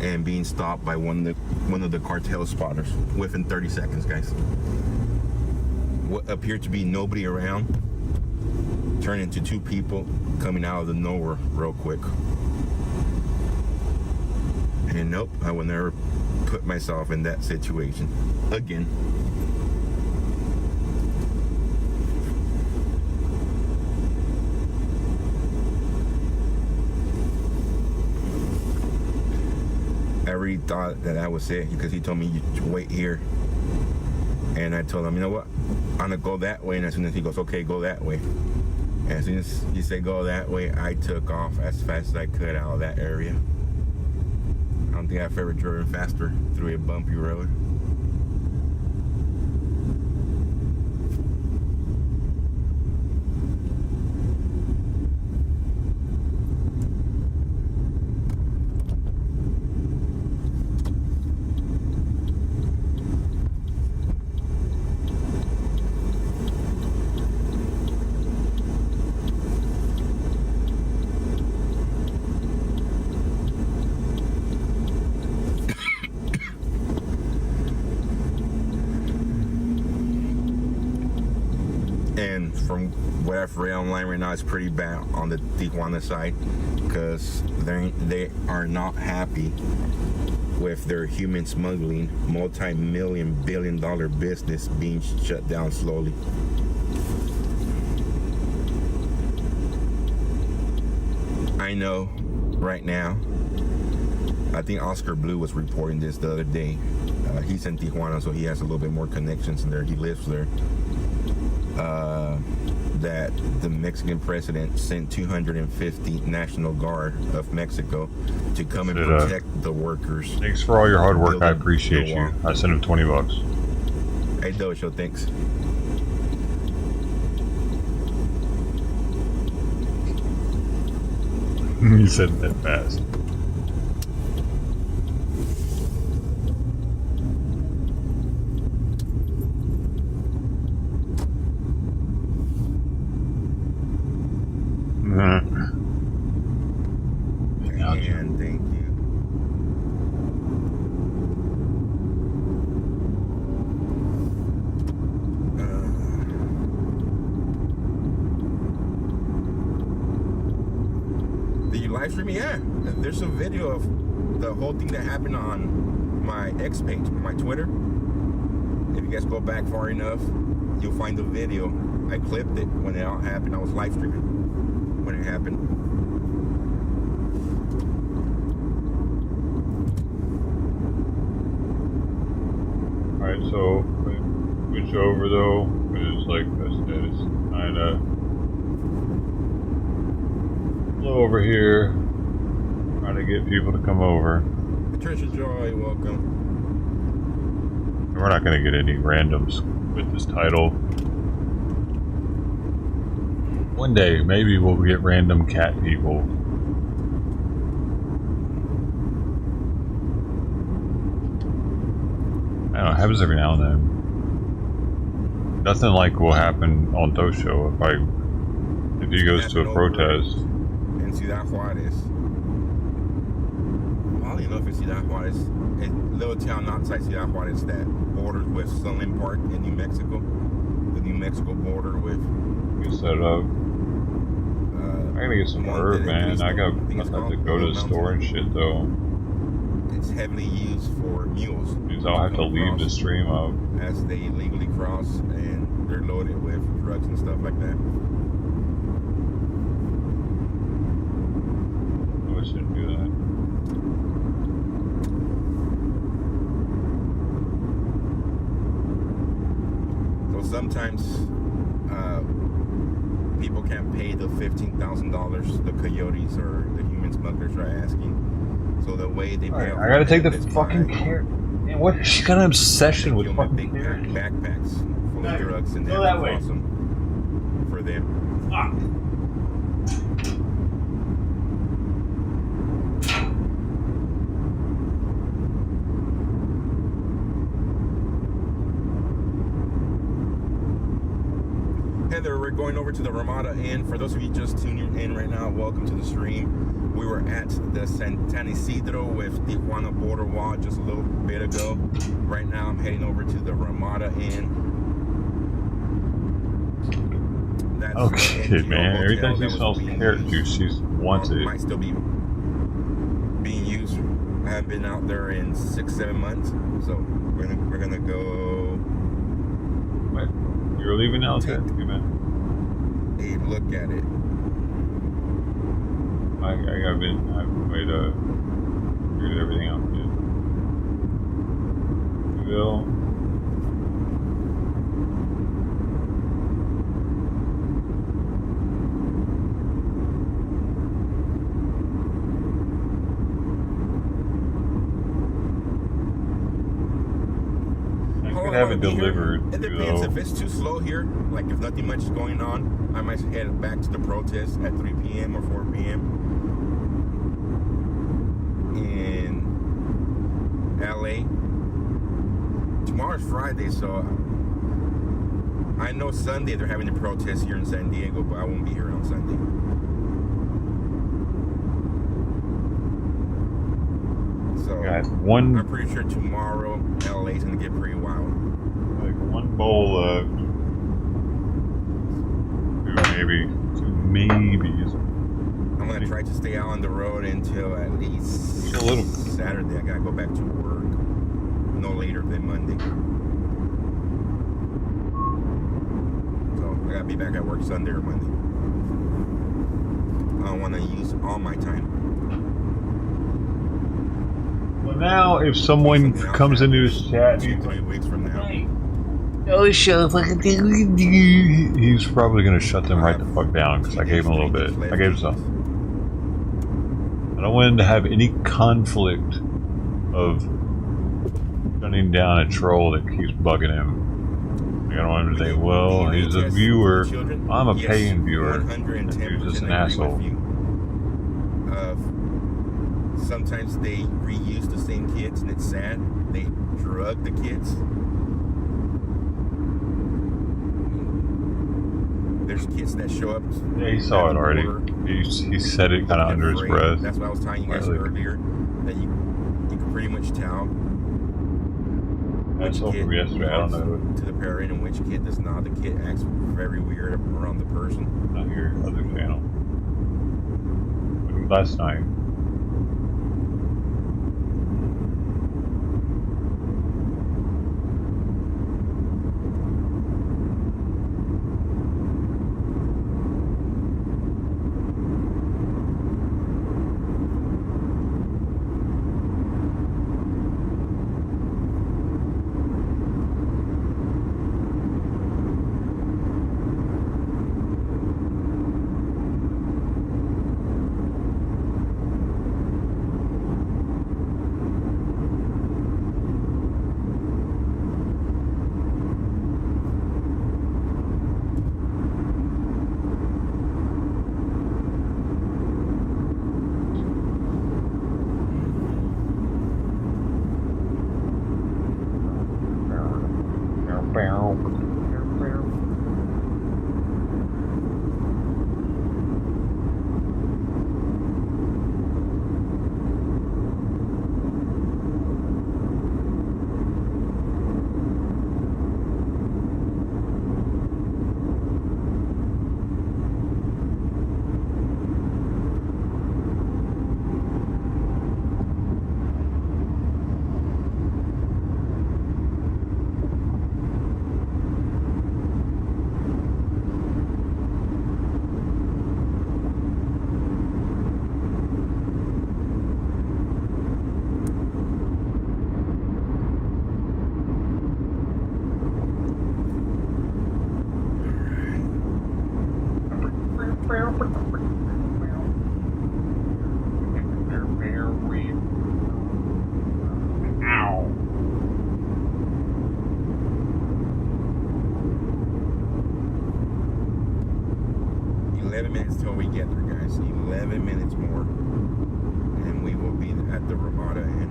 and being stopped by one of the cartel spotters within 30 seconds, guys. What appeared to be nobody around turned into two people coming out of the nowhere real quick. And nope, I would never put myself in that situation again. I really thought that was it, because he told me you wait here, and I told him, you know what, I'm gonna go that way. And as soon as he goes, okay, go that way, and as soon as he said go that way, I took off as fast as I could out of that area. I don't think I've ever driven faster through a bumpy road. And from what I've read online right now, it's pretty bad on the Tijuana side, because they are not happy with their human smuggling, multi-million, billion-dollar business being shut down slowly. I know right now, I think Oscar Blue was reporting this the other day. He's in Tijuana, so he has a little bit more connections in there. He lives there. That the Mexican president sent 250 National Guard of Mexico to come and protect the workers. Thanks for all your hard work. I appreciate you. I sent him $20. Hey, Dojo, thanks. You said that fast. And thank you. Did you live stream it? Yeah. There's a video of the whole thing that happened on my X page, my Twitter. If you guys go back far enough, you'll find the video. I clipped it when it all happened. I was live streaming when it happened. Alright, so switch over though, because like I said, it's kinda low over here. Trying to get people to come over. Patricia Joy, welcome. And we're not gonna get any randoms with this title. One day, maybe we'll get random cat people. I don't know, it happens every now and then. Nothing like will happen on Tosho if he goes to a protest. In Ciudad Juarez. Well, you know, if it's Ciudad Juarez, a little town outside Ciudad Juarez that borders with Sunland Park in New Mexico. The New Mexico border with You set it up. I gotta get some herb, man. I have to go to the store and shit, though. It's heavily used for mules. Means I'll have to leave the stream out. As they legally cross and they're loaded with drugs and stuff like that. Oh, I shouldn't do that. So sometimes people can't pay the $15,000 the coyotes or the human smugglers are asking. So the way they pay off, I gotta take the fucking carrot. Man, what? She got an obsession with fucking carrots. Backpacks full of drugs and they're awesome for them. Fuck. Heather, we're going over to the Ramada Inn. For those of you just tuning in right now, welcome to the stream. We were at the San Isidro with Tijuana border wall just a little bit ago. Right now I'm heading over to the Ramada Inn. That's okay, man. Every time she smells carrot juice, she wants it. Might still be being used. I haven't been out there in 6-7 months, so we're gonna go. What? You're leaving now, okay, man. A look at it. I have a way to figure everything out. Bill. Have it delivered. It depends. If it's too slow here, like if nothing much is going on, I might head back to the protest at 3 p.m. or 4 p.m. in LA. Tomorrow's Friday, so I know Sunday they're having a protest here in San Diego, but I won't be here on Sunday. So I'm pretty sure tomorrow LA's gonna get pretty wild. Like one bowl left. Maybe two maybes. I'm gonna try to stay out on the road until at least Saturday. I gotta go back to work no later than Monday. So I gotta be back at work Sunday or Monday. I don't want to use all my time. Well, now if someone comes into his chat, 2-3 weeks from now. Oh, shut the fuck. He's probably gonna shut them right the fuck down because I gave him a little bit. I gave him some. I don't want him to have any conflict of shutting down a troll that keeps bugging him. Like, I don't want him to think, well, he's a viewer. I'm a paying viewer. And he's just an asshole. Sometimes they reuse the same kids and it's sad. They drug the kids. There's kids that show up. Yeah, he saw it already. He said it kind of under his breath. That's what I was telling you guys earlier. That you can pretty much tell which kid yesterday. I don't know to the parent and which kid does not. The kid acts very weird around the person. Not your other channel. Last night. just 11 minutes more, and we will be at the Ramada Inn.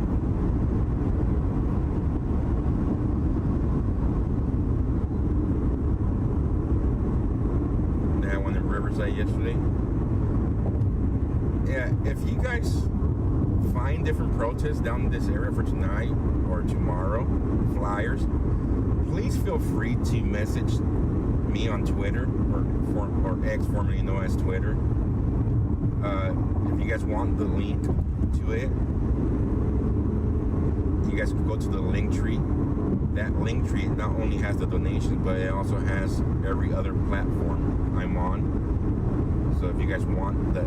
That one in Riverside yesterday. Yeah, if you guys find different protests down in this area for tonight or tomorrow, flyers, please feel free to message me on Twitter or X, formerly known as Twitter. If you guys want the link to it, you guys can go to the link tree. That link tree not only has the donations, but it also has every other platform I'm on. So if you guys want the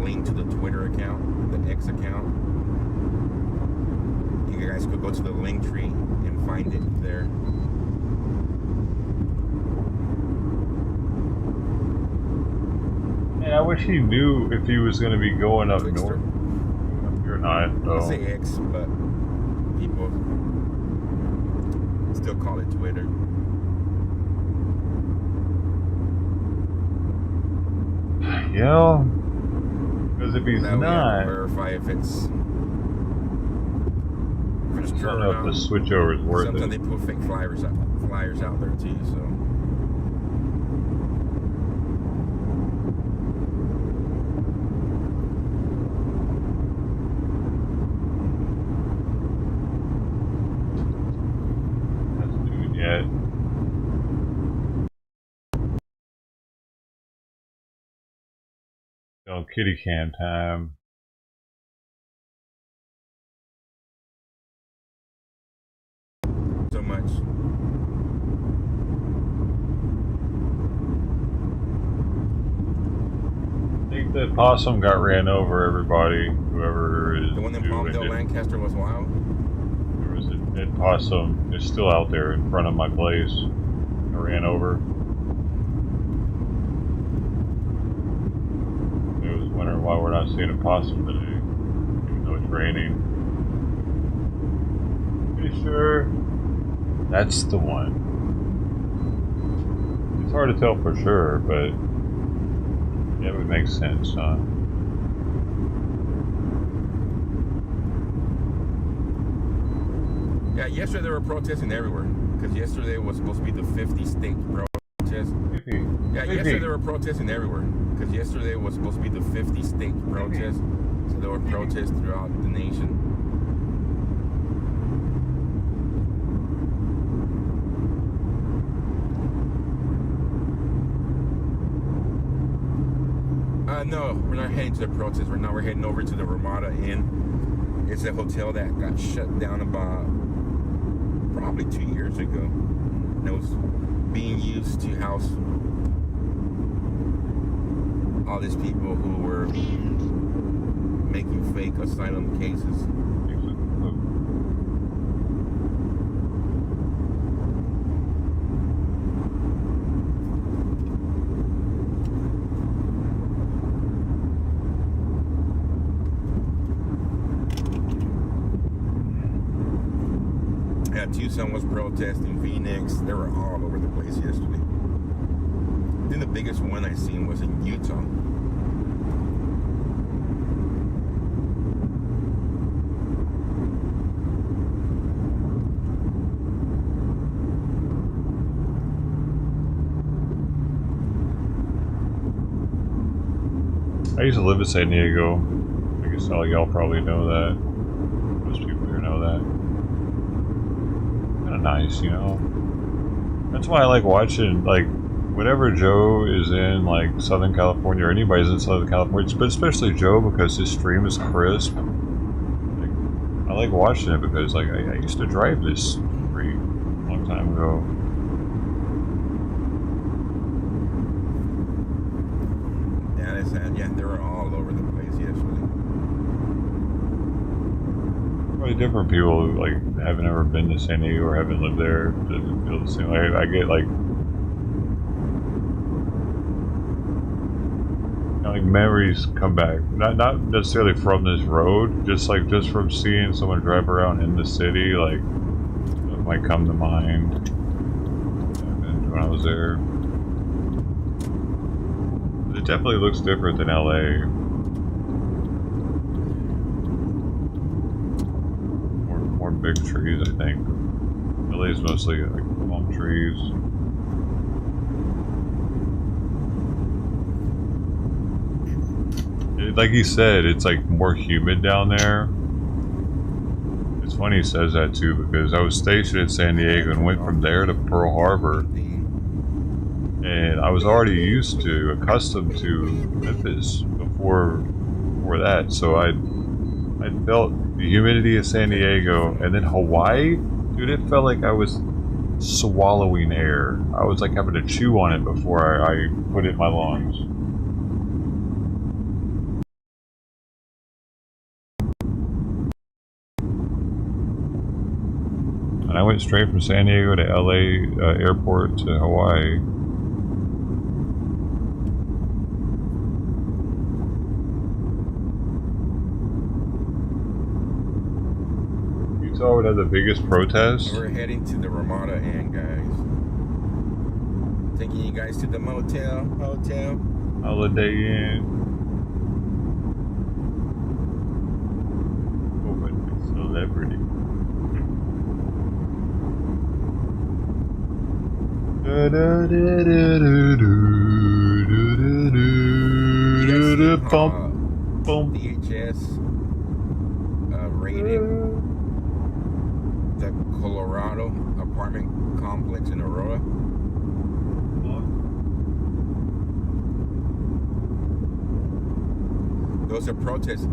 link to the Twitter account, the X account, you guys could go to the link tree and find it there. Man, I wish he knew if he was going to be going up north. You're not. I say X, but people still call it Twitter. Yeah, because if he's now we have not, to verify if it's I don't know if the switch over is worth Sometimes it. they put fake flyers out there too, so. That's doing yet. Oh, kitty cam time. So much. I think the possum got ran over, everybody. Whoever is The one in doing Palmdale, it. Lancaster was wild. There was a dead possum. It's still out there in front of my place. I ran over. I was wondering why we're not seeing a possum today, even though it's raining. Pretty sure that's the one. It's hard to tell for sure, but yeah, it would make sense, huh? Yeah, yesterday they were protesting everywhere because yesterday was supposed to be the 50 state protest. Yeah, yesterday they were protesting everywhere because yesterday was supposed to be the 50 state protest. So there were protests throughout the nation. No, we're not heading to the protest. We're heading over to the Ramada Inn. It's a hotel that got shut down about probably 2 years ago. And it was being used to house all these people who were making fake asylum cases. Tucson was protesting, Phoenix, they were all over the place yesterday. I think the biggest one I seen was in Utah. I used to live in San Diego. I guess all y'all probably know that. Most people here know that. Kind of nice, you know. That's why I like watching, like, whenever Joe is in, like, Southern California, or anybody's in Southern California, but especially Joe, because his stream is crisp. Like, I like watching it because, like, I used to drive this street a long time ago. Yeah, they were all over the place yesterday. Probably different people who, like, haven't ever been to San Diego or haven't lived there doesn't feel the same way. I get, like, memories come back. Not necessarily from this road, just from seeing someone drive around in the city, like, it might come to mind. And when I was there. It definitely looks different than LA. More big trees, I think. LA is mostly like palm trees. Like he said, it's like more humid down there. It's funny he says that too, because I was stationed in San Diego and went from there to Pearl Harbor, and I was already accustomed to Memphis before that. So I felt the humidity of San Diego, and then Hawaii, dude, it felt like I was swallowing air. I was like having to chew on it before I put it in my lungs. And I went straight from San Diego to LA airport to Hawaii. Utah would have the biggest protest. We're heading to the Ramada Inn, guys. Taking you guys to the hotel. Holiday Inn. Open celebrity. DHS raided the Colorado apartment complex in Aurora. Those are protests.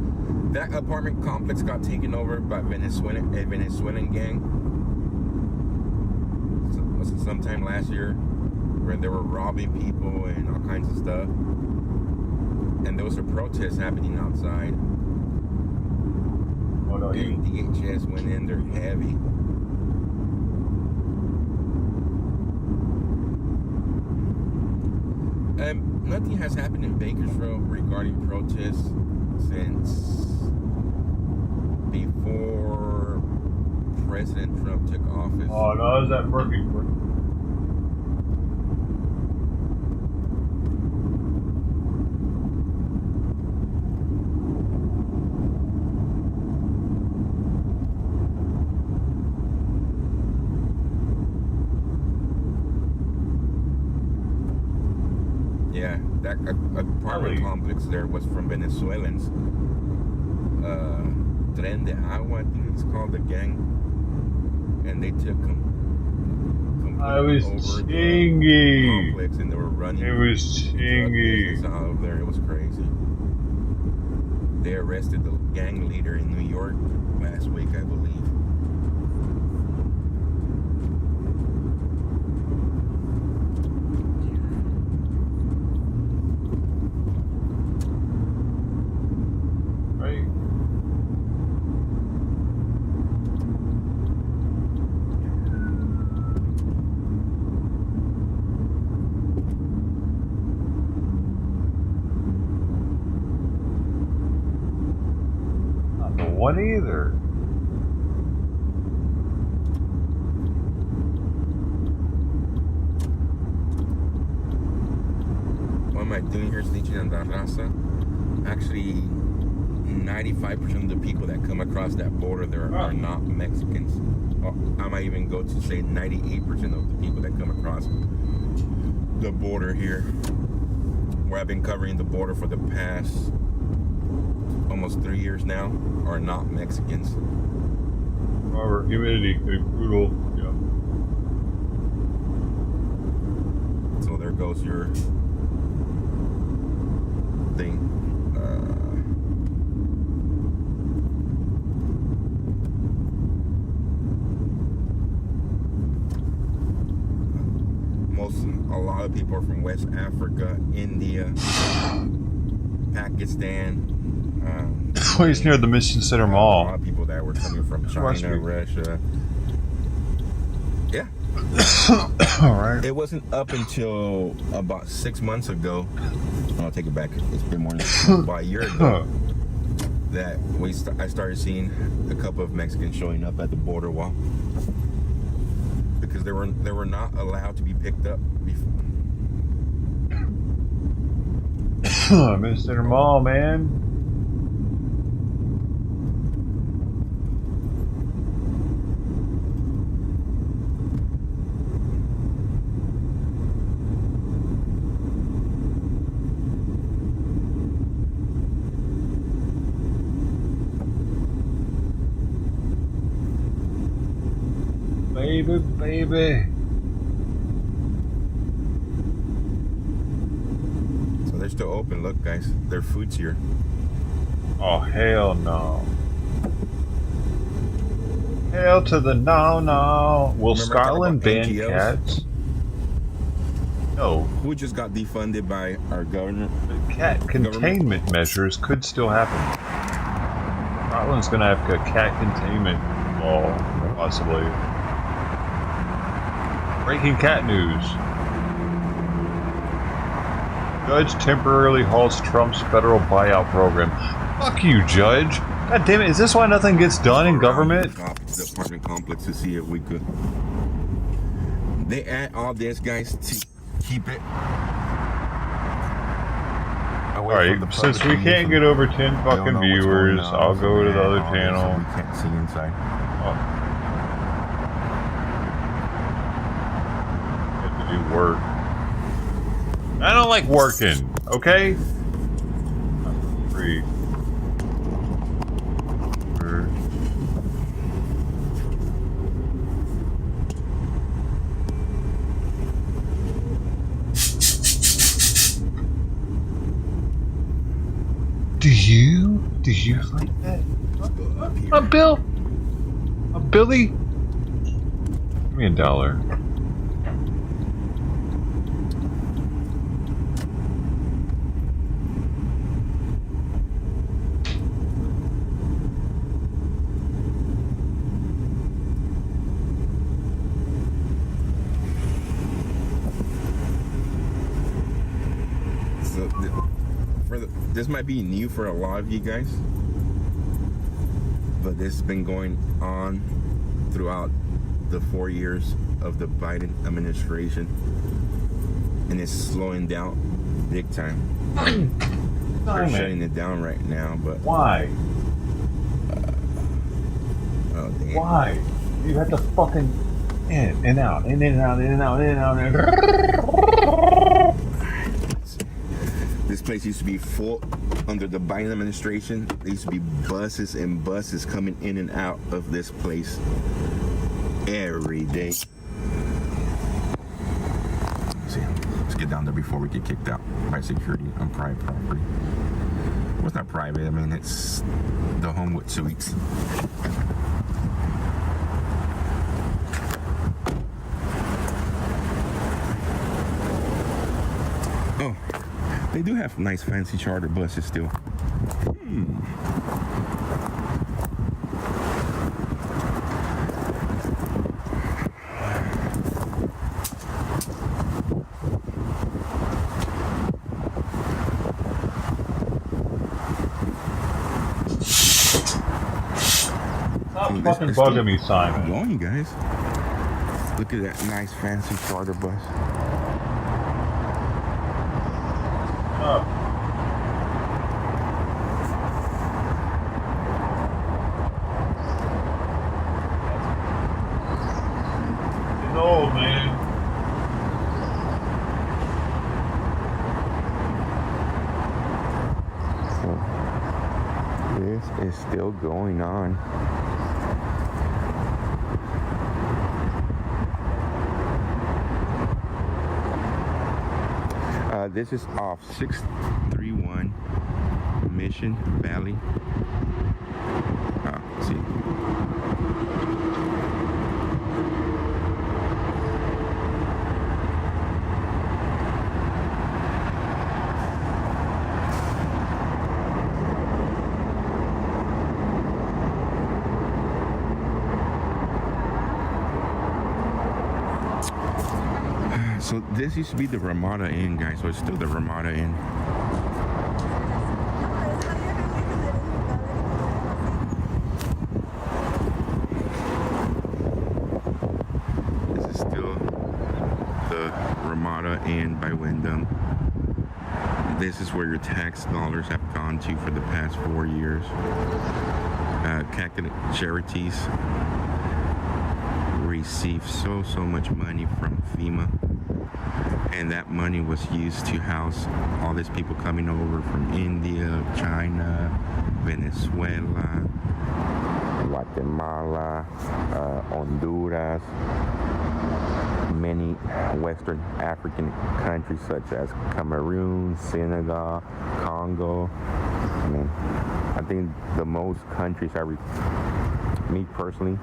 That apartment complex got taken over by a Venezuelan gang sometime last year, where they were robbing people and all kinds of stuff. And there was a protest happening outside. Oh, no, and DHS went in there heavy. Nothing has happened in Bakersfield regarding protests since before President Trump took office. Oh no, is that Murphy? Yeah, that apartment complex there was from Venezuelans. Tren de Agua, I think it's called, the gang. And they took them. I was chingy. Complex, and they were running. It was chingy. Out of there, it was crazy. They arrested the gang leader in New York last week, I believe. One either. What am I doing here? Snitching on La Raza. Actually, 95% of the people that come across that border there are not Mexicans. I might even go to say 98% of the people that come across the border here, where I've been covering the border for the past almost 3 years now, are not Mexicans. Robert, humidity, brutal. Yeah. So there goes your thing. A lot of people are from West Africa, India, Pakistan. Oh, he's near the Mission Center Mall. A lot of people that were coming from China, Russia. Yeah. All right. It wasn't up until about 6 months ago. I'll take it back. It's been more than about a year ago that I started seeing a couple of Mexicans showing up at the border wall, because they were not allowed to be picked up before. Missed them all, man. Baby. So they're still open. Look, guys, their food's here. Oh, hell no. Hell to the no. Will Scotland ban cats? No. Who just got defunded by our governor? Cat containment measures could still happen. Scotland's gonna have a cat containment law, possibly. Breaking cat news. Judge temporarily halts Trump's federal buyout program. Fuck you, Judge. God damn it, is this why nothing gets done in government? The apartment complex to see if we could. They add all this, guys, to keep it. Alright, since we can't get over 10 fucking viewers, I'll go to the other channel. We can't see inside. Do work. I don't like working, okay? I'm free. Do you like that? Bill? Billy? Give me $1. This might be new for a lot of you guys, but this has been going on throughout the 4 years of the Biden administration, and it's slowing down big time. They're shutting it down right now, but why? Oh, damn. Why? You have to fucking in and out, in and out, in and out, in and out, in and out. This place used to be full under the Biden administration. There used to be buses and buses coming in and out of this place every day. Let's see, let's get down there before we get kicked out by security on private property. Well, it's not private. I mean, it's the Homewood Suites. Oh. They do have nice fancy charter buses still. Stop fucking bugging me, Simon. Going, guys. Look at that nice fancy charter bus. It's old, man. So, this is still going on. This is off 631 Mission Valley. See. So this used to be the Ramada Inn, guys, so it's still the Ramada Inn. This is still the Ramada Inn by Wyndham. This this is where your tax dollars have gone to for the past 4 years. Catholic Charities received so much money from FEMA, and that money was used to house all these people coming over from India, China, Venezuela, Guatemala, Honduras, many Western African countries such as Cameroon, Senegal, Congo. I mean, I think the most countries me personally,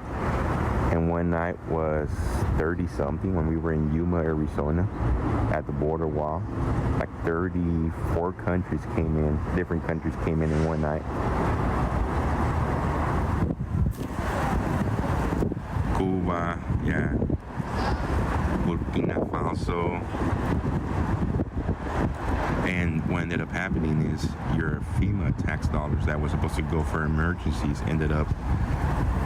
in one night was 30 something when we were in Yuma, Arizona at the border wall. Like 34 countries came in, different countries came in one night. Cuba, yeah. Burkina Faso. And what ended up happening is your FEMA tax dollars that was supposed to go for emergencies ended up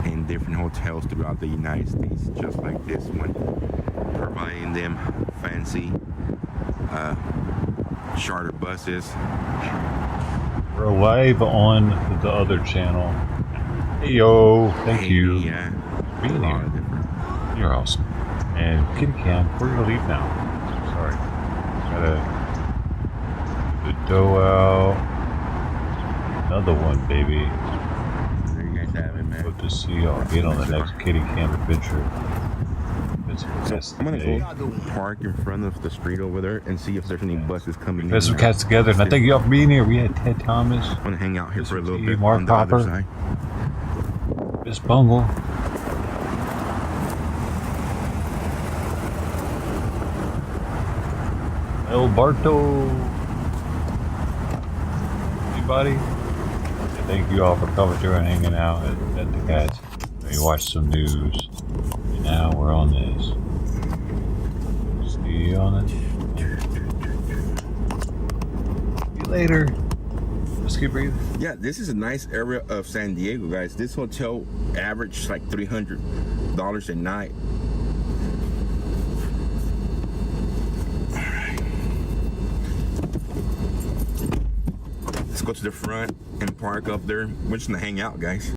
in different hotels throughout the United States, just like this one, providing them fancy charter buses. We're live on the other channel. Hey yo, thank you. Yeah, being here. You're awesome. And Kitty Cam, we're gonna leave now. Sorry. Gotta get the dough out. Another one, baby. There you guys have it, man. Hope to see y'all again on the next Kitty Cam adventure. So I'm gonna go park in front of the street over there and see if there's any buses coming in. Put some cats together, and I thank y'all for being here. We had Ted Thomas. I'm gonna hang out here for a little bit Mark on the other Hopper, side. Miss Bungle. El Barto. Anybody? And thank you all for coming through and hanging out at the cats. We watched some news. And now we're on this. See you on it. See you later. Let's keep breathing. Yeah, this is a nice area of San Diego, guys. This hotel averaged like $300 a night. Let's go to the front and park up there. We're just gonna hang out, guys.